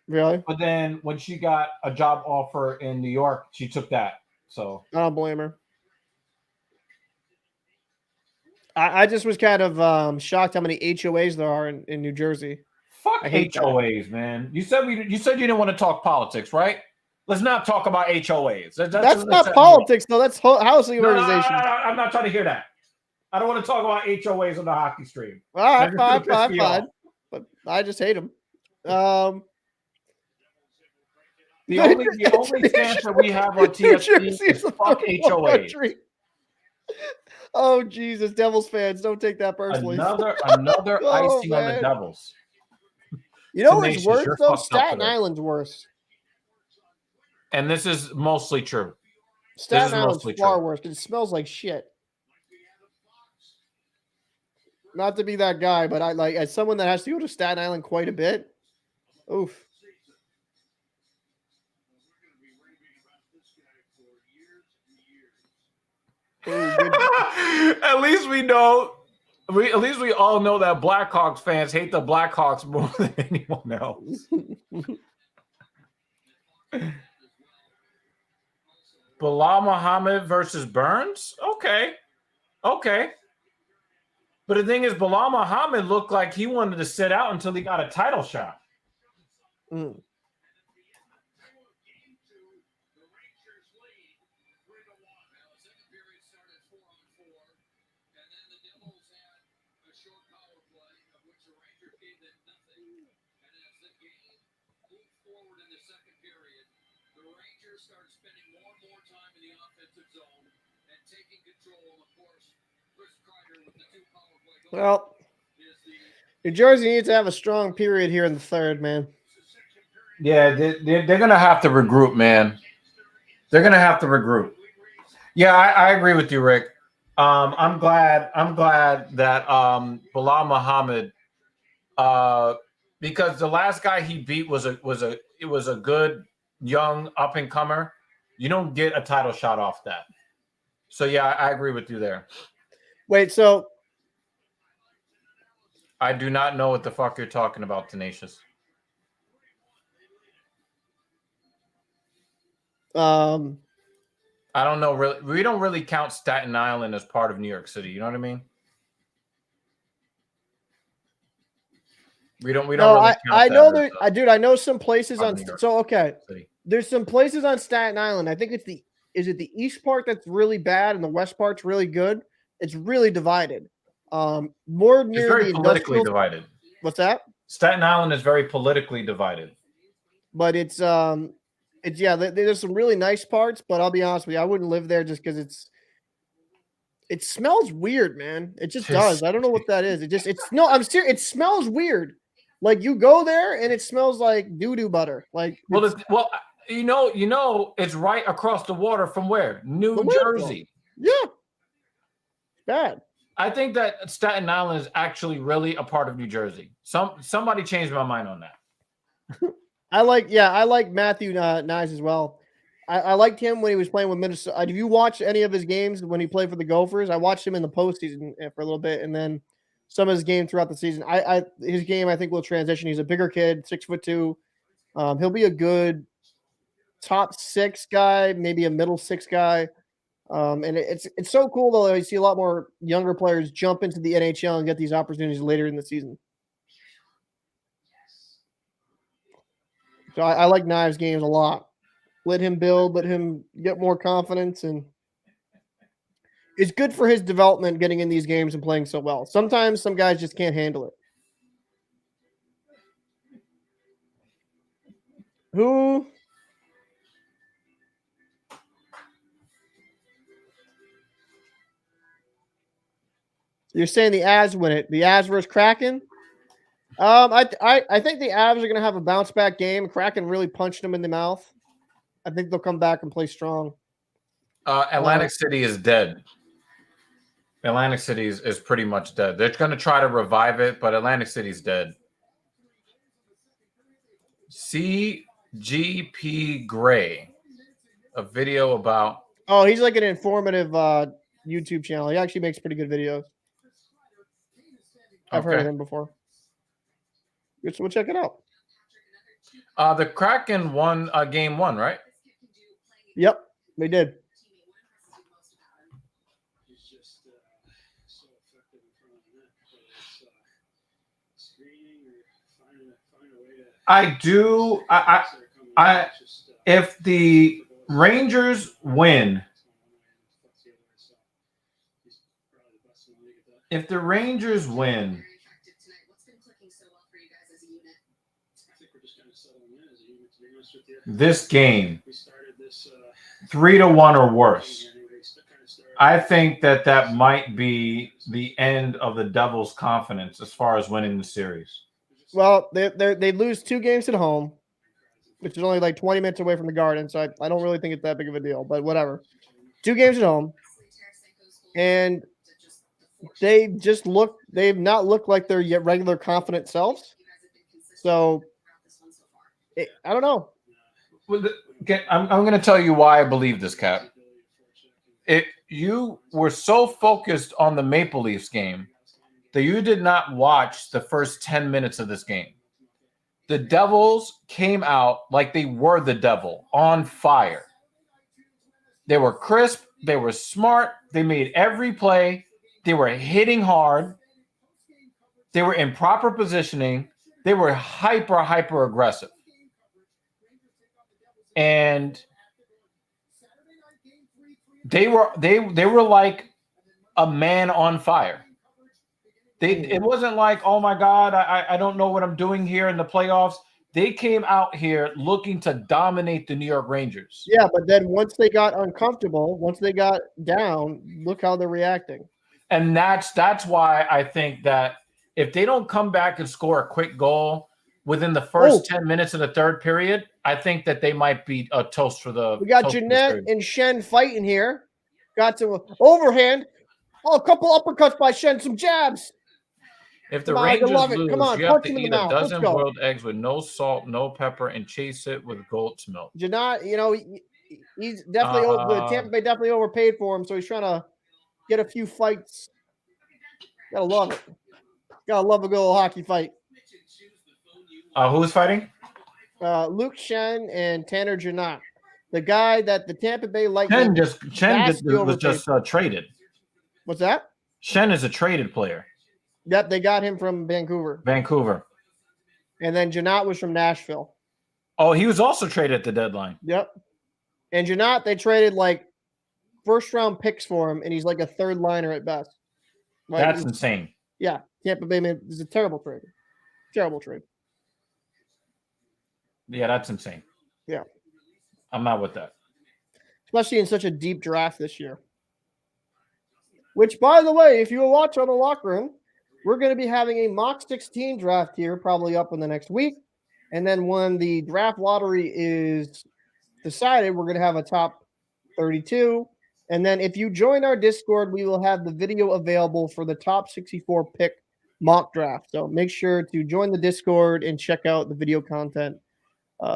really, But then when she got a job offer in New York, she took that. So I don't blame her. I just was kind of shocked how many HOAs there are in New Jersey. fuck I hate that. HOAs, man. You said you didn't want to talk politics, right? Let's not talk about HOAs. That's not politics, though. That's housing organizations. I'm not trying to hear that. I don't want to talk about HOAs on the hockey stream. All right, They're just gonna piss me fine. off. But I just hate them. The only stance that we have on TFC is fuck HOAs. Oh Jesus, Devils fans, don't take that personally. Another Oh, icing on the man. Devils. You know what's Tenacious, worse you're though? fucked up Staten today. Island's worse. And this is mostly true. Staten is Island's mostly far true. worse because it smells like shit. Not to be that guy, but I like as someone that has to go to Staten Island quite a bit. Oof. Ooh, good. At least we know. At least we all know that Blackhawks fans hate the Blackhawks more than anyone else. Bilal Muhammad versus Burns? Okay. But the thing is, Bilal Muhammad looked like he wanted to sit out until he got a title shot. Mm. Started spending more and more time in the offensive zone and taking control. Of course, Chris Kreider with the 2 power play goals. Well, New Jersey needs to have a strong period here in the third, man. Yeah, they're gonna have to regroup, man. They're gonna have to regroup. Yeah, I agree with you, Rick. I'm glad that Bilal Muhammad, because the last guy he beat was a good young up and comer. You don't get a title shot off that. So yeah, I agree with you there. Wait, so I do not know what the fuck you're talking about, Tenacious. I don't know. Really, we don't really count Staten Island as part of New York City. You know what I mean? We don't. no, really count I that know as, there. I know some places part on. of New York So okay, City. there's some places on Staten Island. I think it's is it the east part that's really bad and the west part's really good? It's really divided. More It's near very the politically industrial. divided. What's that? Staten Island is very politically divided. But it's yeah. There's some really nice parts, but I'll be honest with you, I wouldn't live there just because it smells weird, man. It just does. I don't know what that is. I'm serious. It smells weird. Like you go there and it smells like doo-doo butter. Like You know, it's right across the water from where? New The Jersey. yeah, bad. I think that Staten Island is actually really a part of New Jersey. Somebody changed my mind on that. I like Matthew Nyes as well. I liked him when he was playing with Minnesota. Have you watched any of his games when he played for the Gophers? I watched him in the postseason for a little bit, and then some of his games throughout the season. His game I think will transition. He's a bigger kid, 6'2". He'll be a good top 6 guy, maybe a middle 6 guy. And it's so cool though. You see a lot more younger players jump into the NHL and get these opportunities later in the season. So I like Knives games a lot. Let him build, let him get more confidence, and it's good for his development getting in these games and playing so well. Sometimes some guys just can't handle it. Who? You're saying the Avs win it. The Avs versus Kraken? I think the Avs are going to have a bounce back game. Kraken really punched them in the mouth. I think they'll come back and play strong. Atlantic City is dead. Atlantic City is pretty much dead. They're going to try to revive it, but Atlantic City's dead. CGP Gray, a video about. Oh, he's like an informative YouTube channel. He actually makes pretty good videos. I've heard of him before. So we'll check it out. The Kraken won game 1, right? Yep, they did. I do. I if the Rangers win, this game 3-1 or worse, I think that might be the end of the Devils' confidence as far as winning the series. Well, they lose 2 games at home, which is only like 20 minutes away from the Garden, so I don't really think it's that big of a deal, but whatever. 2 games at home, and they've not looked like their yet regular confident selves. So, I don't know. I'm going to tell you why I believe this, Cap. You were so focused on the Maple Leafs game that you did not watch the first 10 minutes of this game. The Devils came out like they were the devil, on fire. They were crisp. They were smart. They made every play. They were hitting hard. They were in proper positioning. They were hyper aggressive. And they were like a man on fire. It wasn't like, oh my God, I don't know what I'm doing here in the playoffs. They came out here looking to dominate the New York Rangers. Yeah, but then once they got uncomfortable, once they got down, look how they're reacting. And that's why I think that if they don't come back and score a quick goal within the first 10 minutes of the third period, I think that they might be a toast for the. We got Jeanette and Shen fighting here. Got some overhand. Oh, a couple uppercuts by Shen, some jabs. If the Rangers lose, come on, you have to him in eat the a mouth. dozen boiled eggs with no salt, no pepper, and chase it with goat's milk. Jeanette, he's definitely the Tampa Bay definitely overpaid for him, so he's trying to get a few fights. Gotta love it. Gotta love a good old hockey fight. Who's fighting? Luke Shen and Tanner Jeanette. The guy that the Tampa Bay Lightning Shen was just traded. What's that? Shen is a traded player. Yep, they got him from Vancouver. And then Jeanette was from Nashville. Oh, he was also traded at the deadline. Yep. And Jeanette, they traded like first-round picks for him, and he's like a third liner at best. Right? That's insane. Yeah, Tampa Bay is a terrible trade. Terrible trade. Yeah, that's insane. Yeah. I'm not with that. Especially in such a deep draft this year. Which, by the way, if you will watch on the Locker Room, we're going to be having a mock 16 draft here, probably up in the next week. And then when the draft lottery is decided, we're going to have a top 32. And then if you join our Discord, we will have the video available for the top 64 pick mock draft. So make sure to join the Discord and check out the video content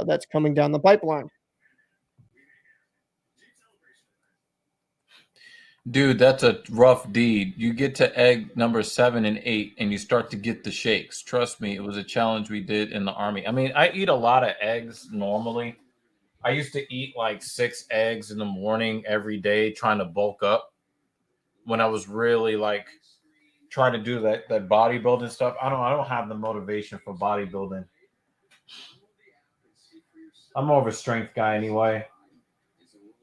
that's coming down the pipeline. Dude, that's a rough deed. You get to egg number 7 and 8, and you start to get the shakes. Trust me, it was a challenge we did in the Army. I mean, I eat a lot of eggs normally. I used to eat like 6 eggs in the morning every day, trying to bulk up. When I was really like trying to do that bodybuilding stuff, I don't have the motivation for bodybuilding. I'm more of a strength guy anyway.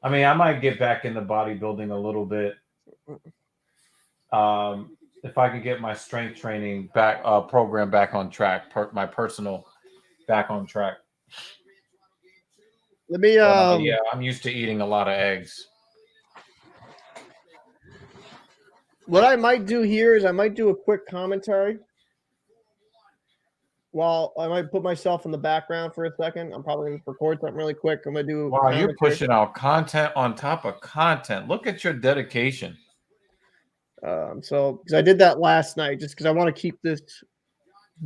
I mean, I might get back into bodybuilding a little bit. If I could get my strength training program back on track, my personal back on track. Let me. Yeah, I'm used to eating a lot of eggs. What I might do here is I might do a quick commentary. While I might put myself in the background for a second, I'm probably going to record something really quick. I'm going to do. Wow, you're commentary. pushing out content on top of content. Look at your dedication. So because I did that last night, just because I want to keep this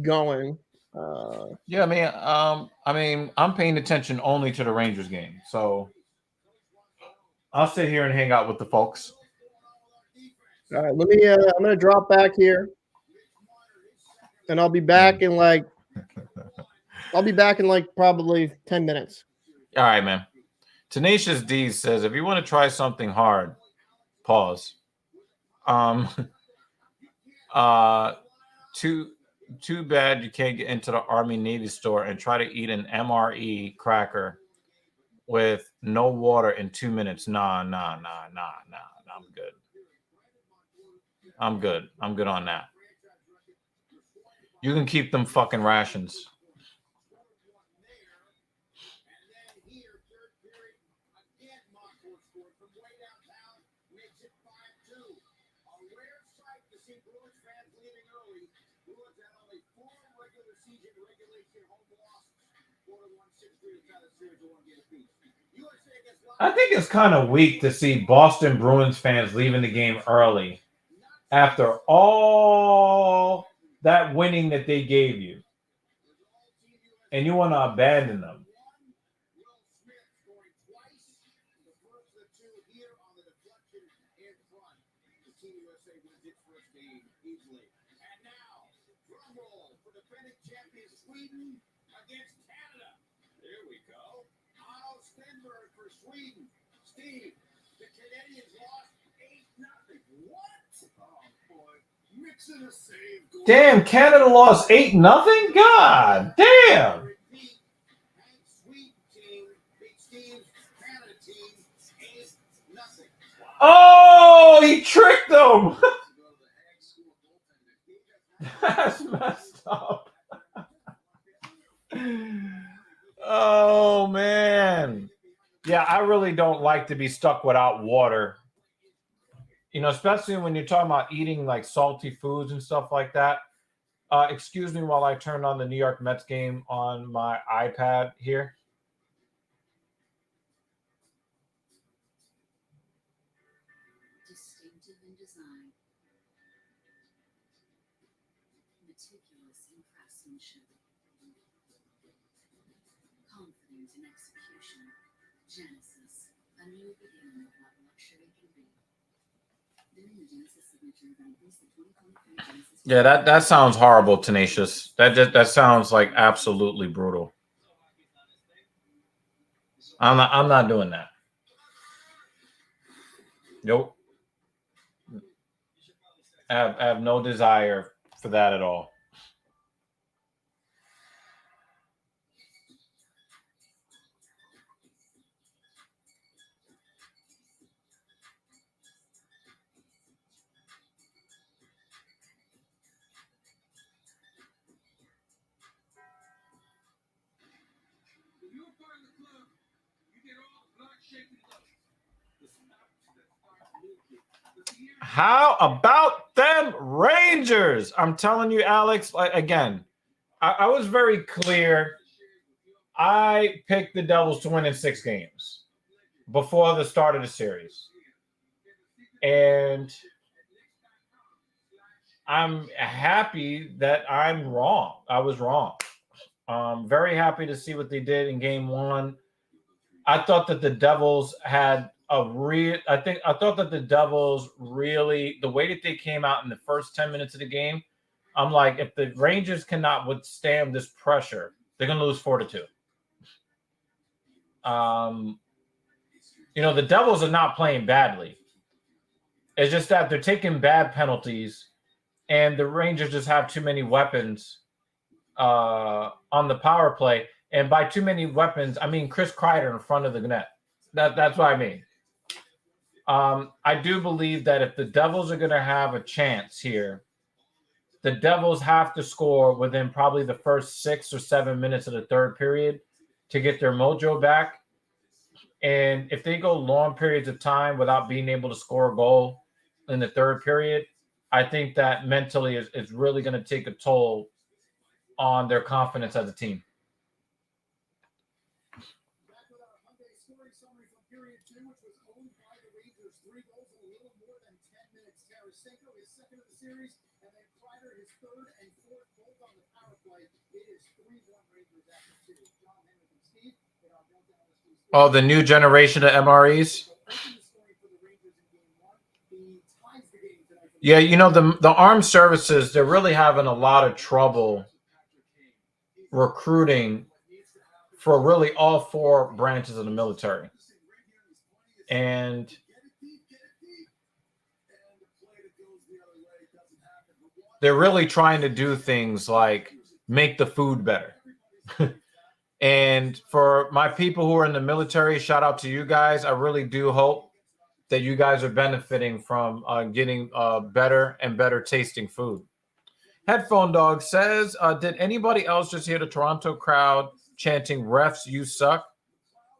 going. Yeah, I'm paying attention only to the Rangers game, so I'll sit here and hang out with the folks. All right, let me. I'm going to drop back here, and I'll be back in like. I'll be back in like probably 10 minutes. All right, man. Tenacious D says, if you want to try something hard, pause. Too bad you can't get into the Army Navy store and try to eat an MRE cracker with no water in 2 minutes. Nah. I'm good. I'm good on that. You can keep them fucking rations. I think it's kind of weak to see Boston Bruins fans leaving the game early after all that winning that they gave you. And you want to abandon them. Steve, the Canadians lost 8-0. What? Oh, boy. Mixing a save. Damn, Canada lost 8-0? God damn. Oh, he tricked them. That's messed up. Oh, man. Yeah, I really don't like to be stuck without water. You know, especially when you're talking about eating like salty foods and stuff like that. Excuse me while I turn on the New York Mets game on my iPad here. Distinctive in design, meticulous in craftsmanship, confident in execution. Genesis, a new beginning of what luxury can be. During the Genesis signature event, the 2023 Genesis. Yeah, that sounds horrible, Tenacious. That sounds like absolutely brutal. I'm not doing that. Nope. I have no desire for that at all. How about them Rangers? I'm telling you, Alex, again, I was very clear. I picked the Devils to win in 6 games before the start of the series. And I'm happy that I'm wrong. I was wrong. Very happy to see what they did in game 1. I thought that the Devils had I thought that the Devils really, the way that they came out in the first 10 minutes of the game, I'm like, if the Rangers cannot withstand this pressure, they're going to lose 4-2. You know, the Devils are not playing badly. It's just that they're taking bad penalties, and the Rangers just have too many weapons on the power play. And by too many weapons, I mean Chris Kreider in front of the net. That's what I mean. I do believe that if the Devils are going to have a chance here, the Devils have to score within probably the first 6 or 7 minutes of the third period to get their mojo back. And if they go long periods of time without being able to score a goal in the third period, I think that mentally is really going to take a toll on their confidence as a team. Back with our Hyundai scoring summary from period 2, which was owned by the Rangers. 3 goals in a little more than 10 minutes. Tarasenko, his second of the series, and then Kreider, his third and fourth, both on the power play. It is 3-1 Rangers after 2. John, Henrik, and Steve in our Meltdown West. Oh, the new generation of MREs. Yeah, you know, the armed services, they're really having a lot of trouble recruiting for really all 4 branches of the military. And they're really trying to do things like make the food better. And for my people who are in the military, shout out to you guys. I really do hope that you guys are benefiting from getting better and better tasting food. Headphone Dog says, did anybody else just hear the Toronto crowd chanting, "Refs, you suck"?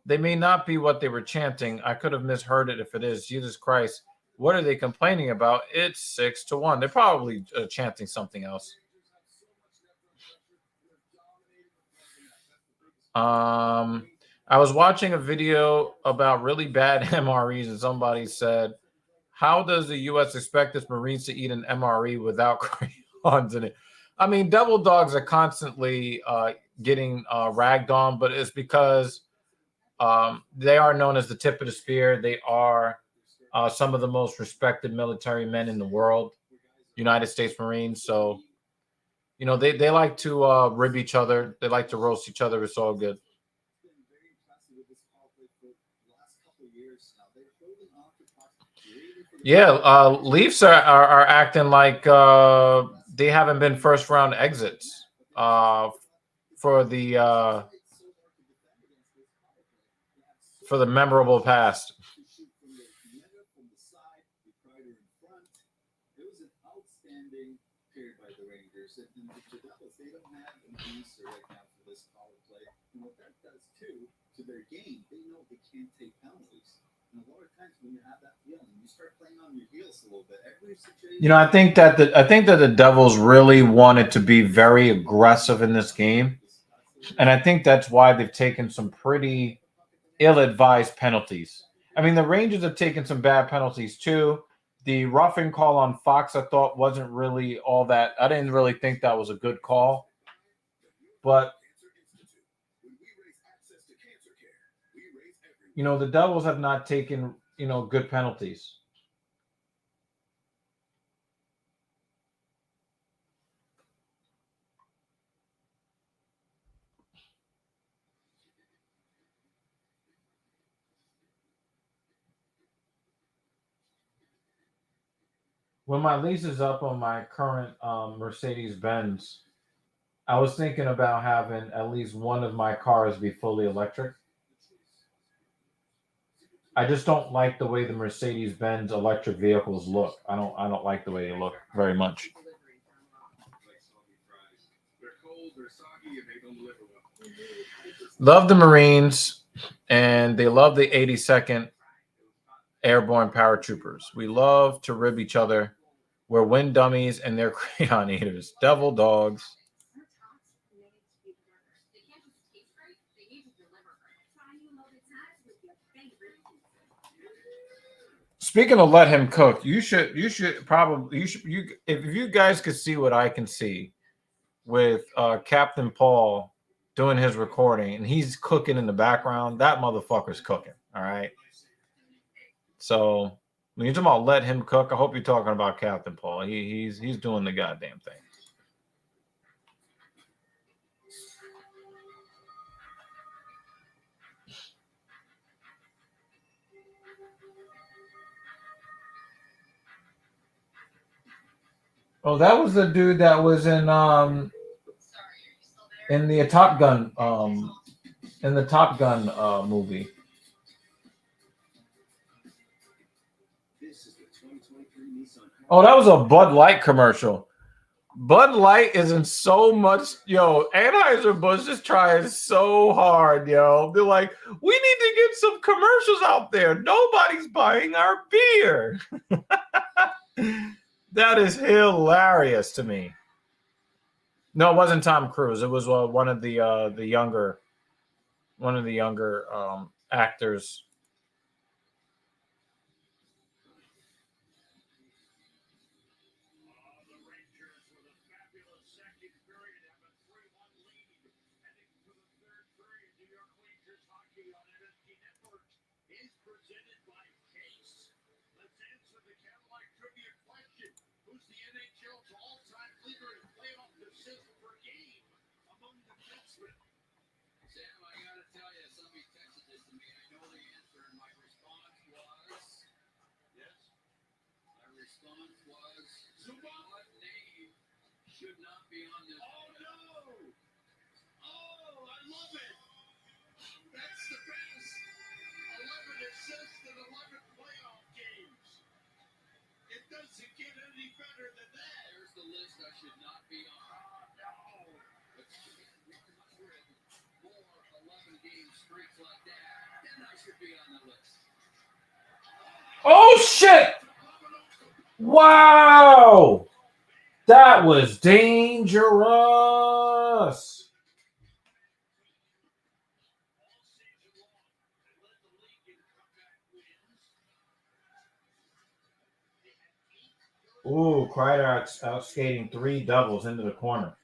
They may not be what they were chanting. I could have misheard it if it is. Jesus Christ. What are they complaining about? It's 6-1. They're probably chanting something else. I was watching a video about really bad MREs, and somebody said, how does the U.S. expect its Marines to eat an MRE without crayons in it? I mean, devil dogs are constantly getting ragged on, but it's because they are known as the tip of the spear. They are some of the most respected military men in the world, United States Marines. So, you know, they like to rib each other. They like to roast each other. It's all good. Yeah, Leafs are acting like they haven't been first round exits for the memorable past. It was an outstanding period by the Rangers. And the Devils, they don't have an answer right now for this power play. And what that does, too, to their game, they know they can't take penalties. And a lot of times when you have that feeling, you start playing on your heels a little bit. Every situation. You know, I think that the Devils really wanted to be very aggressive in this game. And I think that's why they've taken some pretty ill-advised penalties. I mean, the Rangers have taken some bad penalties, too. The roughing call on Fox, I thought, wasn't really all that. I didn't really think that was a good call. But, you know, the Devils have not taken, you know, good penalties. When my lease is up on my current Mercedes-Benz, I was thinking about having at least one of my cars be fully electric. I just don't like the way the Mercedes-Benz electric vehicles look. I don't like the way they look very much. Love the Marines, and they love the 82nd Airborne Paratroopers. We love to rib each other. We're wind dummies, and they're crayon eaters. Devil dogs. Speaking of let him cook, you should if you guys could see what I can see with Captain Paul doing his recording and he's cooking in the background, that motherfucker's cooking. All right. So when you're talking about let him cook, I hope you're talking about Captain Paul. He's doing the goddamn thing. Oh, that was the dude that was in the Top Gun movie. Oh, that was a Bud Light commercial. Bud Light is in so much, Anheuser-Busch is trying so hard, They're like, we need to get some commercials out there. Nobody's buying our beer. That is hilarious to me. No, it wasn't Tom Cruise. It was one of the younger actors. Who's the NHL's all-time leader in playoff assists per game among defensemen? Sam, I gotta tell you, somebody texted this to me. I know the answer, and my response was yes. My response was Zuma. What name should not be on this? Oh no! Oh, I love it. That's the best. 11 assists in 11 playoff games. It doesn't get any better than that. There's the list I should not be on. Oh, no. But 100 more 11-game streaks like that, then I should be on the list. Oh shit! Wow, that was dangerous. Ooh, Kreider out skating 3 doubles into the corner.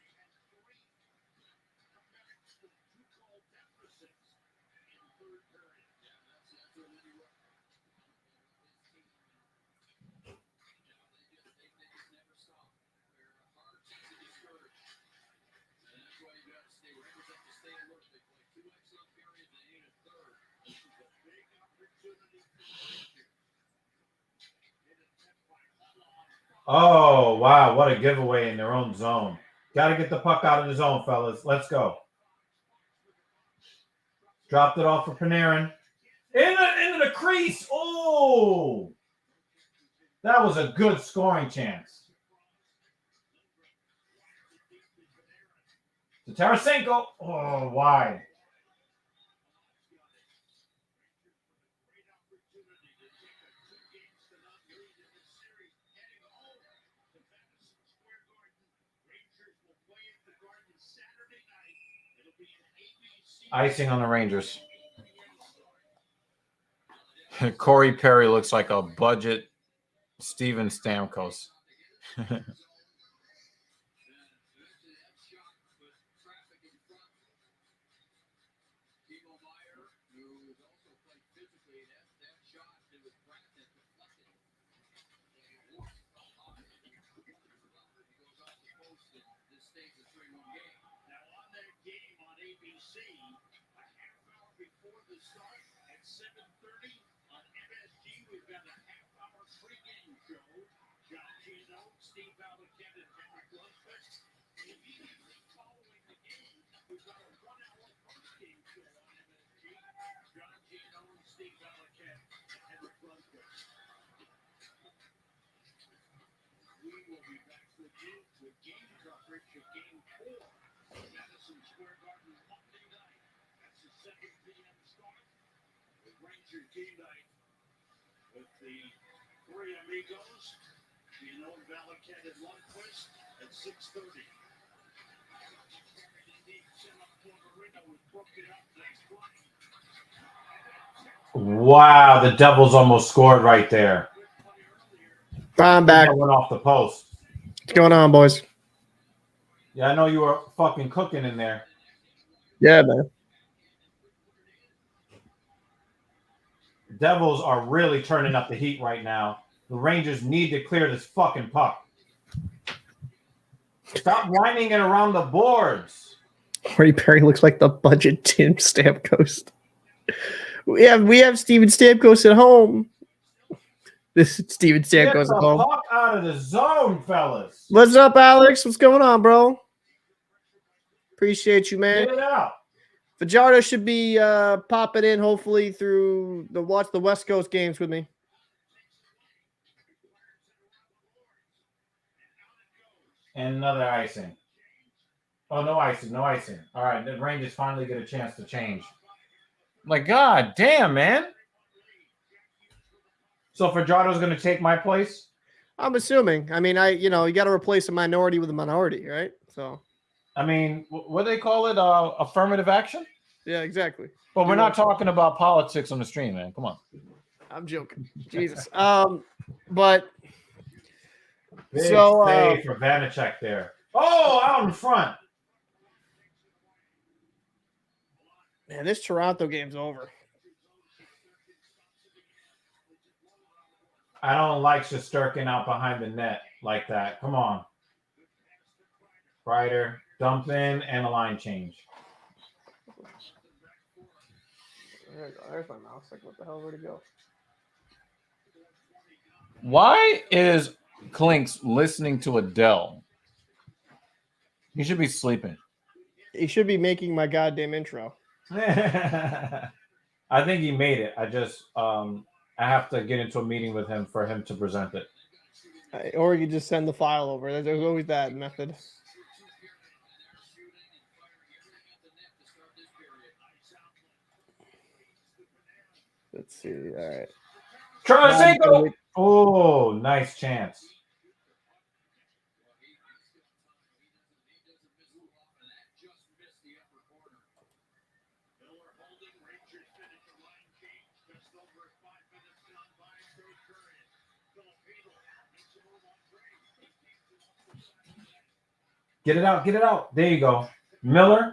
Oh, wow. What a giveaway in their own zone. Got to get the puck out of the zone, fellas. Let's go. Dropped it off for Panarin. Into the crease. Oh, that was a good scoring chance. To Tarasenko. Oh, wide. Icing on the Rangers. Corey Perry looks like a budget Steven Stamkos. At 7:30 on MSG, we've got a half-hour pregame show. John Gino, Steve Valiquette, and Henrik Lundqvist. Immediately following the game, we've got a 1-hour postgame show on MSG. John Gino, Steve Valiquette, and Henrik Lundqvist. We will be back with you with game coverage of Game 4 at Madison Square Garden Monday night. That's a 7 p.m. start. Ranger game night with the three amigos, Valiquette and Lundqvist at 6:30. Wow, the Devils almost scored right there. I'm back. That went off the post. What's going on, boys? Yeah, I know you were fucking cooking in there. Yeah, man. Devils are really turning up the heat right now. The Rangers need to clear this fucking puck. Stop whining it around the boards. Corey Perry looks like the budget Tim Stamkos. We have Steven Stamkos at home. This is Steven Get Stamkos the at home. puck out of the zone, fellas. What's up, Alex? What's going on, bro? Appreciate you, man. Get it out. Fajardo should be popping in hopefully through the watch the West Coast games with me. And another icing. Oh, no icing, no icing. All right, the Rangers finally get a chance to change. My God, damn, man. So Fajardo's going to take my place? I'm assuming. I mean, you got to replace a minority with a minority, right? So I mean, what do they call it? Affirmative action? Yeah, exactly. But we're not talking about politics on the stream, man. Come on. I'm joking. Jesus. But Big so save for Vanacek there. Oh, out in front. man, this Toronto game's over. I don't like Shesterkin out behind the net like that. Come on. Kreider, dump in, and a line change. There's my mouse. Like, what the hell? Where'd it go? Why is Klinks listening to Adele? He should be sleeping. He should be making my goddamn intro. I think he made it. I just I have to get into a meeting with him for him to present it. Or you could just send the file over. There's always that method. Let's see. All right. Tarasenko! Oh, nice chance. Get it out, get it out. There you go. Miller.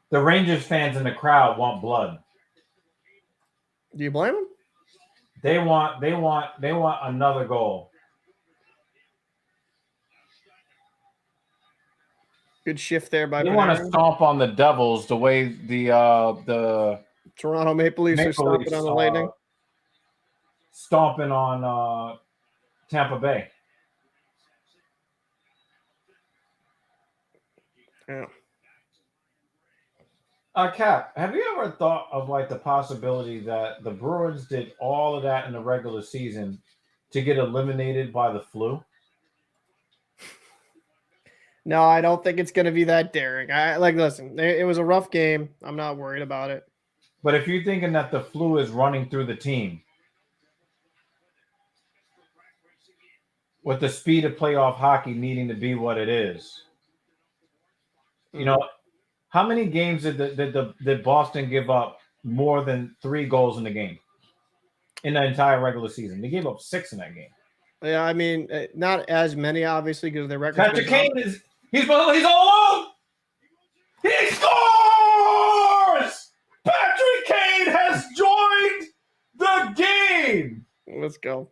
The Rangers fans in the crowd want blood. Do you blame him? They want another goal. Good shift there by. They want to stomp on the Devils the way the Toronto Maple Leafs are stomping on the Lightning. Stomping on Tampa Bay. Yeah. Cap, have you ever thought of like the possibility that the Bruins did all of that in the regular season to get eliminated by the flu? No, I don't think it's going to be that daring. Listen, it was a rough game. I'm not worried about it. But if you're thinking that the flu is running through the team, with the speed of playoff hockey needing to be what it is, you know, how many games did Boston give up more than 3 goals in the game in the entire regular season? They gave up 6 in that game. Yeah, I mean, not as many, obviously, because their record. Patrick Kane he's all alone. He scores! Patrick Kane has joined the game. Let's go.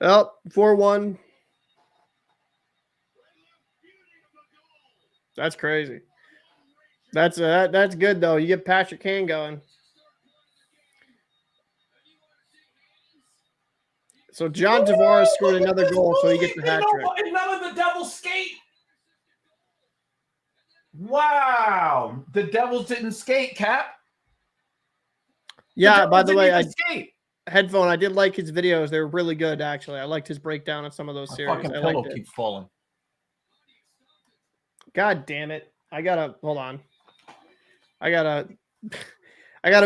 Well, 4-1. That's crazy. That's good though. You get Patrick Kane going. So John Tavares scored another goal, so he gets the hat trick. And none of the Devils skate. Wow, the Devils didn't skate, Cap. Yeah, by the way, Headphone. I did like his videos. They were really good, actually. I liked his breakdown of some of those series. Fucking pillow keeps falling. God damn it! Hold on. I gotta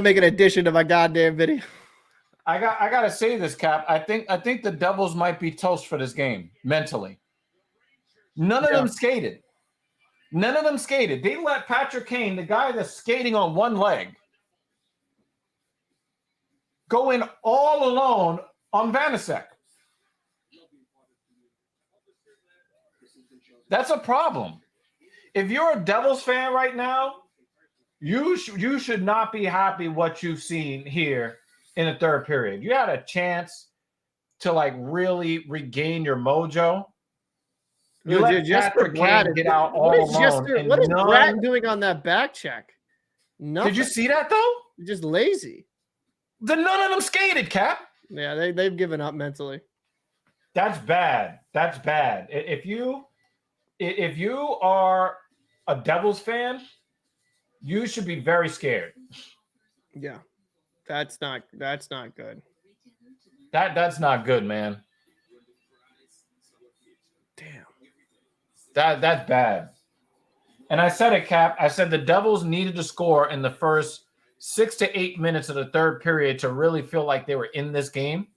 make an addition to my goddamn video. I gotta say this, Cap. I think the Devils might be toast for this game mentally. None of them skated. None of them skated. They let Patrick Kane, the guy that's skating on one leg, go in all alone on Vanacek. That's a problem. If you're a Devils fan right now, you should not be happy what you've seen here in the third period. You had a chance to like really regain your mojo. You let Patrick Kane get out all alone. What is Brad doing on that back check? Nothing. Did you see that though? Just lazy. None of them skated, Cap. Yeah, they've given up mentally. That's bad. That's bad. If you are a Devils fan, you should be very scared. Yeah. That's not good. That's not good, man. Damn. That's bad. And I said it, Cap. I said the Devils needed to score in the first 6 to 8 minutes of the third period to really feel like they were in this game.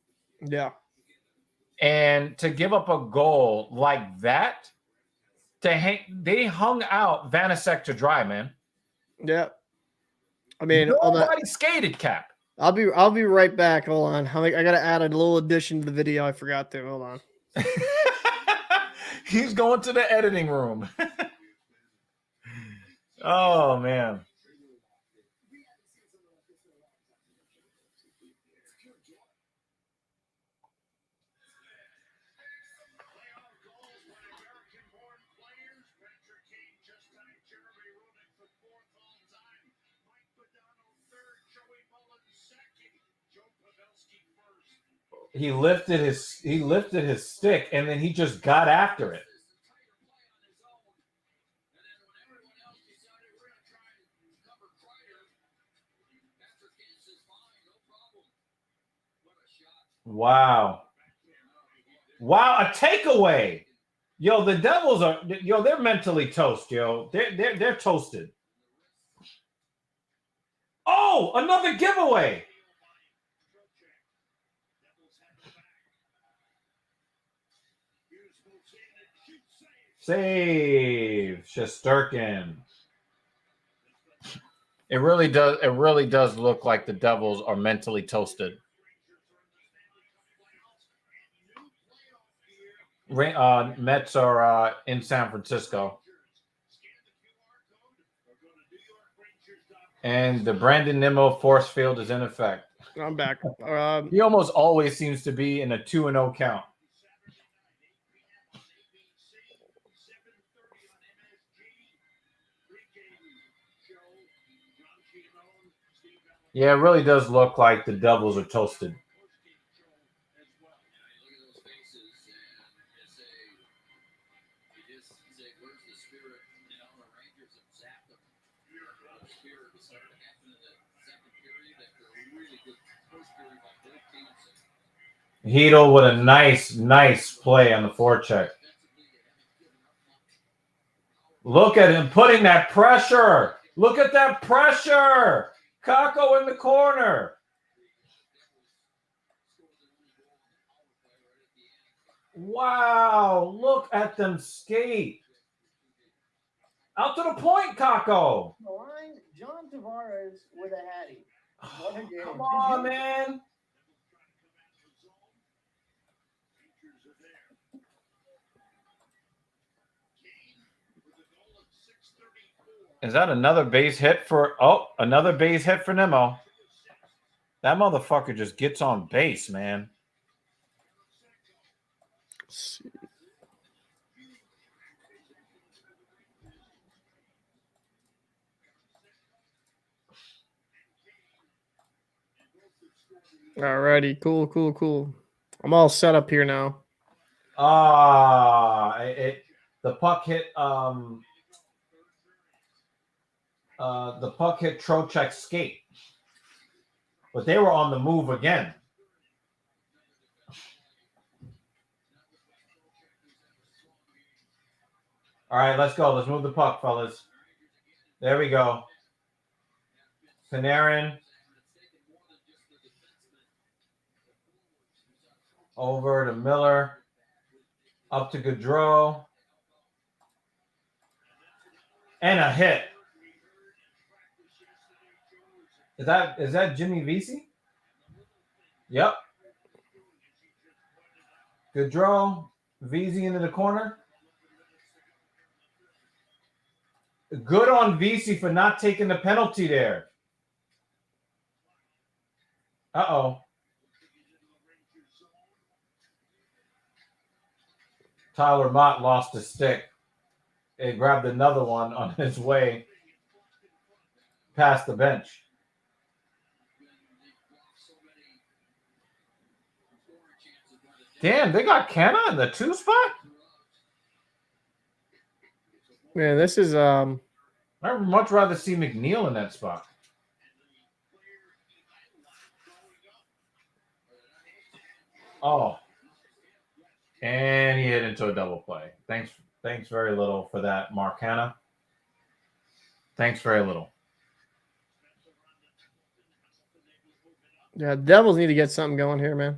Yeah. And to give up a goal like that, they hung out Vanasek to dry, man. Yeah. I mean, Nobody skated, Cap. I'll be right back. Hold on. I gotta add a little addition to the video. I forgot to. Hold on. He's going to the editing room. Oh man. He lifted his stick and then he just got after it. Wow. Wow, a takeaway. Yo, the Devils they're mentally toast, yo. They're toasted. Oh, another giveaway. Save Shesterkin. It really does look like the Devils are mentally toasted. Mets are in San Francisco. And the Brandon Nimmo force field is in effect. I'm back. He almost always seems to be in a 2-0 count. Yeah, it really does look like the Devils are toasted. Hedel with a nice play on the forecheck. Look at him putting that pressure. Look at that pressure. Kako in the corner. Wow, look at them skate. Out to the point, Kako. The line, John Tavares with a hattie. What a game. Come on, man. Is that another base hit for another base hit for Nimmo? That motherfucker just gets on base, man. Alrighty, cool. I'm all set up here now. The puck hit Trocheck's skate, but they were on the move again. All right, let's go. Let's move the puck, fellas. There we go. Panarin. Over to Miller. Up to Gaudreau. And a hit. Is that Jimmy Vesey? Yep. Gaudreau. Vesey into the corner. Good on Vesey for not taking the penalty there. Uh-oh. Tyler Mott lost a stick. He grabbed another one on his way past the bench. Damn, they got Canna in the 2 spot? Man, this is I'd much rather see McNeil in that spot. Oh. And he hit into a double play. Thanks very little for that, Mark Hanna. Thanks very little. Yeah, Devils need to get something going here, man.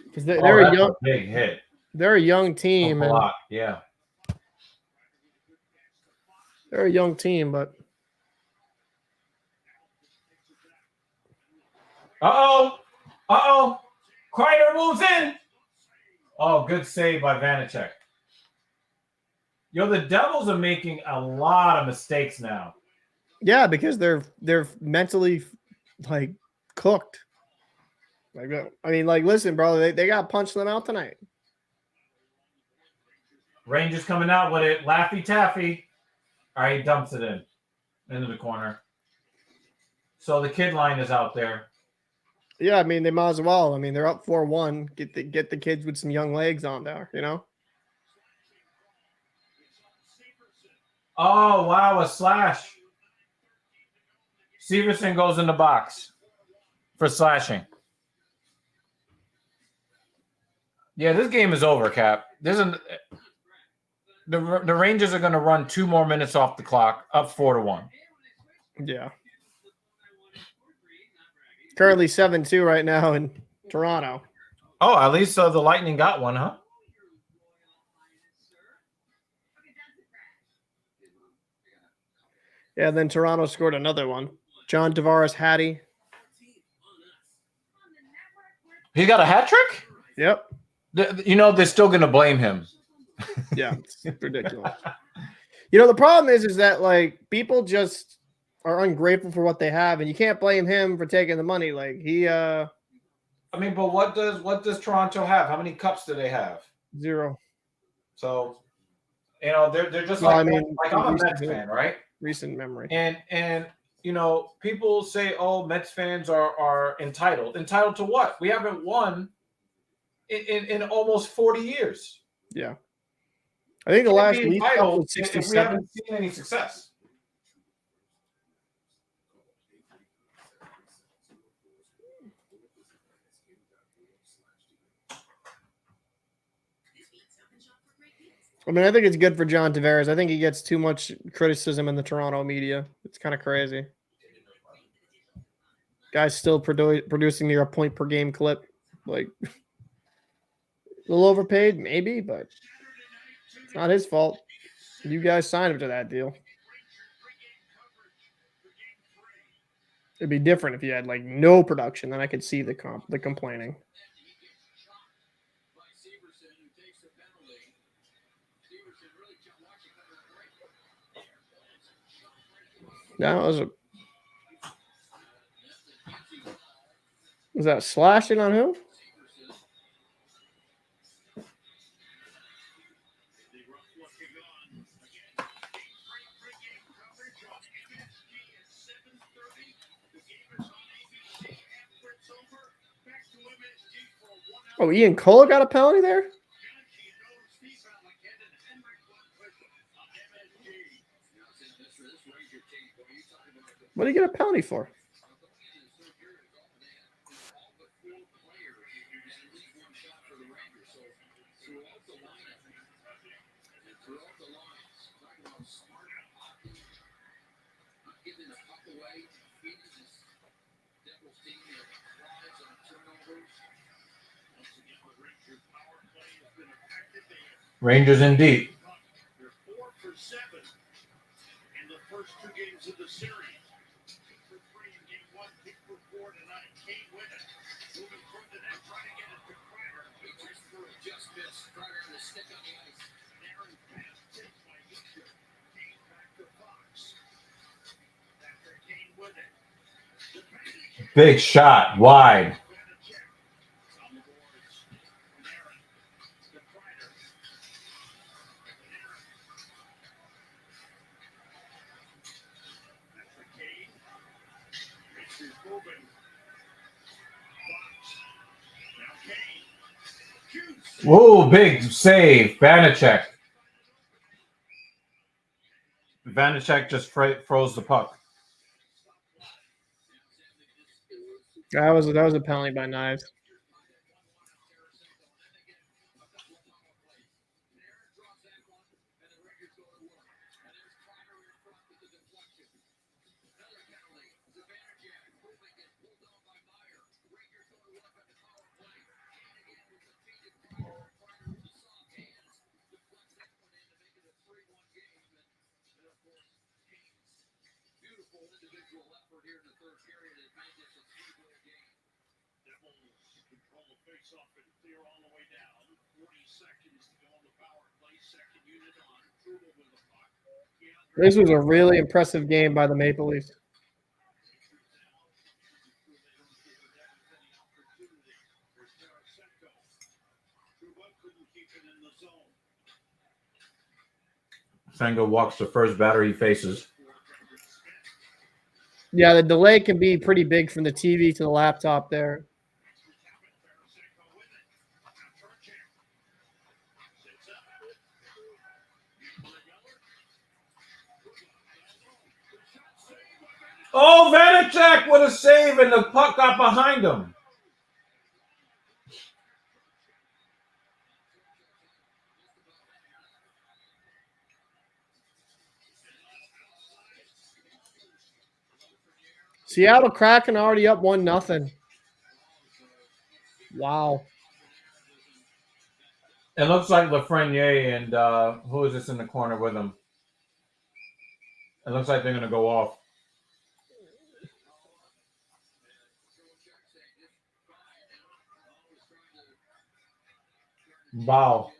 because they're a that's young, a big hit. they're a young team, A and lot, yeah. they're a young team, but Kreider moves in. Oh, good save by Vanacek. Yo, the Devils are making a lot of mistakes now. yeah, because they're mentally like cooked. Like, I mean, like, listen, bro, they got punched them out tonight. Rangers coming out with it. Laffy Taffy. All right, he dumps it into the corner. So the kid line is out there. Yeah, I mean, they might as well. I mean, they're up 4-1. Get the kids with some young legs on there, you know? Oh, wow, a slash. Severson goes in the box for slashing. Yeah, this game is over, Cap. The Rangers are going to run 2 more minutes off the clock, up 4-1. Yeah. Currently 7-2 right now in Toronto. Oh, at least the Lightning got one, huh? Yeah, then Toronto scored another one. John Tavares Hattie. He got a hat trick? Yep. You know, they're still going to blame him. Yeah, it's ridiculous. You know, the problem is that, like, people just are ungrateful for what they have, and you can't blame him for taking the money. Like, he I mean, but what does Toronto have? How many cups do they have? 0. So, you know, they're just Well, like, I mean, I'm a Mets fan, right? Recent memory. And you know, people say, oh, Mets fans are entitled. Entitled to what? We haven't won in almost 40 years. Yeah. I think the Can't last be Leaf Cup entitled was if we 67. haven't seen any success. I mean, I think it's good for John Tavares. I think he gets too much criticism in the Toronto media. It's kind of crazy. Guy's still producing near a point per game clip. Like, a little overpaid, maybe, but it's not his fault. You guys signed him to that deal. It'd be different if you had like no production. Then I could see the complaining. That was that slashing on who? Oh, Ian Cole got a penalty there? What did he get a penalty for? Rangers indeed. They're 4 for 7 in the first 2 games of the series. 2 for 3 in game 1, 2 for 4 tonight. Kane with it. Moving toward the net, trying to get it to Kreider. He just threw it, just missed. Kreider on the stick on the ice. Aaron pass tipped by Easter. Kane back to Fox. After Kane with it. Big shot, wide. On the boards. Aaron to Kreider. Whoa, big save. Vanacek. Vanacek just froze the puck. That was a penalty by Knives. This was a really impressive game by the Maple Leafs. Senga walks the first batter he faces. Yeah, the delay can be pretty big from the TV to the laptop there. Oh, Vanacek with a save, and the puck got behind him. Seattle Kraken already up 1-0. Wow. It looks like Lafreniere and who is this in the corner with him? It looks like they're going to go off. Wow.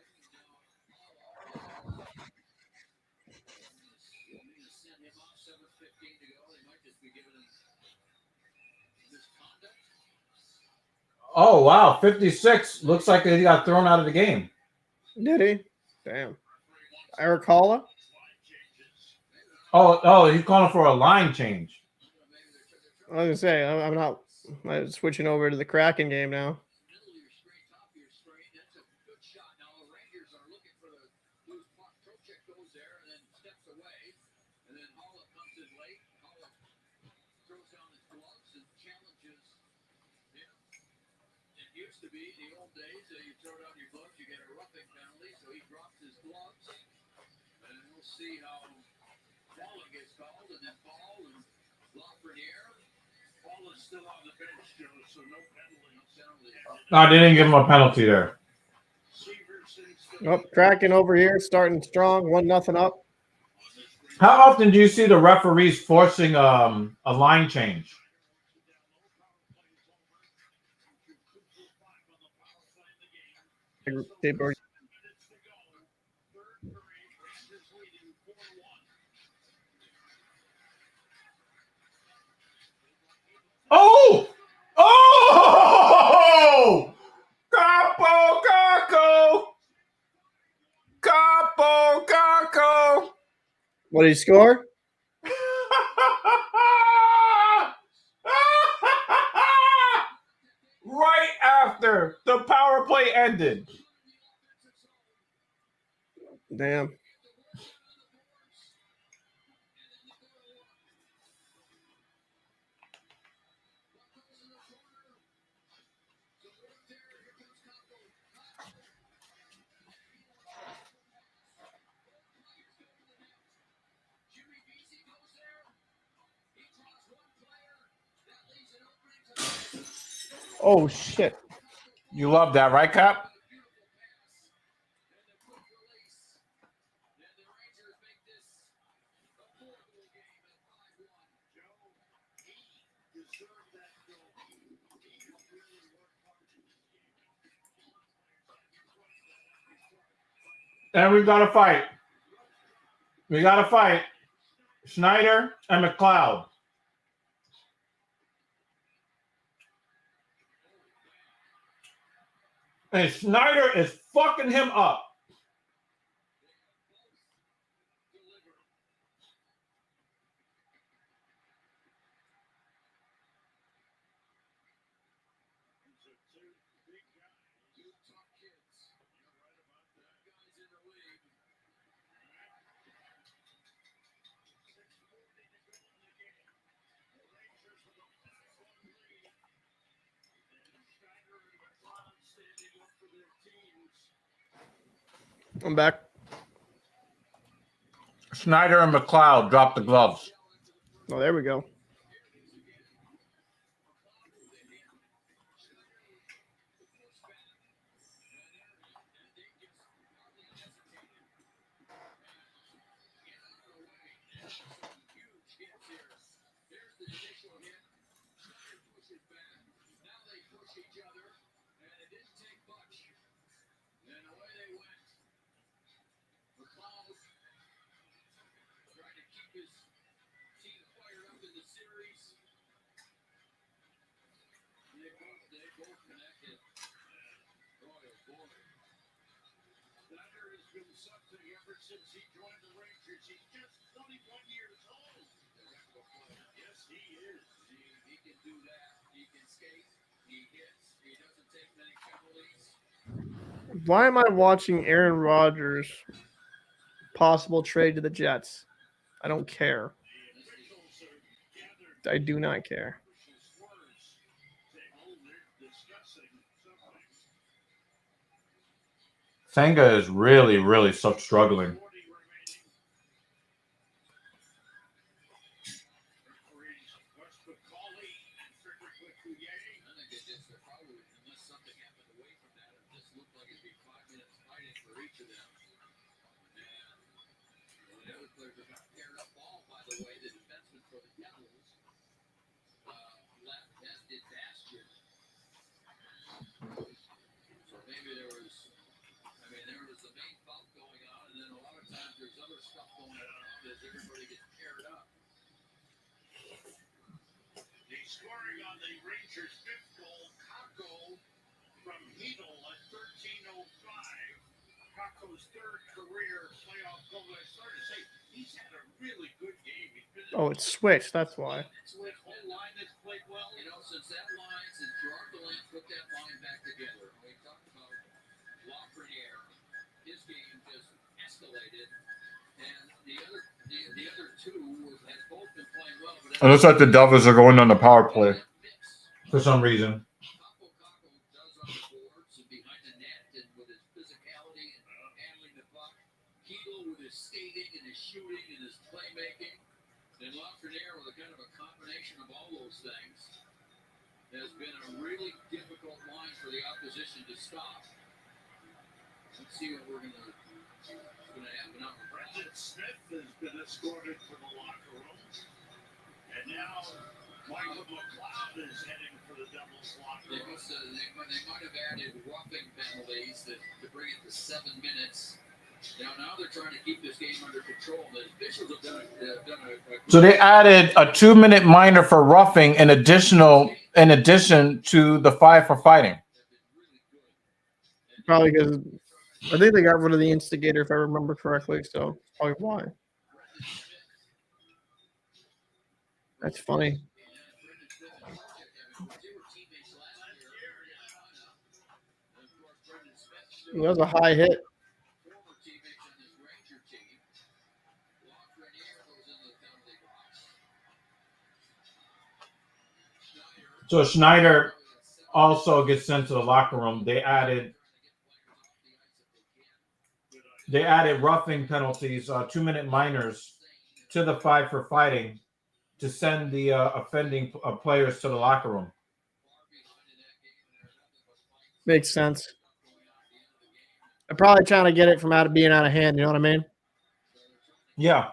Oh, wow. 56. Looks like he got thrown out of the game. Did he? Damn. Eric Holla? Oh, he's calling for a line change. I was going to say, I'm switching over to the Kraken game now. No, they didn't give him a penalty there. Oh, Kraken over here starting strong, 1-0 up. How often do you see the referees forcing a line change? Oh! Oh! Capo Caco! Capo Caco! What did he score? Right after the power play ended. Damn. Oh, shit. You love that, right, Cap? And we've got to fight. We got to fight. Schneider and McLeod. And Schneider is fucking him up. I'm back. Schneider and McLeod dropped the gloves. Oh, there we go. Why am I watching Aaron Rodgers possible trade to the Jets? I don't care. I do not care. Senga is really, really struggling. Scoring on the Rangers' fifth goal, Kako from Hedel at 13:05. Kako's third career playoff goal. I started to say he's had a really good game. He's been Oh, it's switched. That's why. excellent whole line that's played well. You know, since Gerard Gallant put that line back together, we talked about Lafreniere, his game just escalated, and the other two have both been playing well. But It looks like the Devils are going on the power play for some reason. Kako does on the boards and behind the net, and with his physicality and handling the puck, Hedel with his skating and his shooting and his playmaking, and Lafreniere with a kind of a combination of all those things, has been a really difficult line for the opposition to stop. Let's see what we're going to happen out in front. Brendan Smith has been escorted to the locker room. And now Michael McLeod is heading for the Devils locker They room. might have added roughing penalties to bring it to 7 minutes. Now they're trying to keep this game under control. The officials have done a So they added a 2-minute minor for roughing in addition to the 5 for fighting. Probably because I think they got rid of the instigator, if I remember correctly. So probably why. That's funny. That was a high hit. former teammates on this Ranger team. Lafreniere goes into the penalty box. So Schneider also gets sent to the locker room. They added roughing penalties, 2-minute minors to the 5 for fighting to send the offending players to the locker room. Makes sense. They're probably trying to get it from being out of hand. You know what I mean? Yeah.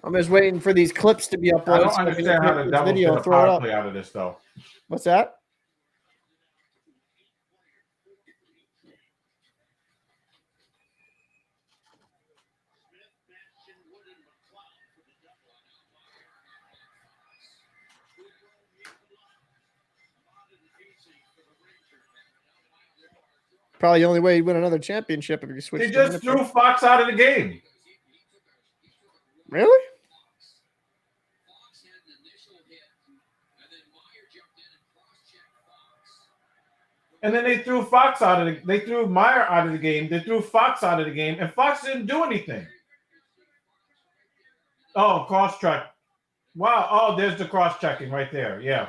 I'm just waiting for these clips to be uploaded. I don't so can understand how get the this Devils video get a and throw it power up. play out of this, though. What's that? Probably the only way you win another championship if you switch. They just threw Fox out of the game. Really? And then they threw Fox out of the. They threw Meyer out of the game. They threw Fox out of the game, and Fox didn't do anything. Oh, cross check. Wow. Oh, there's the cross checking right there. Yeah.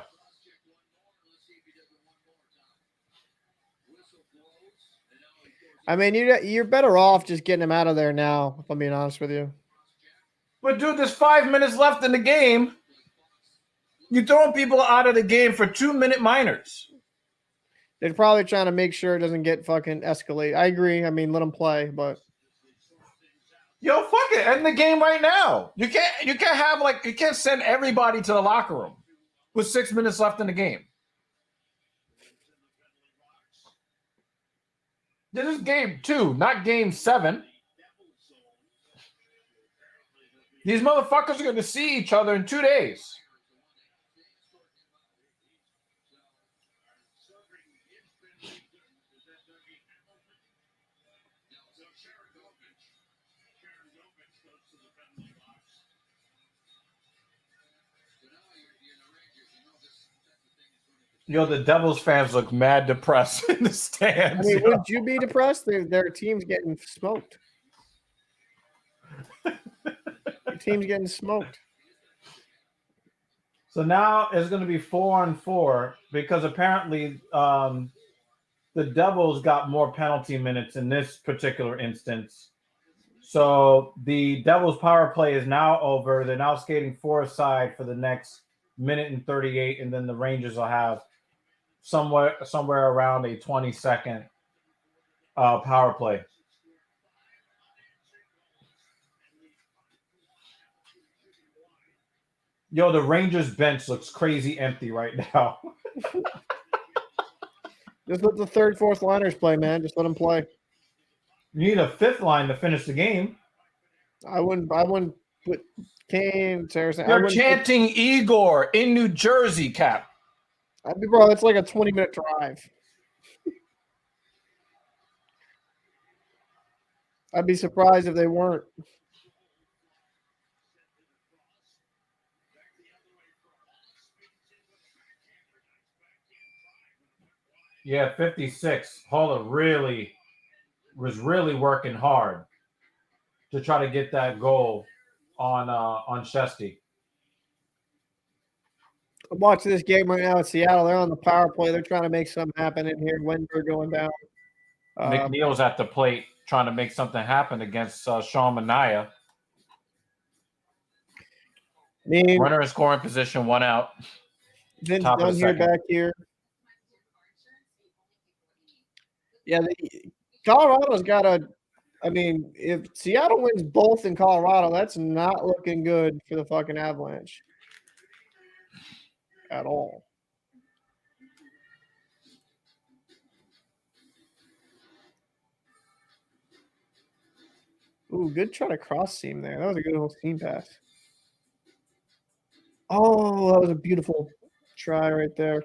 I mean, you're better off just getting him out of there now, if I'm being honest with you. But dude, there's 5 minutes left in the game. You're throwing people out of the game for 2-minute minors. They're probably trying to make sure it doesn't get fucking escalate. I agree. I mean, let them play, but Yo, fuck it. End the game right now. You can't send everybody to the locker room with 6 minutes left in the game. This is game 2, not game 7. These motherfuckers are going to see each other in 2 days. Yo, the Devils fans look mad depressed in the I stands. mean, yo. wouldn't you be depressed? Their team's getting smoked. Your team's getting smoked. So now it's going to be 4-on-4 because apparently the Devils got more penalty minutes in this particular instance. So the Devils power play is now over. They're now skating 4-a-side for the next minute and 38, and then the Rangers will have somewhere around a 20-second power play. Yo, the Rangers bench looks crazy empty right now. Just let the third, fourth liners play, man. Just let them play. You need a fifth line to finish the game. I wouldn't put Kane, Saracen. You're chanting Igor in New Jersey, Cap. Bro, it's like a 20-minute drive. I'd be surprised if they weren't. Yeah, 56. Holla was really working hard to try to get that goal on Shesty. I'm watching this game right now in Seattle. They're on the power play. They're trying to make something happen in here. Wenberg going down. McNeil's at the plate trying to make something happen against Sean Manaea. I mean, Runner in scoring position, 1 out. Vince Top of Dunn the here second. back here. Yeah, Colorado's got a. I mean, if Seattle wins both in Colorado, that's not looking good for the fucking Avalanche at all. Ooh, good try to cross seam there. That was a good little seam pass. Oh, that was a beautiful try right there.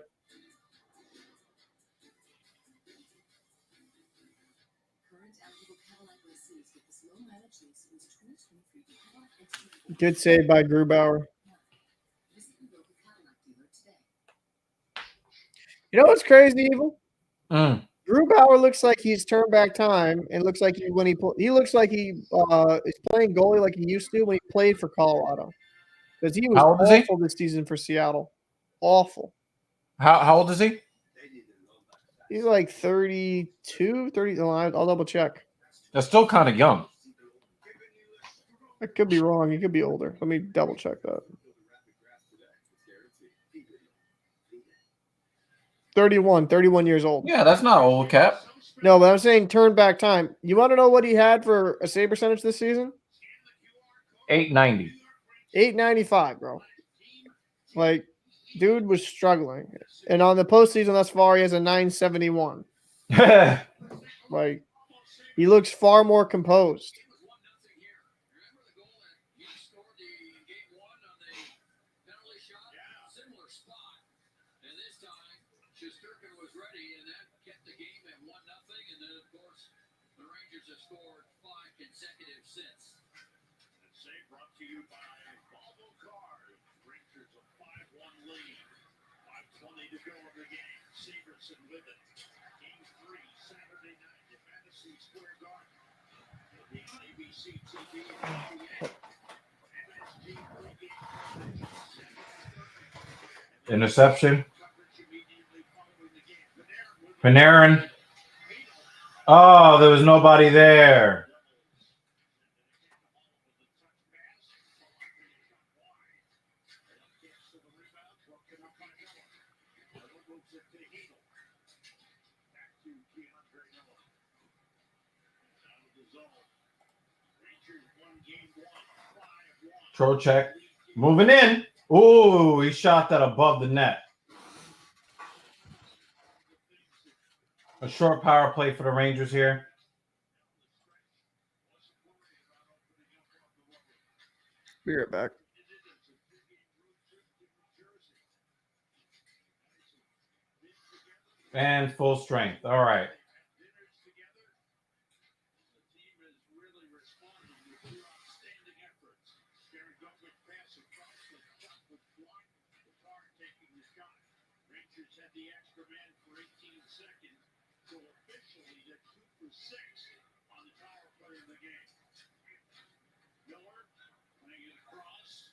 Good save by Grubauer. You know what's crazy, Evil? Grubauer looks like he's turned back time and looks like he looks like he is playing goalie like he used to when he played for Colorado. Because he was How old is he? awful this season for Seattle. Awful. How old is he? He's like 32, 30. I'll double check. That's still kind of young. I could be wrong. He could be older. Let me double check that. 31 years old. Yeah, that's not old, Cap. No, but I'm saying turn back time. You want to know what he had for a save percentage this season? 890. 895, bro. Like, dude was struggling. And on the postseason thus far, he has a 971. Like, he looks far more composed. With it. Game 3, Saturday night at Madison Square Garden. The ABC TV and Interception. Panarin. Oh, there was nobody there. Trocheck moving in. Ooh, he shot that above the net. A short power play for the Rangers here. Be right back. And full strength. All right. Rangers had the extra man for 18 seconds, so officially they're 2 for 6 on the power play of the game. Miller playing it across.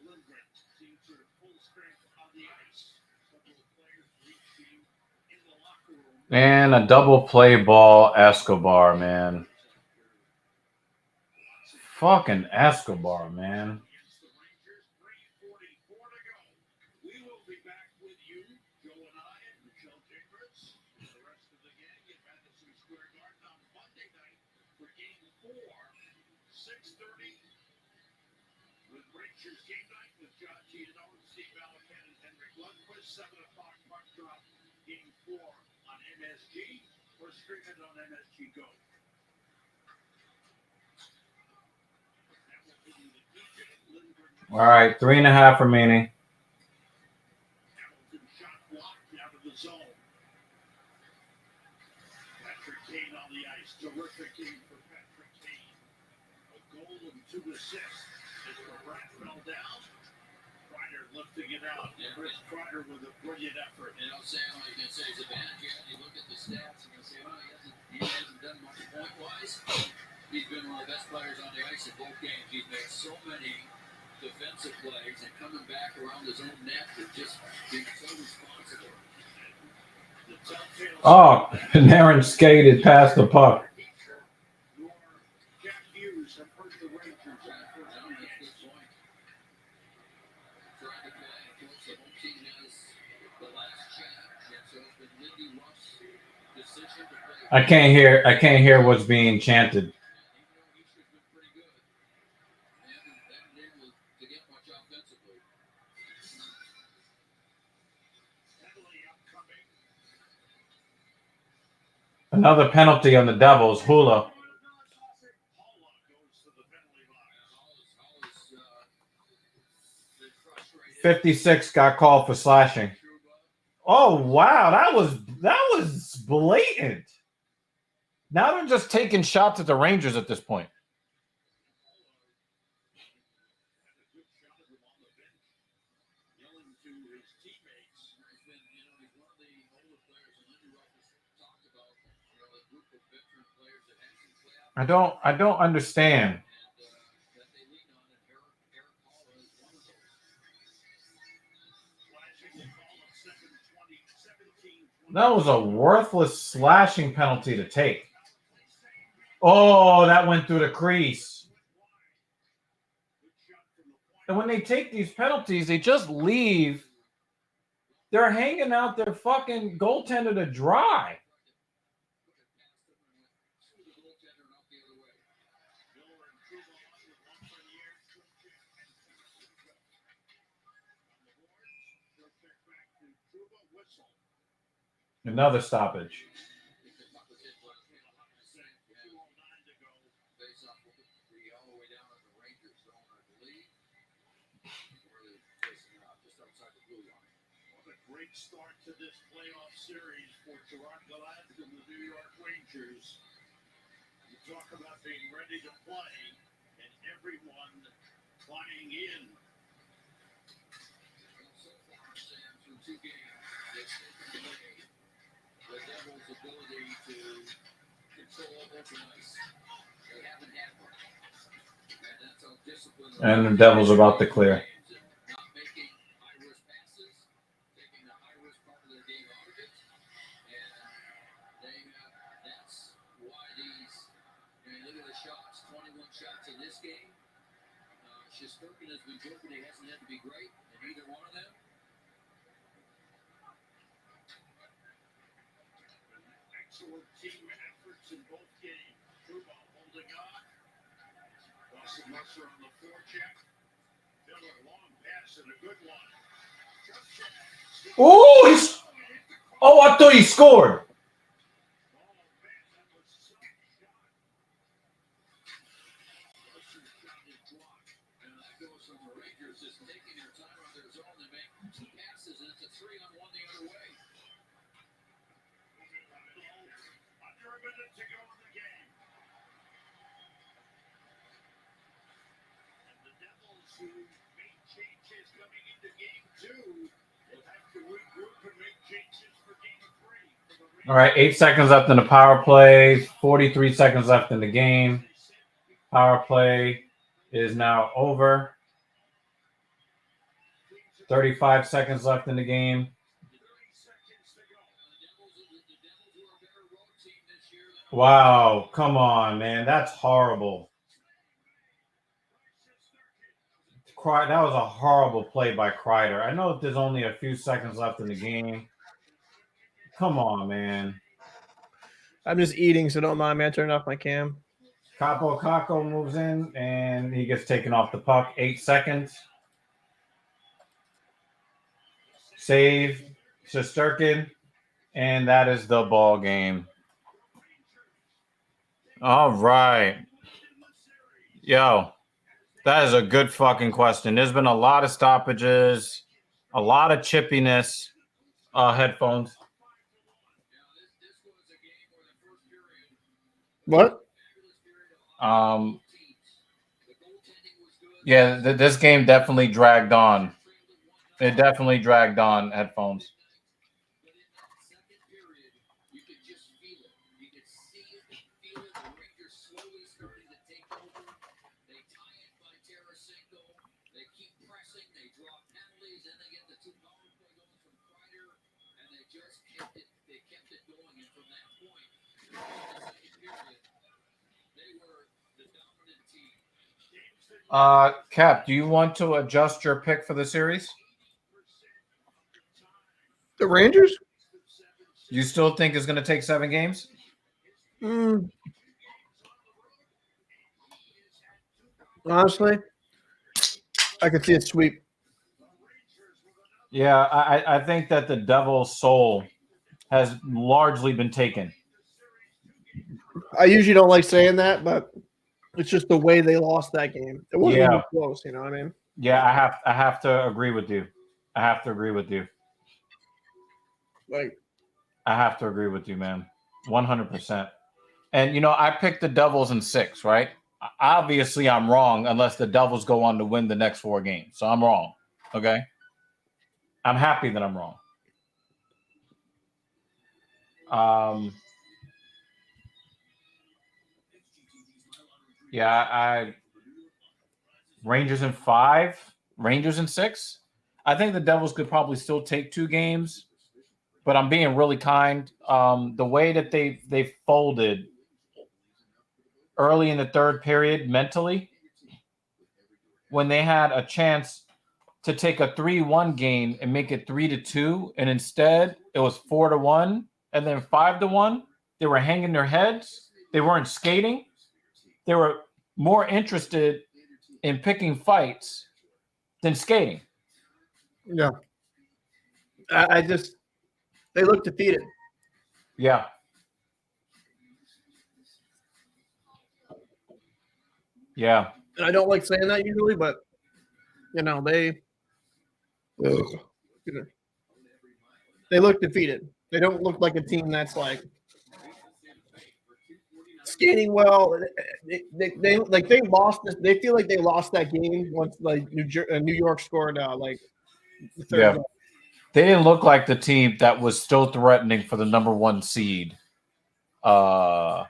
Lindgren seems to full strength on the ice. A couple of players reaching in the locker room. And a double play ball, Escobar, man. Fucking Escobar, man. We will be back with you, Joe and I, and Michelle Chambers, and the rest of the gang at Madison Square Garden on Monday night for Game 4, 6:30, with Rangers Game Night with John Giannone, Steve Malacan, and Henrik Lundqvist. 7 o'clock puck drop, Game 4 on MSG, or stream it on MSG Go. All right, 3.5 remaining. Hamilton shot blocked out of the zone. Patrick Kane on the ice. Terrific game for Patrick Kane. A goal and 2 assists. As the rat fell down, Kreider lifting it out. Chris Kreider with a brilliant effort. You know, Sam, you can say his advantage. You look at the stats and you say, well, he hasn't done much point-wise. He's been one of the best players on the ice in both games. He's made so many defensive plays and coming back around his own net and just being so responsible. Oh, Panarin skated past the puck. Jack Hughes have hurt the Rangers in the first That's a game. good point. Trying to play, of course, the home team has the last chance, and so it's been Lindy Ruff's decision to play. I can't hear what's being chanted. Even though East has been pretty good, they haven't been able to get much offensively. Penalty upcoming. Another penalty on the Devils. Hula. Paula goes to the penalty box. Been frustrated. 56 got called for slashing. Oh wow, that was blatant. Now they're just taking shots at the Rangers at this point. Had a good shot of him on the bench, yelling to his teammates. He's been, he's one of the older players, and Lindy Ruff has talked about, a group of veteran players that hasn't played out. I don't understand. And that they lean on, and Eric Paula is one of those. Flashing the call of 17-20. That was a worthless slashing penalty to take. Oh, that went through the crease. And when they take these penalties, they just leave. They're hanging out their fucking goaltender to dry. Another stoppage. Great start to this playoff series for Gerard Gallant and the New York Rangers. You talk about being ready to play and everyone flying in. So far, Sam, through 2 games, they've taken away the Devils' ability to control open ice. They haven't had one. And that's how disciplined. And the Devils about to clear. Not making high-risk passes, taking the high-risk part of their game out of it. And that's why these, look at the shots, 21 shots in this game. Shesterkin has been good, but he hasn't had to be great in either one of them. Excellent team efforts in both games. Truba Oh, I thought he scored. All right, 8 seconds left in the power play, 43 seconds left in the game. Power play is now over. 35 seconds left in the game. Wow, come on, man. That's horrible. That was a horrible play by Kreider. I know there's only a few seconds left in the game. Come on, man. I'm just eating, so don't mind me. I turned off my cam. Capo Caco moves in, and he gets taken off the puck. 8 seconds. Save, Shesterkin, and that is the ball game. All right. Yo, that is a good fucking question. There's been a lot of stoppages, a lot of chippiness. Headphones. What? Yeah, this game definitely dragged on. It definitely dragged on. Headphones. Cap, do you want to adjust your pick for the series? The Rangers? You still think it's going to take 7 games? Honestly, I could see a sweep. Yeah, I think that the Devil's soul has largely been taken. I usually don't like saying that, but it's just the way they lost that game. It wasn't Yeah. even close, you know what I mean? Yeah, I have to agree with you. I have to agree with you. Like, I have to agree with you, man. 100%. And, you know, I picked the Devils in 6, right? Obviously, I'm wrong unless the Devils go on to win the next 4 games. So I'm wrong, okay? I'm happy that I'm wrong. Yeah, Rangers in 5, Rangers in 6. I think the Devils could probably still take 2 games, but I'm being really kind. The way that they folded early in the third period mentally, when they had a chance to take a 3-1 game and make it 3-2, and instead it was 4-1 and then 5-1. They were hanging their heads. They weren't skating. They were more interested in picking fights than skating. yeah. I just, they look defeated. Yeah. Yeah. And I don't like saying that usually, but, you know, they look defeated. They don't look like a team that's like skating well. They lost this. They feel like they lost that game once like New York scored like the third goal. They didn't look like the team that was still threatening for the number 1 seed. In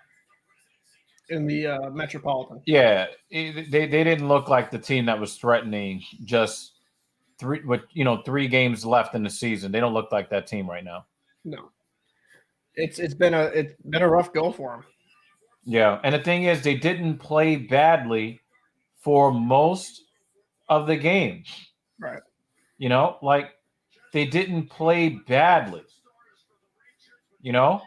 the Metropolitan. Yeah, they didn't look like the team that was threatening just 3 games left in the season. They don't look like that team right now. No. It's been a rough go for them. Yeah, and the thing is, they didn't play badly for most of the game. Right. You know, like they didn't play badly. You know,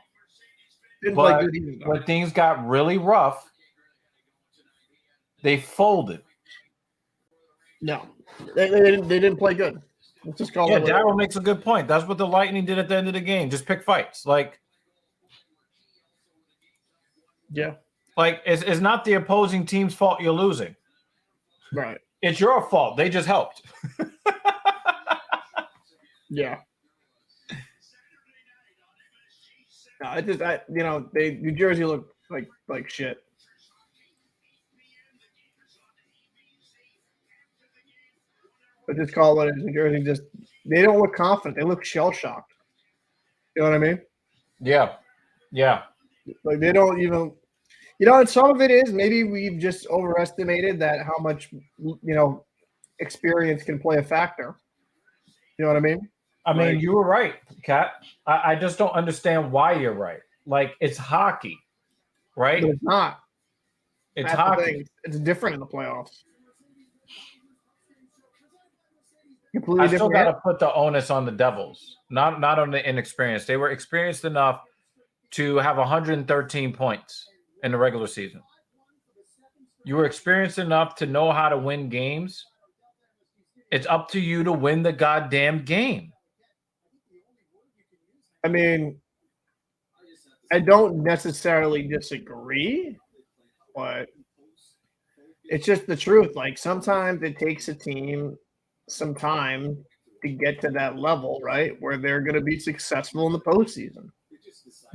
Didn't but play good either, though. when things got really rough, they folded. No, they didn't play good. Let's just call Yeah, it. Daryl makes a good point. That's what the Lightning did at the end of the game. Just pick fights. Like Yeah, it's not the opposing team's fault you're losing. right. It's your fault. They just helped. Yeah. No, New Jersey looked like shit. But just call it what it is. New Jersey they don't look confident. They look shell shocked. You know what I mean? Yeah. Yeah. Like they don't even. And some of it is maybe we've just overestimated that how much experience can play a factor. You know what I mean? I mean, you were right, Kat. I just don't understand why you're right. Like, it's hockey, right? But it's not. It's That's the hockey. thing. It's different in the playoffs. I Completely still different. got to put the onus on the Devils, not on the inexperience. They were experienced enough to have 113 points in the regular season. You were experienced enough to know how to win games. It's up to you to win the goddamn game. I mean, I don't necessarily disagree, but it's just the truth. Like sometimes it takes a team some time to get to that level, right? Where they're going to be successful in the postseason.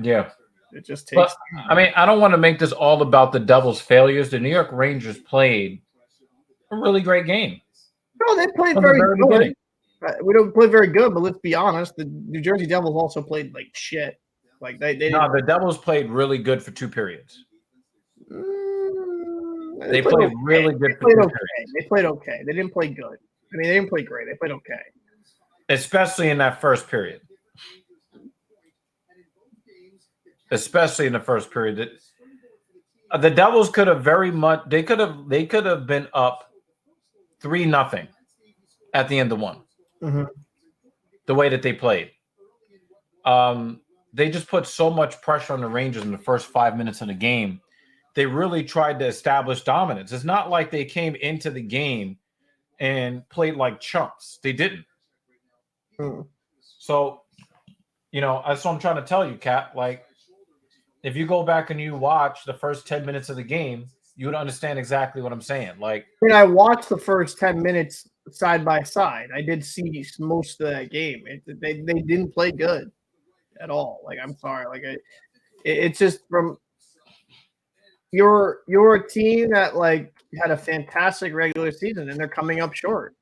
Yeah. It just takes time. I mean, I don't want to make this all about the Devils' failures. The New York Rangers played a really great game. No, they played very good. We don't play very good, but let's be honest. The New Jersey Devils also played like shit. Like they the Devils played really good for 2 periods. They played really good for 2 periods. They played okay. They didn't play good. I mean, they didn't play great. They played okay. Especially in that first period. Especially in the first period. The Devils could have they could have been up 3-0 at the end of one. Mm-hmm. The way that they played. They just put so much pressure on the Rangers in the first 5 minutes of the game. They really tried to establish dominance. It's not like they came into the game and played like chumps. They didn't. So, that's what I'm trying to tell you, Kat. Like, if you go back and you watch the first 10 minutes of the game, you would understand exactly what I'm saying. Like, I watched the first 10 minutes side by side. I did see most of that game. They didn't play good at all. Like, I'm sorry. Like, it's just from you're a team that like had a fantastic regular season and they're coming up short.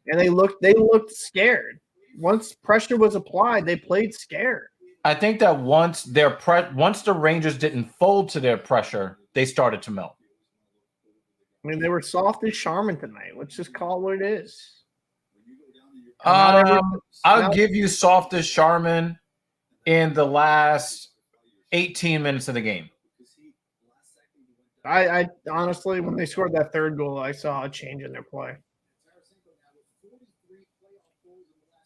And they looked scared. Once pressure was applied, they played scared. I think that once the Rangers didn't fold to their pressure, they started to melt. I mean, they were soft as Charmin tonight. Let's just call it what it is. I'll give you soft as Charmin in the last 18 minutes of the game. I honestly, when they scored that third goal, I saw a change in their play.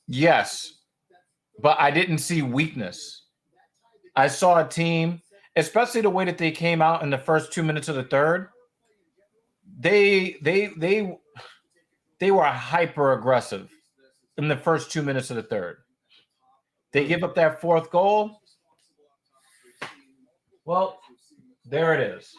Yes, but I didn't see weakness. I saw a team, especially the way that they came out in the first 2 minutes of the third. They were hyper aggressive in the first 2 minutes of the third. They give up that fourth goal. Well, there it is.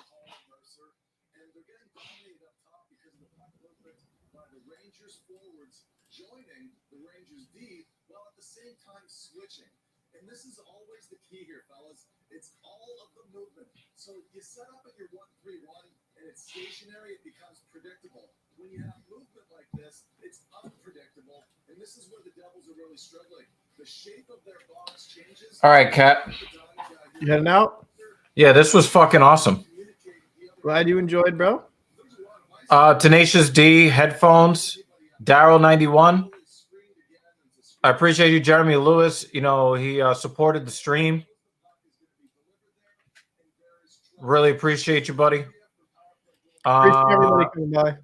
Switching. And this is always the key here, fellas. It's all of the movement. So you set up at your 1-3-1 and it's stationary, it becomes predictable. When you have movement like this, it's unpredictable. And this is where the Devils are really struggling. The shape of their box changes. All right, Kat. You heading out? Yeah, this was fucking awesome. Glad you enjoyed, bro. Tenacious D, headphones, Daryl 91. I appreciate you, Jeremy Lewis. He supported the stream. Really appreciate you, buddy. Appreciate everybody coming by.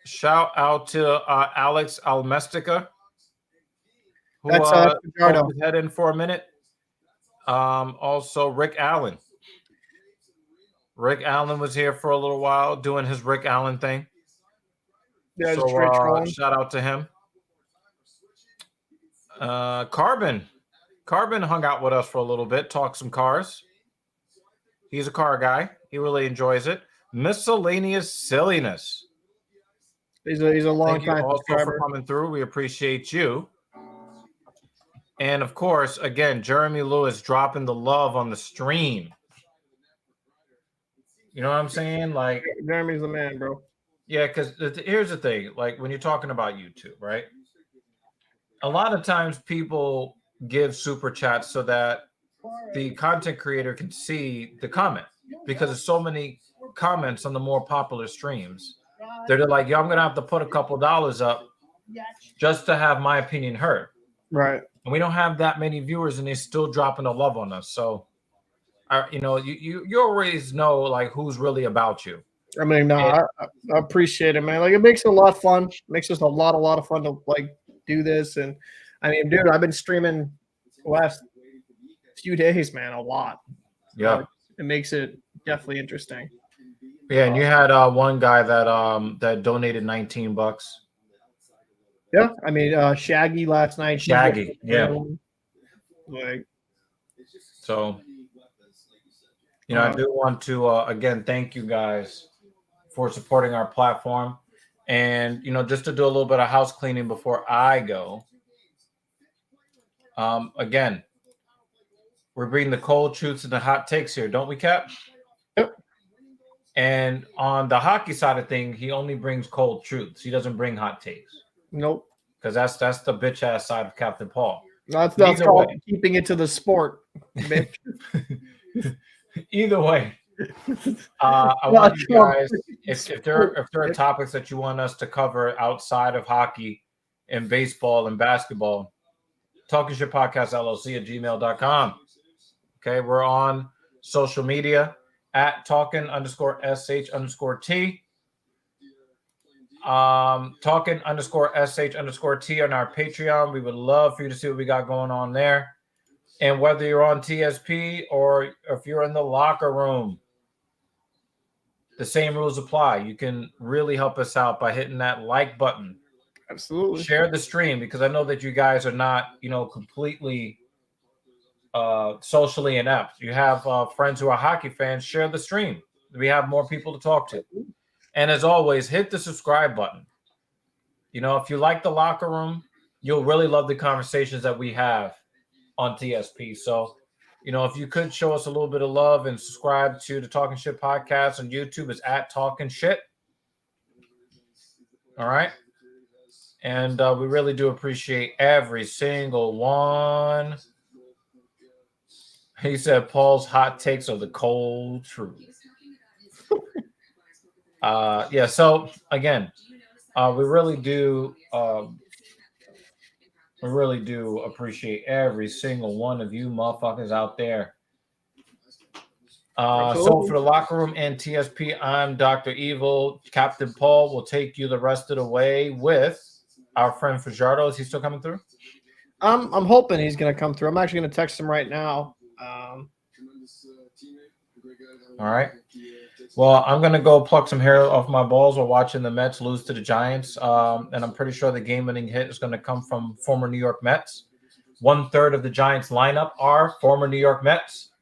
Shout out to Alex Almestica, who That's put his head in for a minute. Also, Rick Allen. Rick Allen was here for a little while doing his Rick Allen thing. Yeah, just So straight trolling. shout out to him. Carbon hung out with us for a little bit, talked some cars. He's a car guy. He really enjoys it. Miscellaneous silliness. He's a long Thank you time also subscriber. for coming through. We appreciate you. And of course, again, Jeremy Lewis dropping the love on the stream. You know what I'm saying? Like, Jeremy's the man, bro. yeah, because here's the thing. Like, when you're talking about YouTube, right? A lot of times people give super chats so that the content creator can see the comment, because there's so many comments on the more popular streams. They're like, yo, I'm going to have to put a couple dollars up just to have my opinion heard. Right. And we don't have that many viewers, and they're still dropping the love on us. So, you always know like who's really about you. I mean, no, I appreciate it, man. Like, it makes it a lot of fun. It makes us a lot of fun to like do this. And I mean, dude, I've been streaming the last few days, man, a lot. Yeah, it makes it definitely interesting. yeah. And you had one guy that donated $19. Yeah, I mean, Shaggy last night. Shaggy, yeah. Like, So, I do want to again thank you guys for supporting our platform, and just to do a little bit of house cleaning before I go. Again, we're bringing the cold truths and the hot takes here, don't we, Cap? Yep. And on the hockey side of things, he only brings cold truths. He doesn't bring hot takes. Nope. Because that's the bitch ass side of Captain Paul. That's called keeping it to the sport, bitch. Either way, I want you guys, if there are topics that you want us to cover outside of hockey and baseball and basketball, Talking Shit Podcast LLC at gmail.com. Okay, we're on social media at talking_sh_t. Talking_sh_t on our Patreon. We would love for you to see what we got going on there. And whether you're on TSP or if you're in the locker room, the same rules apply. You can really help us out by hitting that like button. Absolutely. Share the stream, because I know that you guys are not, completely socially inept. You have friends who are hockey fans. Share the stream. We have more people to talk to. And as always, hit the subscribe button. If you like the locker room, you'll really love the conversations that we have on TSP. So, if you could show us a little bit of love and subscribe to the Talking Shit Podcast on YouTube, it's at Talking Shit. All right. And we really do appreciate every single one. He said Paul's hot takes are the cold truth. Yeah. So again, we really do appreciate every single one of you motherfuckers out there. So for the locker room and TSP, I'm Dr. Evil. Captain Paul will take you the rest of the way with our friend Fajardo. Is he still coming through? I'm hoping he's gonna come through. I'm actually gonna text him right now. All right. Well, I'm gonna go pluck some hair off my balls while watching the Mets lose to the Giants. And I'm pretty sure the game-winning hit is gonna come from former New York Mets. 1/3 of the Giants lineup are former New York Mets.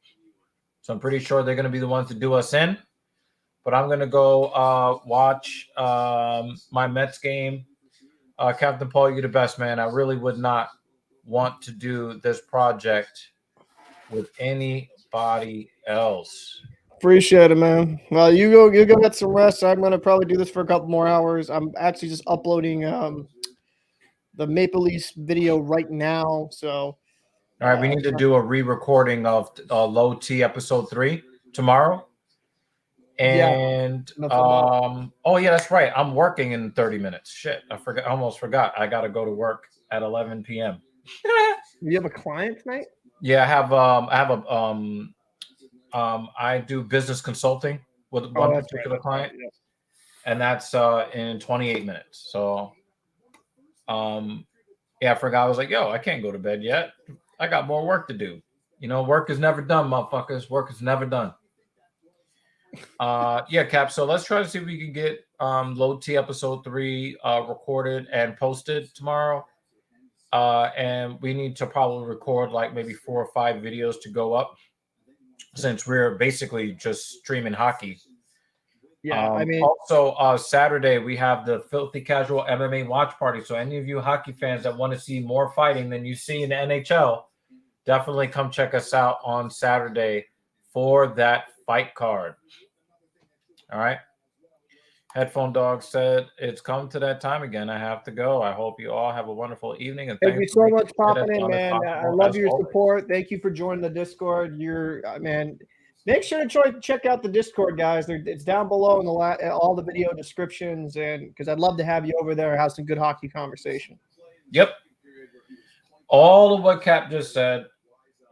So I'm pretty sure they're gonna be the ones to do us in. But I'm gonna go watch my Mets game. Captain Paul, you're the best, man. I really would not want to do this project with anybody else. Appreciate it, man. Well, you go get some rest. I'm gonna probably do this for a couple more hours. I'm actually just uploading the Maple Leafs video right now. So, all right, we need to do a re-recording of Low T episode 3 tomorrow. And oh yeah, that's right. I'm working in 30 minutes. Shit, I almost forgot. I gotta go to work at 11 p.m. You have a client tonight? Yeah, I do business consulting with one particular client, and that's in 28 minutes. So, yeah, I forgot. I was like, yo, I can't go to bed yet. I got more work to do. Work is never done, motherfuckers. Work is never done. Yeah, Cap. So let's try to see if we can get Low T episode 3 recorded and posted tomorrow. And we need to probably record like maybe 4 or 5 videos to go up, since we're basically just streaming hockey. Yeah, I mean, Also, Saturday we have the Filthy Casual MMA watch party. So any of you hockey fans that want to see more fighting than you see in the NHL, definitely come check us out on Saturday for that fight card. All right. Headphone Dog said it's come to that time again. I have to go. I hope you all have a wonderful evening. And thank you thanks so for much making it popping as in, fun as man. I possible, love as your always. support. Thank you for joining the Discord. You're man. Make sure to check out the Discord, guys. It's down below in all the video descriptions, and because I'd love to have you over there, have some good hockey conversation. Yep. All of what Cap just said.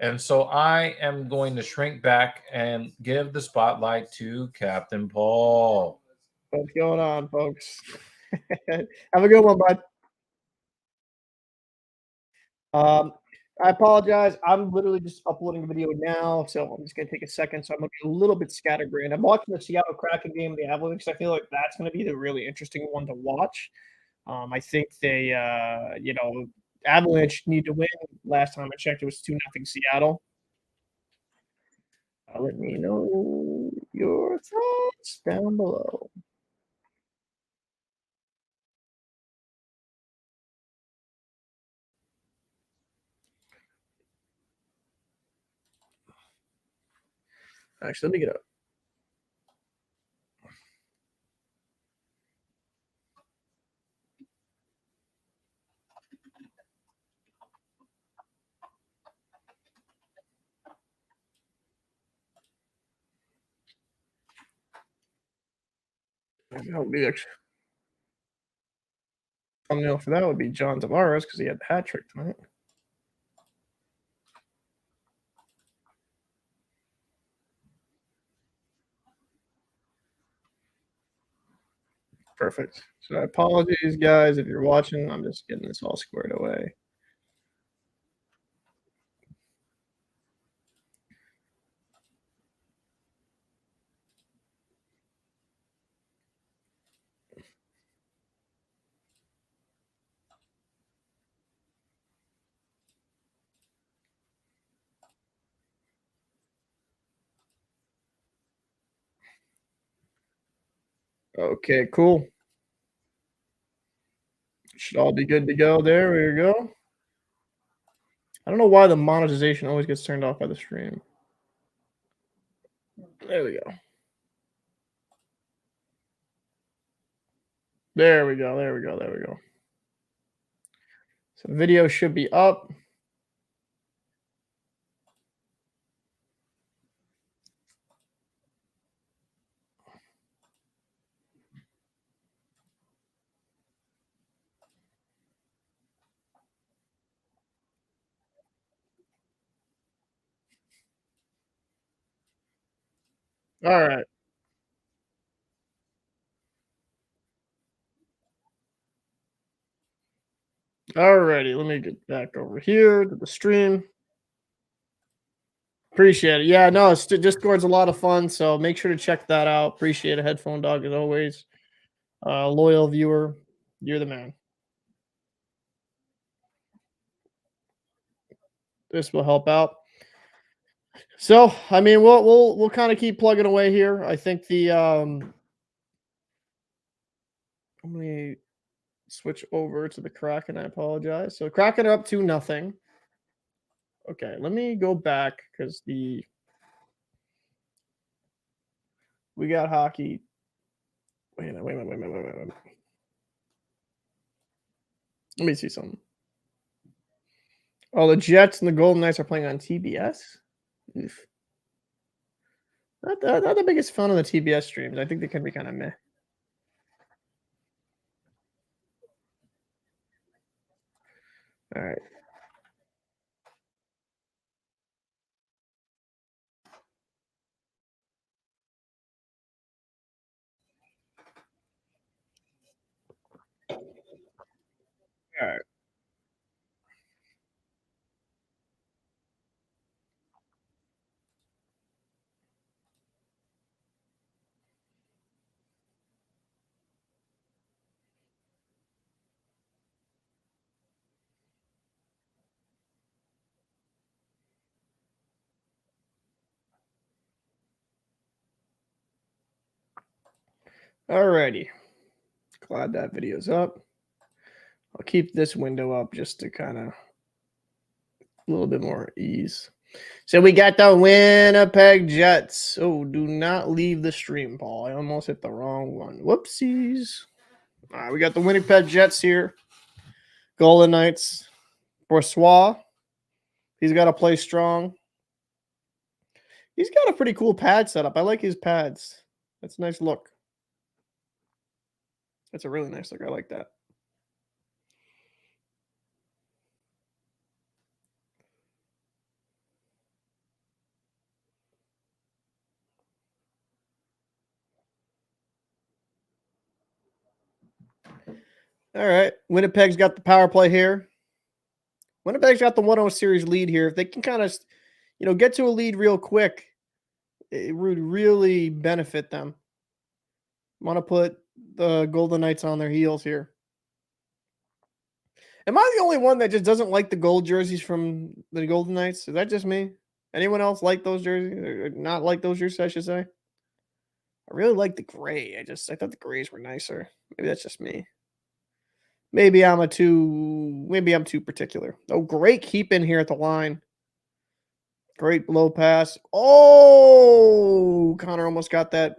And so I am going to shrink back and give the spotlight to Captain Paul. What's going on, folks? Have a good one, bud. I apologize. I'm literally just uploading a video now, so I'm just going to take a second. So I'm going to be a little bit scatterbrained. I'm watching the Seattle Kraken game, the Avalanche. I feel like that's going to be the really interesting one to watch. I think they, Avalanche need to win. Last time I checked, it was 2-0 Seattle. Let me know your thoughts down below. Actually, let me get up. That would be actually thumbnail for that would be John Tavares because he had the hat trick tonight. Perfect. So apologies, guys, if you're watching. I'm just getting this all squared away. Okay, cool. Should all be good to go. There we go. I don't know why the monetization always gets turned off by the stream. There we go. There we go. There we go. There we go. So the video should be up. All right. All righty. Let me get back over here to the stream. Appreciate it. Yeah, no, Discord's a lot of fun, so make sure to check that out. Appreciate it, Headphone Dog, as always. Loyal viewer, you're the man. This will help out. So, I mean, we'll kind of keep plugging away here. I think the let me switch over to the Kraken. I apologize. So Kraken are up 2-0. Okay, let me go back because we got hockey. Wait a minute. Let me see something. Oh, the Jets and the Golden Knights are playing on TBS. Oof. Not the biggest fan of the TBS streams. I think they can be kind of meh. All right. All right. Alrighty. Glad that video's up. I'll keep this window up just to kind of a little bit more ease. So we got the Winnipeg Jets. Oh, do not leave the stream, Paul. I almost hit the wrong one. Whoopsies. All right, we got the Winnipeg Jets here. Golden Knights. Boursois. He's got to play strong. He's got a pretty cool pad setup. I like his pads. That's a nice look. That's a really nice look. I like that. All right. Winnipeg's got the power play here. Winnipeg's got the 1-0 series lead here. If they can kind of, get to a lead real quick, it would really benefit them. Want to put the Golden Knights on their heels here. Am I the only one that just doesn't like the gold jerseys from the Golden Knights? Is that just me? Anyone else like those jerseys? Or not like those jerseys, I should say? I really like the gray. I thought the grays were nicer. Maybe that's just me. Maybe I'm too particular. Oh, great keep in here at the line. Great blow pass. Oh, Connor almost got that.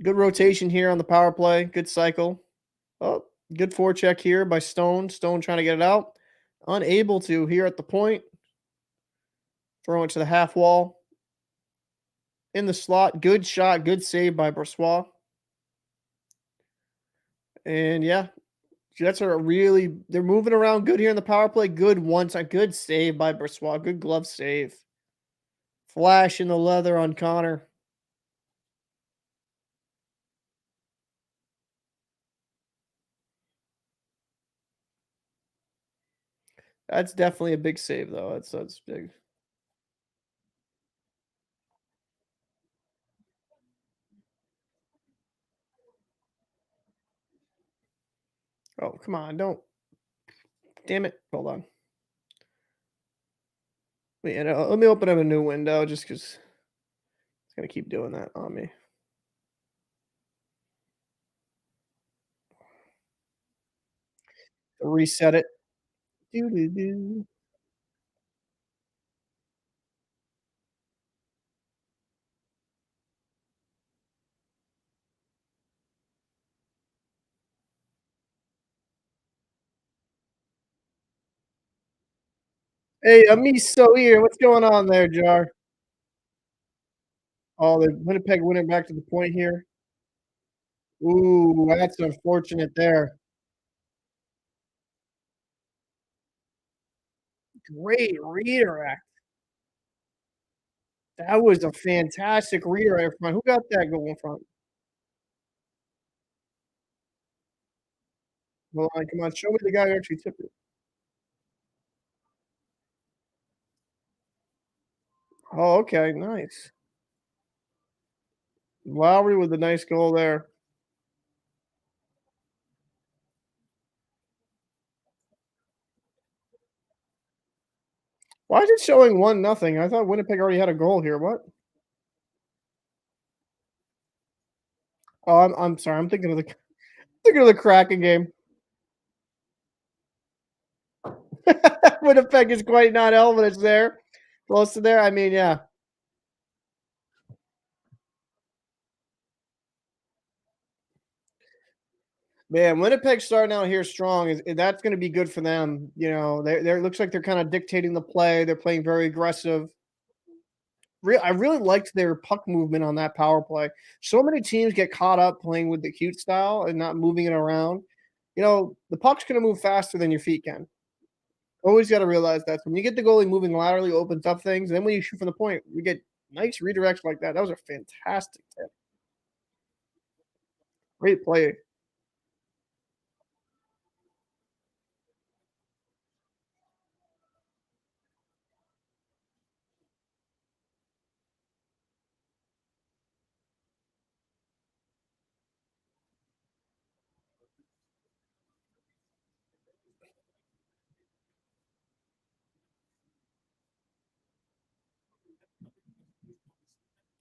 Good rotation here on the power play. Good cycle. Oh, good forecheck here by Stone. Stone trying to get it out. Unable to here at the point. Throw it to the half wall. In the slot. Good shot. Good save by Boursois. And yeah, Jets are they're moving around good here in the power play. Good one-time. Good save by Boursois. Good glove save. Flash in the leather on Connor. That's definitely a big save, though. That's big. Oh, come on. Don't. Damn it. Hold on. Wait, let me open up a new window just because it's going to keep doing that on me. Reset it. Doo-doo-doo. Hey, Amiso here. What's going on there, Jar? Oh, the Winnipeg winning back to the point here. Ooh, that's unfortunate there. Great redirect. That was a fantastic redirect front. Who got that goal in front? Hold on, come on, show me the guy who actually tipped it. Oh, okay, nice. Lowry with a nice goal there. Why is it showing 1-0? I thought Winnipeg already had a goal here. What? Oh, I'm sorry. I'm thinking of the Kraken game. Winnipeg is quite not hell, but it's there. Close to there. I mean, yeah. Man, Winnipeg starting out here strong that's going to be good for them. They looks like they're kind of dictating the play. They're playing very aggressive. I really liked their puck movement on that power play. So many teams get caught up playing with the cute style and not moving it around. The puck's going to move faster than your feet can. Always got to realize that. So when you get the goalie moving laterally, opens up things. And then when you shoot from the point, you get nice redirects like that. That was a fantastic tip. Great play.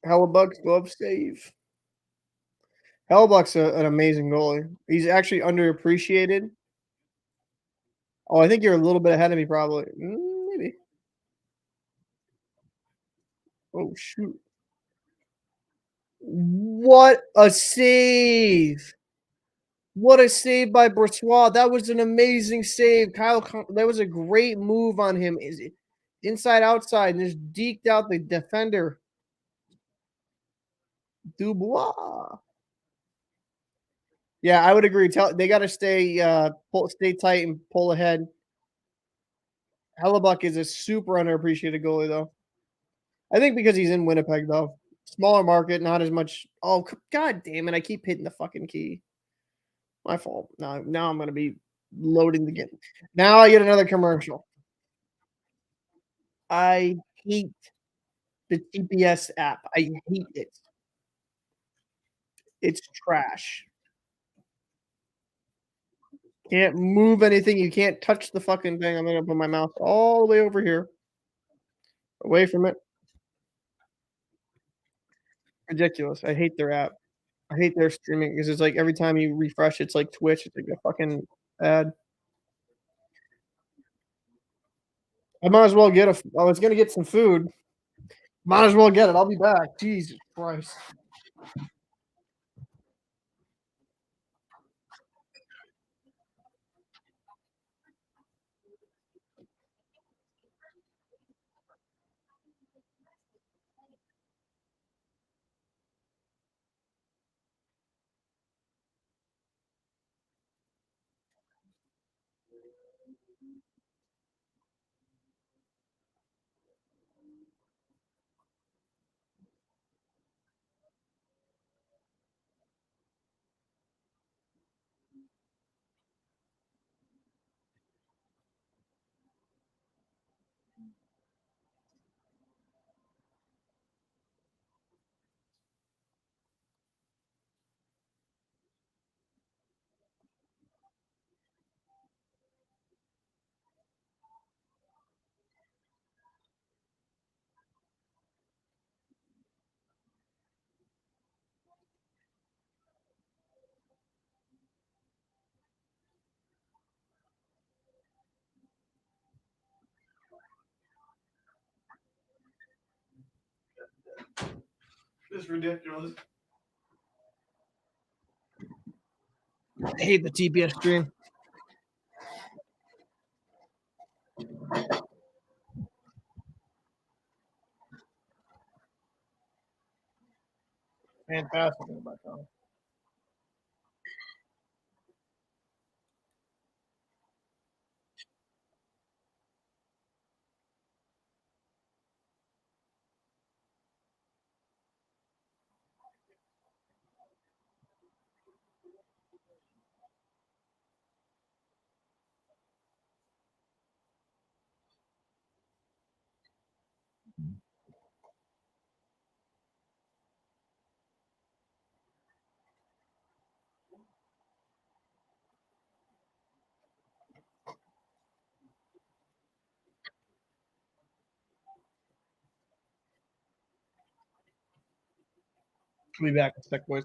Hellebuck's glove save. Hellebuck's an amazing goalie. He's actually underappreciated. Oh, I think you're a little bit ahead of me, probably. Maybe. Oh shoot! What a save! What a save by Brossoit. That was an amazing save. That was a great move on him. Is it inside outside and just deked out the defender. Dubois. Yeah, I would agree. They got to stay tight and pull ahead. Hellebuck is a super underappreciated goalie, though. I think because he's in Winnipeg, though. Smaller market, not as much. Oh, god damn it. I keep hitting the fucking key. My fault. Now I'm going to be loading the game. Now I get another commercial. I hate the TPS app. I hate it. It's trash. Can't move anything. You can't touch the fucking thing. I'm going to put my mouse all the way over here. Away from it. Ridiculous. I hate their app. I hate their streaming because it's like every time you refresh, it's like Twitch. It's like a fucking ad. I might as well I was gonna get some food. Might as well get it. I'll be back. Jesus Christ. This is ridiculous. I hate the TPS stream. Fantastic. I'll be back in a sec, boys.